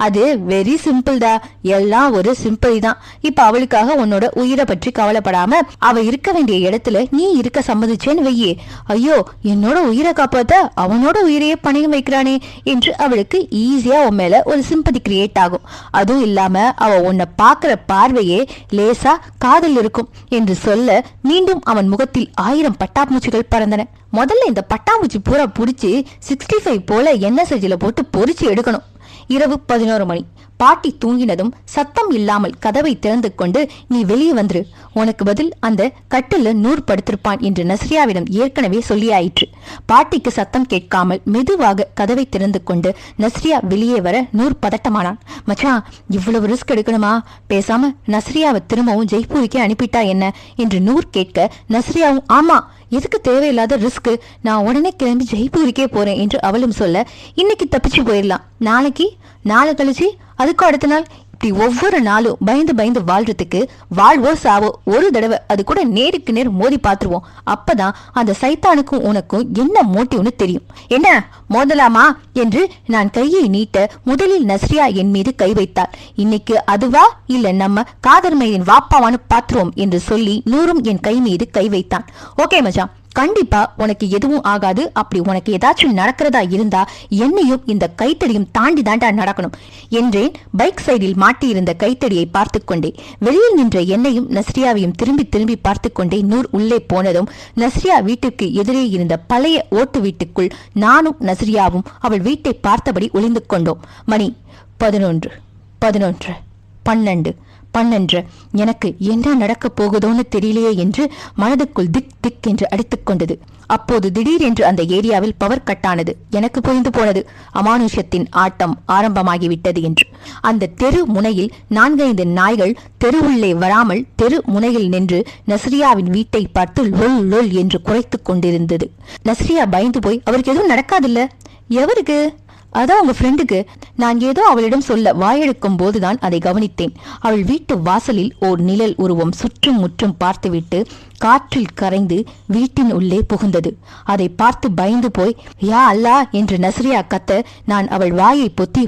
[SPEAKER 1] அது வெரி சிம்பிள் டா, எல்லாம் ஒரு சிம்பிள் தான். இப்ப அவளுக்காக உன்னோட உயிரை பற்றி கவலைப்படாம அவ இருக்க வேண்டிய இடத்துல நீ இருக்க சம்மதிச்சேன்னு வையே, ஐயோ என்னோட உயிரை காப்பாத்த அவனோட உயிரையே பணியம் வைக்கிறானே என்று அவளுக்கு ஈஸியா உன் மேல ஒரு சிம்பதி கிரியேட் ஆகும். அதுவும் இல்லாம அவ உன்னை பாக்குற பார்வையே லேசா காதல் இருக்கும் என்று சொல்ல மீண்டும் அவன் முகத்தில் 1000 பட்டாம்பூச்சிகள் பறந்தன. முதல்ல இந்த பட்டாம்பூச்சி பூரா புடிச்சு 65 போல எண்ணெய் செஞ்சில போட்டு பொறிச்சு எடுக்கணும். இரவு 11 மணி. பாட்டி தூங்கினதும் சத்தம் இல்லாமல் கதவை திறந்து கொண்டு, நீ வெளியே வந்துரு, உனக்கு பதில் அந்த கட்டில நூர் படுத்திருப்பான் என்று நஸ்ரியாவிடம் ஏற்கனவே சொல்லியாயிற்று. பாட்டிக்கு சத்தம் கேட்காமல் மெதுவாக கதவை திறந்து கொண்டு நஸ்ரியா வெளியே வர நூர் பதட்டமானான். மச்சான், இவ்வளவு ரிஸ்க் எடுக்கணுமா? பேசாம நஸ்ரியாவை திரும்பவும் ஜெய்ப்பூருக்கே அனுப்பிட்டா என்ன என்று நூர் கேட்க, நஸ்ரியாவும் ஆமா, எதுக்கு தேவையில்லாத ரிஸ்க், நான் உடனே கிளம்பி ஜெய்ப்பூருக்கே போறேன் என்று அவளும் சொல்ல, இன்னைக்கு தப்பிச்சு போயிடலாம், நாளைக்கு, நாளை கழிச்சு, அதுக்கு அடுத்த நாள், இப்படி ஒவ்வொரு நாளும் பயந்து பயந்து வாழ்றதுக்கு வாழ்வோ சாவோ ஒரு தடவை அது கூட நேருக்கு நேர் மோதி பாத்துருவோம். அப்பதான் அந்த சைத்தானுக்கும் உனக்கும் என்ன மோட்டிவ்னு தெரியும். என்ன மோதலாமா என்று நான் கையை நீட்ட முதலில் நஸ்ரியா என் மீது கை வைத்தாள். இன்னைக்கு அதுவா இல்ல நம்ம காதர்மையின் வாப்பாவான்னு பாத்துருவோம் என்று சொல்லி நூறும் என் கை மீது கை வைத்தான். ஓகே மச்சான், கண்டிப்பா உனக்கு எதுவும் ஆகாது. அப்படி உனக்கு ஏதாச்சும் நடக்கிறதா இருந்தா என்னையும் இந்த கைத்தடியும் தாண்டி தாண்டா நடக்கணும் என்றேன். பைக் சைடில் மாட்டியிருந்த கைத்தடியை பார்த்து கொண்டே வெளியில் நின்ற என்னையும் நஸ்ரியாவையும் திரும்பி திரும்பி பார்த்து கொண்டே நூர் உள்ளே போனதும் நஸ்ரியா வீட்டுக்கு எதிரே இருந்த பழைய ஓட்டு வீட்டுக்குள் நானும் நஸ்ரியாவும் அவள் வீட்டை பார்த்தபடி ஒளிந்து கொண்டோம். மணி 11, 11, 12, 12. எனக்கு என்ன நடக்க போகுதோன்னு தெரியலையே என்று மனதுக்குள் திக் திக் என்று அடித்துக் கொண்டது. அப்போது திடீரென்று அந்த ஏரியாவில் பவர் கட் ஆனது. எனக்கு புரிந்து போனது, அமானுஷ்யத்தின் ஆட்டம் ஆரம்பமாகிவிட்டது என்று. அந்த தெரு முனையில் 4-5 நாய்கள் தெருவுள்ளே வராமல் தெரு முனையில் நின்று நஸ்ரியாவின் வீட்டை பார்த்து லொல் லொல் என்று குறைத்துக் கொண்டிருந்தது. நஸ்ரியா பயந்து போய், அவருக்கு எதுவும் நடக்காதில்ல? எவருக்கு? அதான் உங்க ஃப்ரெண்டுக்கு. நான் ஏதோ அவளிடம் சொல்ல வாயெடுக்கும் போதுதான் அதை கவனித்தேன். அவள் வீட்டு வாசலில் ஓர் நிழல் உருவம் சுற்றும் முற்றும் பார்த்துவிட்டு காற்றில் கரைந்து வீட்டின் உள்ளே புகுந்தது. அதை பார்த்து பயந்து போய், யா அல்லா என்று நஸ்ரியா கத்த, நான் அவள் வாயை பொத்தி,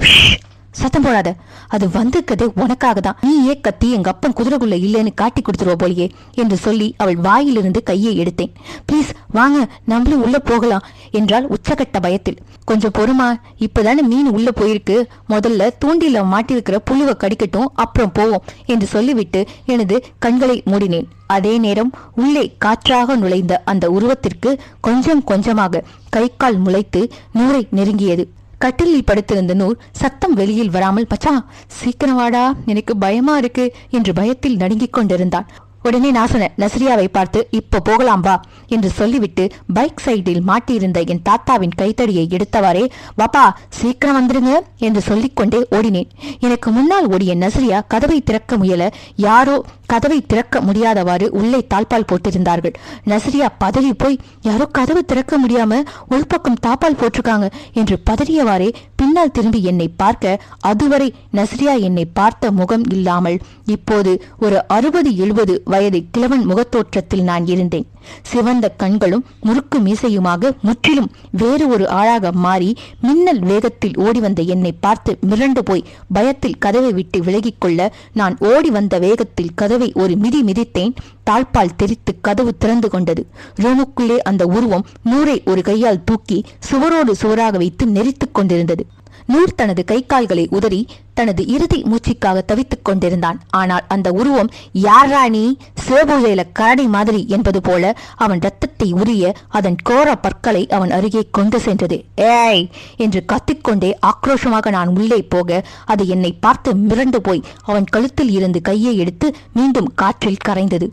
[SPEAKER 1] சத்தம் போடாத, அது வந்திருக்கதே உனக்காக தான், நீயே கத்தி எங்க அப்பன் குதிரைக்குள்ள இல்லைன்னு காட்டி கொடுத்துருவ போலியே என்று சொல்லி அவள் வாயிலிருந்து கையை எடுத்தேன். ப்ளீஸ் வாங்க, நம்மளும் உள்ள போகலாம் என்றால் உச்சகட்ட பயத்தில். கொஞ்சம் பொறுமா, இப்பதானே மீன் உள்ள போயிருக்கு, முதல்ல தூண்டில மாட்டிருக்கிற புழுவை கடிக்கட்டும், அப்புறம் போவோம் என்று சொல்லிவிட்டு எனது கண்களை மூடினேன். அதே நேரம் உள்ளே காற்றாக நுழைந்த அந்த உருவத்திற்கு கொஞ்சம் கொஞ்சமாக கை கால் முளைத்து நூரை நெருங்கியது. கட்டிலில் படுத்திருந்த நூர் சத்தம் வெளியில் வராமல், மச்சான் சீக்கிரம் வாடா, எனக்கு பயமா இருக்கு என்று பயத்தில் நடுங்கிக் கொண்டிருந்தான். உடனே நான் சொன்ன நஸ்ரியாவை பார்த்து இப்போ போகலாம் வா என்று சொல்லிவிட்டு பைக் சைடில் மாட்டியிருந்த என் தாத்தாவின் கைத்தடியை எடுத்தவாறே பாப்பா சீக்கிரம் வந்துருங்க என்று சொல்லிக்கொண்டே ஓடினேன். எனக்கு முன்னால் ஓடிய நஸ்ரியா கதவை திறக்க முயல யாரோ கதவை திறக்க முடியாதவாறு உள்ளே தாழ்பால் போட்டிருந்தார்கள். நஸ்ரியா பதறி போய் யாரோ கதவு திறக்க முடியாம உள்பக்கம் தாப்பால் போட்டிருக்காங்க என்று பதறியவாறே பின்னால் திரும்பி என்னை பார்க்க அதுவரை நஸ்ரியா என்னை பார்த்த முகம் இல்லாமல் இப்போது ஒரு 60-70 வயது கிழவன் முகத்தோற்றத்தில் நான் இருந்தேன். சிவந்த கண்களும் முறுக்கு மீசையுமாக முற்றிலும் வேறு ஒரு ஆளாக மாறி மின்னல் வேகத்தில் ஓடி வந்த என்னை பார்த்து மிரண்டு போய் பயத்தில் கதவை விட்டு விலகிக் கொள்ள நான் ஓடி வந்த வேகத்தில் கதவை ஒரு மிதி மிதித்தேன். தாழ்பால் தெரித்து கதவு திறந்து கொண்டது. ரூமுக்குள்ளே அந்த உருவம் நூரை ஒரு கையால் தூக்கி சுவரோடு சுவராக வைத்து நெரித்துக் கொண்டிருந்தது. நூர் தனது கை கால்களை உதறி தனது இறுதி மூச்சுக்காக தவித்துக் கொண்டிருந்தான். ஆனால் அந்த உருவம் யாரா நீ சிவபூஜையில கரடி மாதிரி என்பது போல அவன் ரத்தத்தை உரிய அதன் கோர பற்களை அவன் அருகே கொண்டு சென்றது. ஏய் என்று கத்திக்கொண்டே ஆக்ரோஷமாக நான் உள்ளே போக அது என்னை பார்த்து மிரண்டு போய் அவன் கழுத்தில் இருந்து கையை எடுத்து மீண்டும் காற்றில் கரைந்தது.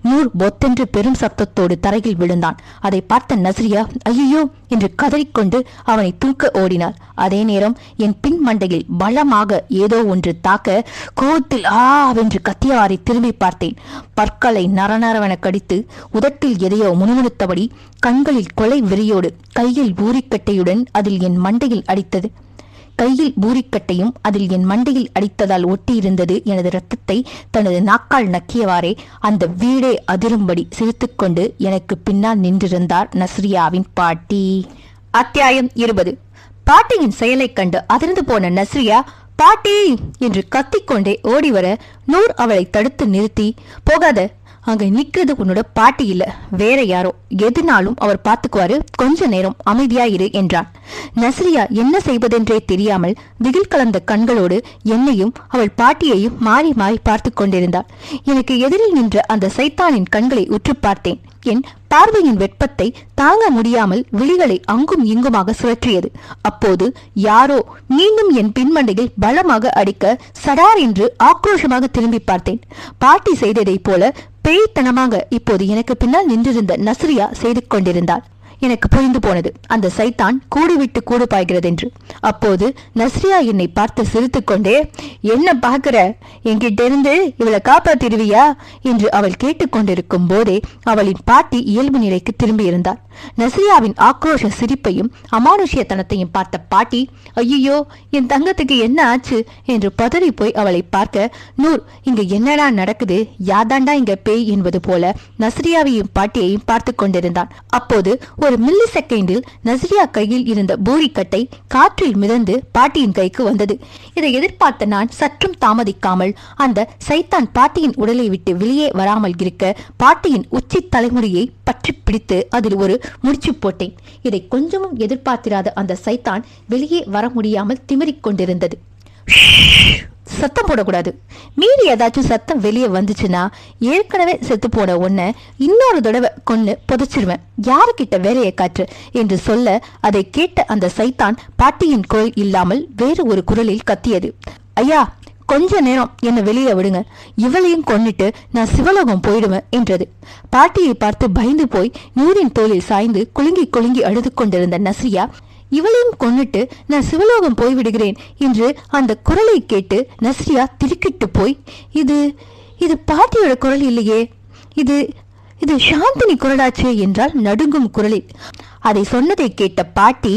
[SPEAKER 1] நூர் பொத்தென்று பெரும் சத்தத்தோடு தரையில் விழுந்தான். அதை பார்த்த நஸ்ரியா ஐயோ என்று கதறிக்கொண்டு அவனை தூக்க ஓடினாள். அதே நேரம் என் பின் மண்டையில் பலமாக ஏதோ ஒன்று தாக்க கோவத்தில் ஆவென்று கத்தியவாறி திரும்பி பார்த்தேன். பற்களை நரநரவென கடித்து உதட்டில் எதையோ முணுமுணுத்தபடி கண்களில் கொலை வெறியோடு கையில் பூரிக்கட்டையுடன் அதில் என் மண்டையில் அடித்தது. கையில் பூரிக்கட்டையும் அதில் என் மண்டையில் அடித்ததால் ஒட்டியிருந்தது எனது இரத்தத்தை தனது நாக்கால் நக்கியவாறே அந்த வீடே அதிரும்படி சிரித்துக்கொண்டு எனக்கு பின்னால் நின்றிருந்தார் நஸ்ரியாவின் பாட்டி. அத்தியாயம் 20. பாட்டியின் செயலை கண்டு அதிர்ந்து போன நஸ்ரியா பாட்டி என்று கத்திக்கொண்டே ஓடிவர நூர் அவளை தடுத்து நிறுத்தி போகாத, அங்க நிக்கிறது உன்னோட பாட்டி இல்ல வேற யாரோ, எதுனாலும் அவர் பார்த்துக்குவாரு, கொஞ்ச நேரம் அமைதியாயிரு என்றான். நஸ்ரியா என்ன செய்வதென்றே தெரியாமல் திகில் கலந்த கண்களோடு என்னையும் அவள் பாட்டியையும் மாறி மாறி பார்த்து கொண்டிருந்தாள். எனக்கு எதிரில் நின்ற அந்த சைத்தானின் கண்களை உற்று பார்த்தேன். என் பார்வையின் வெப்பத்தை தாங்க முடியாமல் விழிகளை அங்கும் இங்குமாக சுழற்றியது. அப்போது யாரோ மீண்டும் என் பின்மண்டையில் பலமாக அடிக்க சடார் என்று ஆக்ரோஷமாக திரும்பி பார்த்தேன். பாட்டி செய்ததை போல பேய்த்தனமாக இப்போது எனக்கு பின்னால் நின்றிருந்த நஸ்ரியா செய்து கொண்டிருந்தாள். எனக்கு புரிந்து போனது அந்த சைத்தான் கூடு விட்டு கூடு பாய்கிறது என்று. அப்போது நஸ்ரியா என்னை பார்த்து சிரித்துக் கொண்டே என்ன பார்க்கிற, என்கிட்ட இருந்து இவளை காப்பாத்திடுவியா என்று அவள் கேட்டுக்கொண்டிருக்கும் போதே அவளின் பாட்டி இயல்பு நிலைக்கு திரும்பி இருந்தார். நஸ்ரியாவின் ஆக்ரோஷ சிரிப்பையும் அமானுஷ்யத்தனத்தையும் பார்த்த பாட்டி ஐயோ என் தங்கத்துக்கு என்ன ஆச்சு என்று பதறி போய் அவளை பார்க்க நூர் இங்க என்னடா நடக்குது, யாதாண்டா இங்க பேய் என்பது போல நஸ்ரியாவையும் பாட்டியையும் பார்த்து கொண்டிருந்தான். அப்போது ஒரு மில்லி செகண்டில் நஸ்ரியா கையில் இருந்த பூரிக்கட்டை காற்றில் மிதந்து பாட்டியின் கைக்கு வந்தது. இதை எதிர்பார்த்த நான் சற்றும் தாமதிக்காமல் அந்த சைத்தான் பாட்டியின் உடலை விட்டு வெளியே வராமல் இருக்க பாட்டியின் உச்சி தலைமுடியை பற்றி பிடித்து அதில் ஒரு முடிச்சு போட்டேன். இதை கொஞ்சமும் எதிர்பார்த்திராத அந்த சைத்தான் வெளியே வர முடியாமல் திமிரிக் கொண்டிருந்தது. சத்தம் போடக்கூடாது, மீறி ஏதாச்சும் சத்தம் வெளியே வந்துச்சுன்னா ஏற்கனவே செத்து போன ஒன்ன இன்னொரு தடவை கொன்னு புதைச்சிருவேன், யாருக்கிட்ட வேலையை காற்று என்று சொல்ல அதை கேட்ட அந்த சைத்தான் பாட்டியின் குரல் இல்லாமல் வேறு ஒரு குரலில் கத்தியது. ஐயா கொஞ்ச நேரம் என்ன வெளியே விடுங்க, இவளையும் கொன்னிட்டு நான் சிவலோகம் போயிடுவேன் என்றது. பாட்டியை பார்த்து பயந்து போய் நூரின் தோளில் சாய்ந்து குலுங்கி குலுங்கி அழுது கொண்டிருந்த நஸ்ரியா இவளையும் கொன்னிட்டு நான் சிவலோகம் போய்விடுகிறேன் என்று அந்த குரலை கேட்டு நஸ்ரியா திடுக்கிட்டு போய் இது இது பாட்டியோட குரல் இல்லையே, இது இது சாந்தினி குரலாச்சே என்றால் நடுங்கும் குரலில். அதை சொன்னதை கேட்ட பாட்டி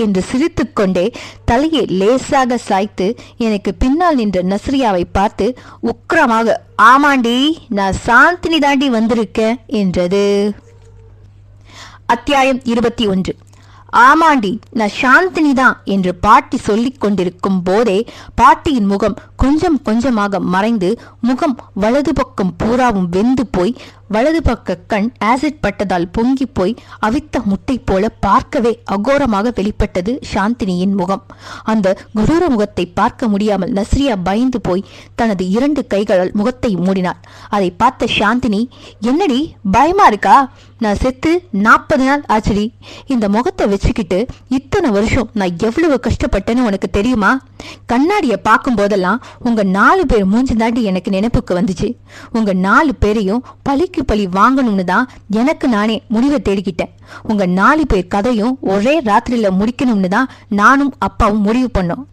[SPEAKER 1] என்று சிரித்துக் கொண்டே தலையை லேசாக சாய்த்து எனக்கு பின்னால் நின்ற நஸ்ரியாவை பார்த்து உக்கிரமாக ஆமாண்டி நான் சாந்தினி தாண்டி வந்திருக்கேன் என்றது. அத்தியாயம் 21. ஆமாண்டி நான் சாந்தினி தான் என்று பாட்டி சொல்லிக் கொண்டிருக்கும் போதே பாட்டியின் முகம் கொஞ்சம் கொஞ்சமாக மறைந்து முகம் வலது பக்கம் பூராவும் வெந்து போய் வலது பக்க கண் ஆசிட் பட்டதால் பொங்கி போய் அவித்த முட்டை போல பார்க்கவே அகோரமாக வெளிப்பட்டது சாந்தினியின் முகம். அந்த கொடூர முகத்தை பார்க்க முடியாமல் நஸ்ரியா பயந்து போய் தனது 2 கைகளால் முகத்தை மூடினாள். அதை பார்த்த சாந்தினி என்னடி பயமா இருக்கா, நான் செத்து 40 நாள் ஆச்சுடி, இந்த முகத்தை வச்சுக்கிட்டு இத்தனை வருஷம் நான் எவ்வளவு கஷ்டப்பட்டேன்னு உனக்கு தெரியுமா, கண்ணாடியை பார்க்கும் போதெல்லாம் உங்க 4 பேர் மூஞ்சி தாண்டி எனக்கு நினைப்புக்கு வந்துச்சு. உங்க 4 பேரையும் பழிக்கு பழி வாங்கணும்னு தான் எனக்கு நானே முடிவை தேடிக்கிட்டேன். உங்க 4 பேர் கதையும் ஒரே ராத்திரியில முடிக்கணும்னு தான் நானும் அப்பாவும் முடிவு பண்ணோம்.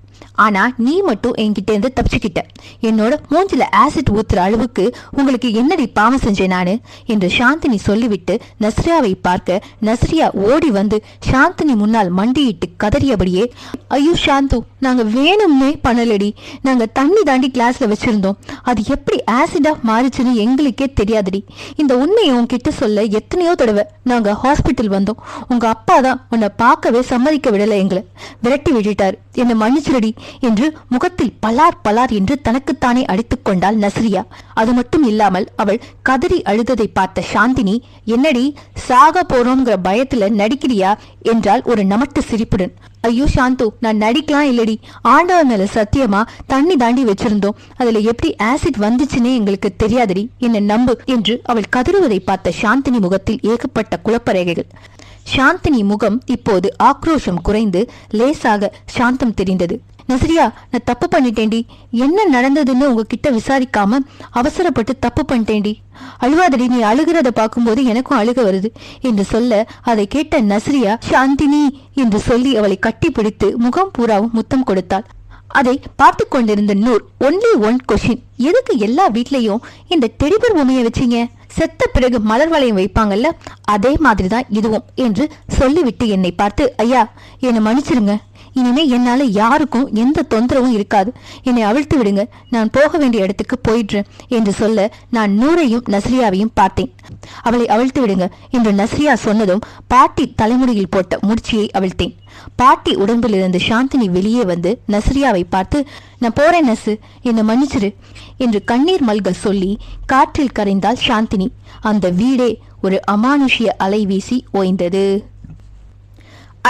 [SPEAKER 1] ஆனா நீ மட்டும் என்கிட்ட இருந்து தப்பிச்சுக்கிட்ட. என்னோட மூஞ்சில ஆசிட் ஊத்துற அளவுக்கு உங்களுக்கு என்னடி பாவம் செஞ்சேன் நானு என்று சாந்தினி சொல்லிவிட்டு நஸ்ரியாவை பார்க்க நஸ்ரியா ஓடி வந்து சாந்தினி முன்னால் மண்டியிட்டு கதறியபடியே, ஐயோ சாந்து, நாங்க வேணும்னே பண்ணலடி. நாங்க தண்ணி தாண்டி கிளாஸ்ல வச்சிருந்தோம். அது எப்படி ஆசிடா மாறிச்சுன்னு எங்களுக்கே தெரியாதுடி. இந்த உண்மையை உன்கிட்ட சொல்ல எத்தனையோ தடவை நாங்க ஹாஸ்பிட்டல் வந்தோம். உங்க அப்பா தான் உன்னை பார்க்கவே சம்மதிக்க விடல. எங்களை விரட்டி விட்டுட்டாரு. என்னை மன்னிச்சிரடி என்று முகத்தில் பலார் பலார் என்று தனக்குத்தானே அடித்துக் கொண்டாள் நஸ்ரியா. அது மட்டும் இல்லாமல் அவள் கதறி அழுததை பார்த்த சாந்தினி, என்னடி சாக போறோம்ங்கிற பயத்துல நடிக்கிறியா என்றால் ஒரு நமட்டு சிரிப்புடன். ஐயோ சாந்து, நான் நடிக்கலாம் இல்லடி. ஆண்டவன் மேல சத்தியமா தண்ணி தாண்டி வச்சிருந்தோம். அதுல எப்படி ஆசிட் வந்துச்சுன்னே எங்களுக்கு தெரியாதடி. என்ன நம்பு என்று அவள் கதறுவதை பார்த்த சாந்தினி முகத்தில் ஏகப்பட்ட குழப்பரேகைகள். சாந்தினி முகம் இப்போது ஆக்ரோஷம் குறைந்து லேசாக சாந்தம் தெரிந்தது. நஸ்ரியா, நான் தப்பு பண்ணிட்டேன்டி. என்ன நடந்ததுன்னு உங்ககிட்ட விசாரிக்காம அவசரப்பட்டு தப்பு பண்ணிட்டேன்டி. அழுவாதடி, நீ அழுகிறத பார்க்கும்போது எனக்கும் அழுக வருது என்று சொல்ல அதை கேட்ட நஸ்ரியா சாந்தினி என்று சொல்லி அவளை கட்டி பிடித்து முகம் பூராவும் முத்தம் கொடுத்தாள். அதை பார்த்து கொண்டிருந்த நூர், ஒன்லி ஒன் கொஸ்டின், எதுக்கு எல்லா வீட்லயும் இந்த டெடிபர் பொம்மையை வச்சீங்க? செத்த பிறகு மலர் வளையம் வைப்பாங்கல்ல, அதே மாதிரிதான் இதுவும் என்று சொல்லிவிட்டு என்னை பார்த்து, ஐயா என்னை மன்னிச்சிருங்க. இனிமே என்னால யாருக்கும் எந்த தொந்தரவும் இருக்காது. என்னை அவிழ்த்து விடுங்க. நான் போக வேண்டிய இடத்துக்கு போயிடுறேன் என்று சொல்ல நான் நூரையும் நஸ்ரியாவையும் பார்த்தேன். அவளை அவிழ்த்து விடுங்க என்று நஸ்ரியா சொன்னதும் பாட்டி தலைமுடியில் போட்ட முடிச்சியை அவிழ்த்தேன். பாட்டி உடம்பில் இருந்து சாந்தினி வெளியே வந்து நஸ்ரியாவை பார்த்து, நான் போறேன் நசு, என்னை மன்னிச்சிரு என்று கண்ணீர் மல்க சொல்லி காற்றில் கரைந்தாள் சாந்தினி. அந்த வீடே ஒரு அமானுஷ்ய அலை வீசி ஓய்ந்தது.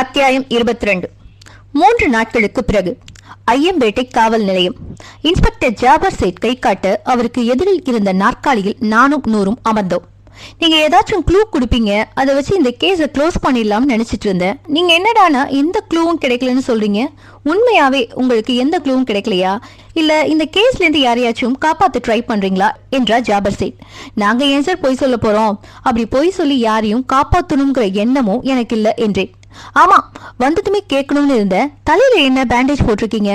[SPEAKER 1] அத்தியாயம் 22. 3 நாட்களுக்கு பிறகு ஐயம்பேட்டை காவல் நிலையம். இன்ஸ்பெக்டர் ஜாபர் சேட் கை காட்ட அவருக்கு எதிரில் இருந்த நாற்காலியில் நானும் நூறும் அமர்ந்தோம். நீங்க ஏதாச்சும் க்ளூ கொடுப்பீங்க, அதை வச்சு இந்த கேஸை க்ளோஸ் பண்ணிடலாம்னு நினைச்சிட்டு இருந்தேன். நீங்க என்னடானா எந்த க்ளூவும் கிடைக்கலன்னு சொல்றீங்க. உண்மையாவே உங்களுக்கு எந்த க்ளூவும் கிடைக்கலையா? இல்ல இந்த கேஸ்ல இருந்து யாரையாச்சும் காப்பாத்த ட்ரை பண்றீங்களா என்றார் ஜாபர் சேட். நாங்க ஏன் சார் பொய் சொல்ல போறோம்? அப்படி பொய் சொல்லி யாரையும் காப்பாத்தணுங்கிற எண்ணமும் எனக்கு இல்ல என்றேன். ஆமா, வந்ததுமே கேட்கணும்னு இருந்தேன். தலையில என்ன பேண்டேஜ் போட்டிருக்கீங்க?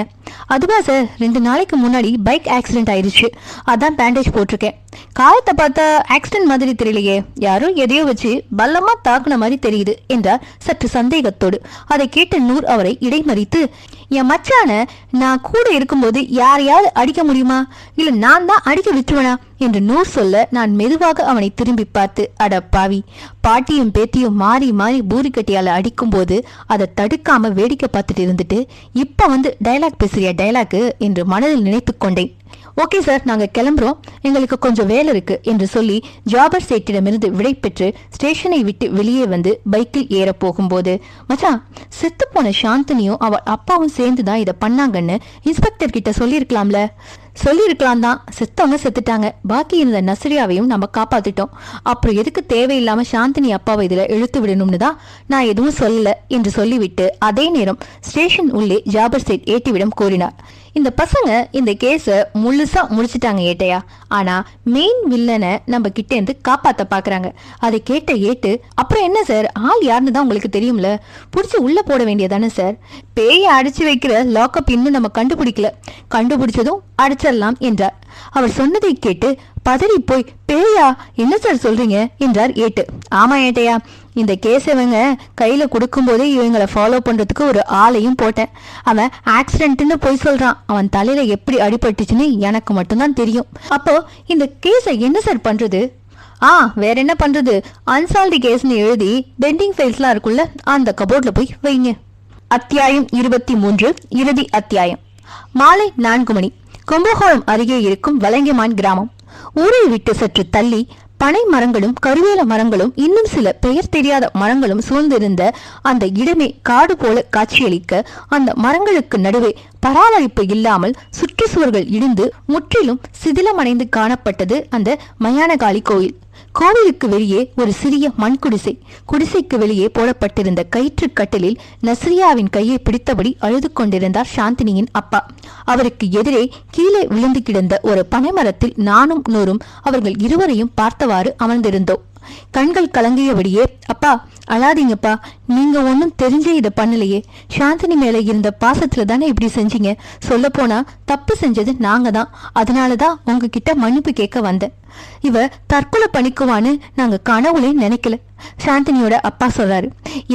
[SPEAKER 1] அதுவா சார், 2 நாளைக்கு முன்னாடி பைக் ஆக்சிடென்ட் ஆயிடுச்சு, அதான் பேண்டேஜ் போட்டிருக்கேன். காயத்தை பார்த்தா ஆக்சிடென்ட் மாதிரி தெரியலையே, யாரோ எதையோ வச்சு பல்லமா தாக்குன மாதிரி தெரியுது என்றார் சற்று சந்தேகத்தோடு. அதை கேட்ட நூர் அவரை இடைமறித்து, என் மச்சான நான் கூட இருக்கும்போது யாரையாவது அடிக்க முடியுமா? இல்ல நான் தான் அடிக்க விட்டுருவனா என்று நூர் சொல்ல நான் மெதுவாக அவனை திரும்பி பார்த்து, அட பாவி, பாட்டியும் பேத்தியும் மாறி மாறி பூரிக்கட்டியால அடிக்கும் போது அதை தடுக்காம வேடிக்கை பார்த்துட்டு இருந்துட்டு இப்ப வந்து டைலாக் பேசுறியா டைலாக் என்று மனதில் நினைத்து கொண்டேன். ஓகே சார், நாங்க கிளம்புறோம், எங்களுக்கு கொஞ்சம் வேலை இருக்கு என்று சொல்லி ஜாபர் சேட்டிடமிருந்து விடை பெற்று ஸ்டேஷனை விட்டு வெளியே வந்து பைக்கில் ஏற போகும்போது, மச்சான், செத்து போன சாந்தினியும் அவள் அப்பாவும் சேர்ந்துதான் இதை பண்ணாங்கன்னு இன்ஸ்பெக்டர் கிட்ட சொல்லியிருக்கலாம்ல. சொல்லியிருக்கலாம் தான், செத்தவங்க செத்துட்டாங்க, பாக்கி இருந்த நஸ்ரியாவையும் நம்ம காப்பாத்திட்டோம். அப்புறம் எதுக்கு தேவையில்லாம சாந்தினி அப்பாவை இதுல இழுத்து விடணும்னு தான் நான் எதுவும் சொல்லல என்று சொல்லிவிட்டு அதே நேரம் ஸ்டேஷன் உள்ளே ஜாபர் சேட் ஏட்டிவிடம் கூறினார். இந்த பசங்க இந்த கேஸ முழுசா முடிச்சிட்டாங்க ஏட்டையா, ஆனா மெயின் வில்லனை நம்ம கிட்ட இருந்து காப்பாத்த பாக்குறாங்க. அதை கேட்ட ஏட்டு, அப்புறம் என்ன சார், ஆள் யாருன்னு தான் உங்களுக்கு தெரியும்ல, புடிச்சு உள்ள போட வேண்டியதானே சார். பேயை அடிச்சு வைக்கிற லாக்அப் இன்னும் நம்ம கண்டுபிடிக்கல, கண்டுபிடிச்சதும் அடிச்சிடலாம் என்றார். அவர் சொன்னதை கேட்டு பதறி போய், பேயா, என்ன சார் சொல்றீங்க என்றார் ஏட்டு. ஆமா ஏட்டையா, இந்த கேஸ் இவங்க கையில கொடுக்கும் போதே இவங்களை ஃபாலோ பண்றதுக்கு ஒரு ஆளையும் போட்டேன். அவன் ஆக்சிடென்ட்னு போய் சொல்றான். அவன் தலையில எப்படி அடிபட்டுச்சுன்னு எனக்கு மட்டும்தான் தெரியும். அப்போ இந்த கேஸை என்ன சார் பண்றது? வேற என்ன பண்றது, அன்சால்வ்டு கேஸ்னு எழுதி பெண்டிங் ஃபைல்ஸ்லாம் இருக்குல்ல, அந்த கபோர்ட்ல போய் வைங்க. அத்தியாயம் 23. இறுதி அத்தியாயம். மாலை 4 மணி. கும்பகோணம் அருகே இருக்கும் வலங்கைமான் கிராமம். ஊரை விட்டு சற்று தள்ளி பனை மரங்களும் கருவேல மரங்களும் இன்னும் சில பெயர் தெரியாத மரங்களும் சூழ்ந்திருந்த அந்த இடமே காடு போல காட்சியளிக்க, அந்த மரங்களுக்கு நடுவே பராமரிப்பு இல்லாமல் சுற்றுச்சுவர்கள் இடிந்து முற்றிலும் சிதிலமடைந்து காணப்பட்டது அந்த மயானகாளி கோயில். கோவிலுக்கு வெளியே ஒரு சிறிய மண் குடிசைக்கு வெளியே போடப்பட்டிருந்த கயிற்று கட்டிலில் நஸ்ரியாவின் கையை பிடித்தபடி அழுது கொண்டிருந்தார் சாந்தினியின் அப்பா. அவருக்கு எதிரே கீழே விழுந்து கிடந்த ஒரு பனைமரத்தில் நானும் நூறும் அவர்கள் இருவரையும் பார்த்தவாறு அமர்ந்திருந்தோம். கண்கள் கலங்கியபடியே, அப்பா அழாதீங்கப்பா, நீங்க ஒன்னும் தெரிஞ்சே இதை பண்ணலையே. சாந்தினி மேல இருந்த பாசத்துல தானே இப்படி செஞ்சீங்க. சொல்ல போனா தப்பு செஞ்சது நாங்க தான். அதனாலதான் உங்ககிட்ட மன்னிப்பு கேட்க வந்தேன். இவ தற்கொலை பண்ணிக்குவான்னு நாங்க கனவுலே நினைக்கல. சாந்தினியோட அப்பா சொல்றாரு.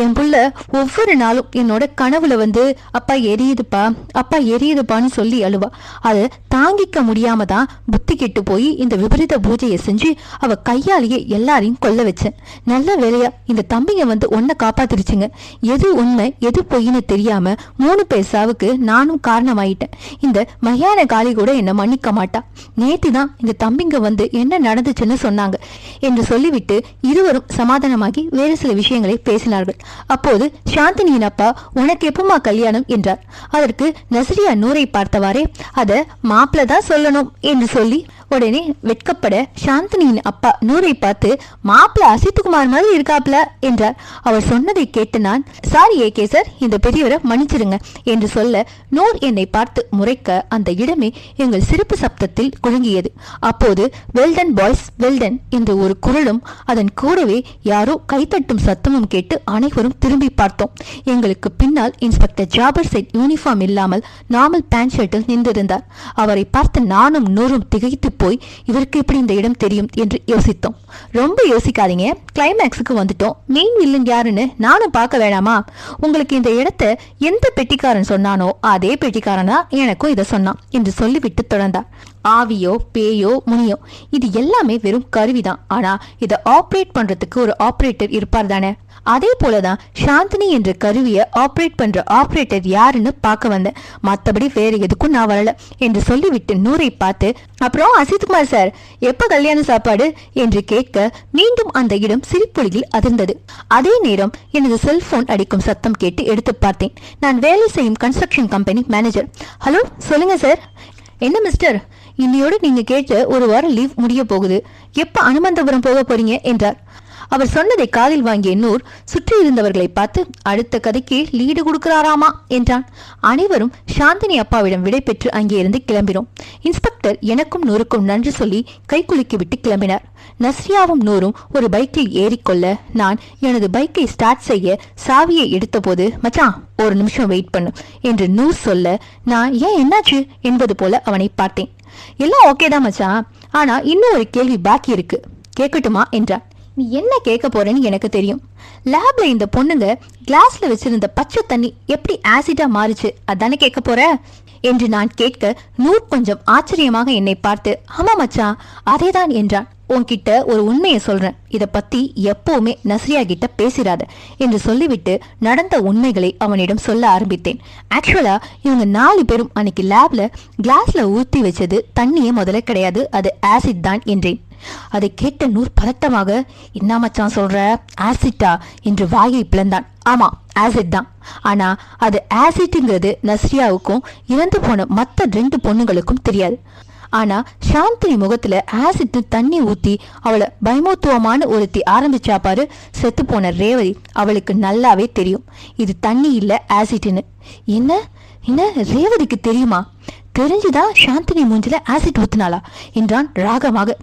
[SPEAKER 1] என் புள்ள ஒவ்வொரு நாளும் என்னோட கனவுல வந்து அப்பா எரியுதுப்பா, அப்பா எரியுதுப்பான்னு சொல்லி அழுவா. அதை தாங்கிக்க முடியாம தான் புத்தி கெட்டு போய் இந்த விபரீத பூஜையை செஞ்சு அவ கையாலேயே எல்லாரையும் கொல்ல வச்சேன். நல்ல வேலையா இந்த தம்பிங்க வந்து ஒன்ன காப்பாத்திருச்சுங்க. எது உண்மை எது பொய்ன்னு தெரியாம 3 பேர் சாவுக்கு நானும் காரணமாயிட்டேன். இந்த மயான காளி கூட என்ன மன்னிக்க மாட்டா. நேத்து தான் இந்த தம்பிங்க வந்து என்ன நடந்துச்சுன்னு சொன்னாங்க என்று சொல்லிவிட்டு இருவரும் சமாதானமாகி வேறு சில விஷயங்களை பேசினார்கள். அப்போது சாந்தினியின் அப்பா, உனக்கு எப்பமா கல்யாணம் என்றார். அதற்கு நஸ்ரியா நூரை பார்த்தவாறே, அத மாப்பிள்ள தான் சொல்லணும் என்று சொல்லி உடனே வெட்கப்பட சாந்தினியின் அப்பா நூரை பார்த்து, மாப்பிள்ள அசித்குமார் மாதிரி இருக்காப்ல என்றார். அவர் சொன்னதை கேட்டு நான், சாரி ஏகே சார், இந்த பெரியவரை மன்னிச்சிருங்க என்று சொல்ல நூர் என்னை பார்த்து முறைக்க அந்த இடமே எங்கள் சிரிப்பு சப்தத்தில் குலுங்கியது. அப்போது வெல்டன் பாய்ஸ் வெல்டன் என்ற ஒரு குரலும் அதன் கூடவே யாரோ கைத்தட்டும் சத்தமும் கேட்டு அனைவரும் திரும்பி பார்த்தோம். எங்களுக்கு பின்னால் இன்ஸ்பெக்டர் ஜாபர் செட் யூனிஃபார்ம் இல்லாமல் நார்மல் பேண்ட் ஷர்ட்டில் நின்றிருந்தார். அவரை பார்த்து நானும் நூறும் திகைத்து போய் இவருக்கு எப்படி இந்த இடம் தெரியும் என்று யோசித்தோம். ரொம்ப யோசிக்காதீங்க, கிளைமேக்ஸுக்கு வந்துட்டோம். மெயின் வில்லன் யாருன்னு நானும் பார்க்க வேணாமா? உங்களுக்கு இந்த இடத்தை எந்த பெட்டிக்காரன் சொன்னானோ அதே பெட்டிக்காரன் தான் எனக்கும் இதை சொன்னான் என்று சொல்லிவிட்டு தொடர்ந்தார். ஆவியோ பேயோ முனியோ இது எல்லாமே வெறும் கருவிதான். ஆனா இதை ஆப்ரேட் பண்றதுக்கு ஒரு ஆப்ரேட்டர் இருப்பார் தானே. அதே போலதான் சாந்தினி என்ற கருவியை ஆப்ரேட் பண்ற ஆப்ரேட்டர் யாருன்னு பார்க்க வந்தேன். மற்றபடி வேற எதுக்கும் நான் வரல என்று சொல்லிவிட்டு நூரை பார்த்து, அப்புறம் அசித்குமார் சார் எப்ப கல்யாண சாப்பாடு என்று கேட்க மீண்டும் அந்த இடம் சிரிப்பொலியில் அதிர்ந்தது. அதே நேரம் எனது செல்போன் அடிக்கும் சத்தம் கேட்டு எடுத்து பார்த்தேன். நான் வேலை செய்யும் கன்ஸ்ட்ரக்ஷன் கம்பெனி மேனேஜர். ஹலோ, சொல்லுங்க சார். என்ன மிஸ்டர், இன்னையோடு நீங்க கேட்ட ஒரு வாரம் லீவ் முடிய போகுது. எப்ப அனுமந்தபுரம் போக போறீங்க என்றார். அவர் சொன்னதை காதில் வாங்கிய நூர் சுற்றி இருந்தவர்களை பார்த்து, அடுத்த கதைக்கு லீடு கொடுக்கிறாராமா என்றான். அனைவரும் சாந்தினி அப்பாவிடம் விடை பெற்று அங்கே இருந்து கிளம்பினோம். இன்ஸ்பெக்டர் எனக்கும் நூறுக்கும் நன்றி சொல்லி கை குலுக்கி விட்டு கிளம்பினார். நஸ்ரியாவும் நூறும் ஒரு பைக்கில் ஏறிக்கொள்ள நான் எனது பைக்கை ஸ்டார்ட் செய்ய சாவியை எடுத்த போது, மச்சான் ஒரு நிமிஷம் வெயிட் பண்ணு என்று நூர் சொல்ல நான் ஏன் என்னாச்சு என்பது போல அவனை பார்த்தேன். எல்லாம் ஓகே தான் மச்சான், ஆனா இன்னும் ஒரு கேள்வி பாக்கி இருக்கு, கேட்கட்டுமா என்றார். நீ என்ன கேட்க போறேன்னு எனக்கு தெரியும். லேப்ல இந்த பொண்ணுங்க கிளாஸ்ல வச்சிருந்த பச்சை தண்ணி எப்படி ஆசிடா மாறுச்சு அதானே கேட்க போற என்று நான் கேட்க நூர் கொஞ்சம் ஆச்சரியமாக என்னை பார்த்து, ஆமா மச்சான் அதேதான் என்றான். உன்கிட்ட ஒரு உண்மையை சொல்றேன், இத பத்தி எப்பவுமே நஸ்ரியா கிட்ட பேசிடாத என்று சொல்லிவிட்டு நடந்த உண்மைகளை அவனிடம் சொல்ல ஆரம்பித்தேன். ஆக்சுவலா இவங்க 4 பேரும் அன்னைக்கு லேப்ல கிளாஸ்ல ஊற்றி வச்சது தண்ணியே முதல்ல கிடையாது, அது ஆசிட் தான் என்றேன். அதை கேட்ட நூர் பதட்டமாக, என்ன மச்சான் சொல்ற, ஆசிட்டா என்று வாயை பிளந்தான். ஆமா ஆசிட் தான், ஆனா அது ஆசிட்ங்கிறது நஸ்ரியாவுக்கும் இறந்து போன மற்ற 2 பொண்ணுங்களுக்கும் தெரியாது. ஆனா சாந்தினி முகத்துல ஆசிட் தண்ணி ஊத்தி அவளை பயமோத்துவமான ஒருத்தி ஆரம்பிச்சா பாரு, செத்து போன ரேவதி, அவளுக்கு நல்லாவே தெரியும் இது தண்ணி இல்ல ஆசிட்னு. என்ன என்ன ரேவதிக்கு தெரியுமா? தெரிஞ்சுதான் சாந்தினி மூஞ்சில ஆசிட் ஊத்தினாளா என்றான் ராகமாக.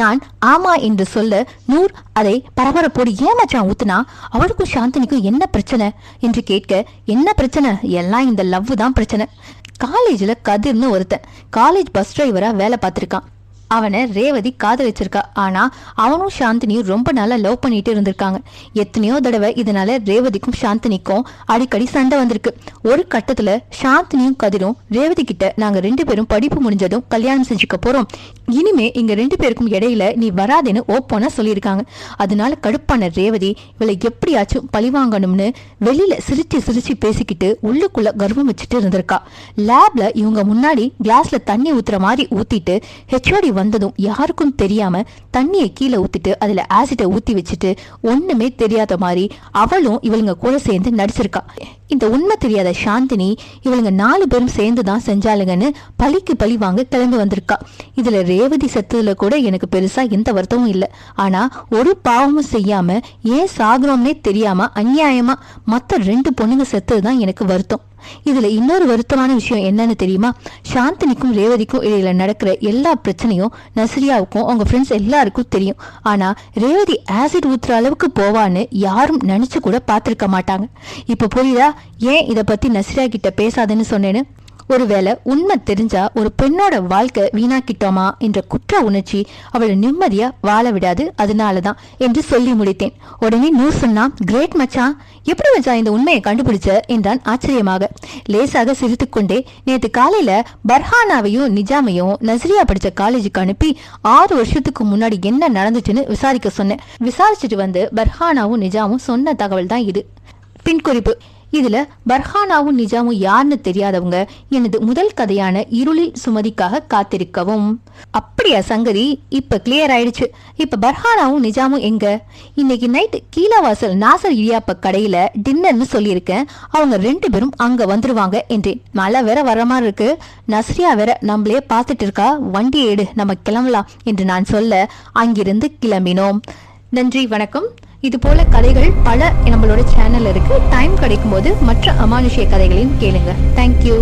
[SPEAKER 1] நான் ஆமா என்று சொல்ல நூர் அதை பரபரப்போடு, ஏமாச்சான் ஊத்துனா, அவளுக்கும் சாந்தினிக்கும் என்ன பிரச்சனை என்று கேட்க, என்ன பிரச்சனை, எல்லாம் இந்த லவ் தான் பிரச்சனை. காலேஜ்ல கதிர்னு ஒருத்தன் காலேஜ் பஸ் டிரைவரா வேலை பார்த்திருக்கான். அவனை ரேவதி காதலிச்சிருக்கா. ஆனா அவனும் சாந்தினியும் ரொம்ப நாளா லவ் பண்ணிட்டு இருந்திருக்காங்க. எத்தனையோ தடவை இதனால ரேவதிக்கும் சாந்தினிக்கும் அடிக்கடி சண்டை வந்திருக்கு. ஒரு கட்டத்துல சாந்தினியும் கதிரும் ரேவதி கிட்ட, நாங்க 2 பேரும் படிப்பு முடிஞ்சதும் கல்யாணம் செஞ்சுக்க போறோம், இனிமே இங்க 2 பேருக்கும் இடையில நீ வராதேன்னு ஓப்பனா சொல்லியிருக்காங்க. அதனால கடுப்பான ரேவதி இவளை எப்படியாச்சும் பழிவாங்கணும்னு வெளியில சிரிச்சு சிரிச்சு பேசிக்கிட்டு உள்ளுக்குள்ள கர்வம் வச்சுட்டு இருந்திருக்கா. லேப்ல இவங்க முன்னாடி கிளாஸ்ல தண்ணி ஊத்துற மாதிரி ஊத்திட்டு ஹெச்ஓடி வந்ததும் யாருக்கும் தெரியாம தண்ணியை கீழே ஊத்திட்டு அதுல ஆசிட்டை ஊத்தி வச்சுட்டு ஒண்ணுமே தெரியாத மாதிரி அவளும் இவளுங்க கூட சேர்ந்து நடிச்சிருக்கா. இந்த உண்மை தெரியாத சாந்தினி இவளுங்க 4 பேரும் சேர்ந்துதான் செஞ்சாளுங்கன்னு பழிக்கு பழி வாங்க கிளம்பி வந்திருக்கா. இதுல ரேவதி செத்ததுல கூட எனக்கு பெருசா எந்த வருத்தமும் இல்லை. ஆனா ஒரு பாவமும் செய்யாம ஏன் சாகுறோம்னே தெரியாம அநியாயமா மத்த 2 பொண்ணுங்க செத்ததுதான் எனக்கு வருத்தம். இதுல இன்னொரு வருத்தமான விஷயம் என்னன்னு தெரியுமா? சாந்தினிக்கும் ரேவதிக்கும் இடையில நடக்கிற எல்லா பிரச்சனையும் நஸ்ரியாவுக்கும் அவங்க ஃப்ரெண்ட்ஸ் எல்லாருக்கும் தெரியும். ஆனா ரேவதி ஆசிட் ஊத்துற அளவுக்கு போவான்னு யாரும் நினைச்சு கூட பார்த்திருக்க மாட்டாங்க. இப்ப புரியுதா ஏன் இத பத்தி நஸ்ரியா கிட்ட பேசாதுன்னு சொன்னேன்னு? ஒருவேளை உண்மை தெரிஞ்சா ஒரு பெண்ணோட வாழ்க்கை வீணாக்கிட்டோமா என்ற குற்ற உணர்ச்சி அவளை நிம்மதியா வாழ விடாது, அதனாலதான் என்று சொல்லி முடித்தேன். உடனே நூர் சொன்னா, கிரேட் மச்சான், எப்படி மச்சான் இந்த உண்மையை கண்டுபிடிச்ச என்றான் ஆச்சரியமாக. லேசாக சிரித்துக்கொண்டே, நேற்று காலையில பர்ஹானாவையும் நிஜாமையும் நஸ்ரியா படிச்ச காலேஜுக்கு அனுப்பி 6 வருஷத்துக்கு முன்னாடி என்ன நடந்துச்சுன்னு விசாரிக்க சொன்னேன். விசாரிச்சுட்டு வந்து பர்ஹானாவும் நிஜாமும் சொன்ன தகவல் தான் இது. பின் குறிப்பு: இதுல பர்ஹானாவும் நிஜாமும் யாருன்னு தெரியாதவங்க எனது முதல் கதையான இருளில் சுமதிக்காக காத்திருக்கவும். அப்படியா சங்கதி, இப்ப கிளியர் ஆயிடுச்சு. இப்ப பர்ஹானாவும் நிஜாமும் எங்க? இன்னைக்கு நைட் கீழவாசல் நாசர் இடியாப்ப கடையில டின்னர்னு சொல்லியிருக்கேன். அவங்க 2 பேரும் அங்க வந்துருவாங்க என்றேன். மழை வேற வர மாதிரி இருக்கு, நஸ்ரியா வேற நம்மளே பார்த்துட்டு இருக்கா, வண்டியை எடு நம்ம கிளம்பலாம் என்று நான் சொல்ல அங்கிருந்து கிளம்பினோம். நன்றி, வணக்கம். இது போல கதைகள் பல நம்மளோட சேனல் இருக்கு. டைம் கிடைக்கும் போது மற்ற அமானுஷ்ய கதைகளையும் கேளுங்க. தேங்க்யூ.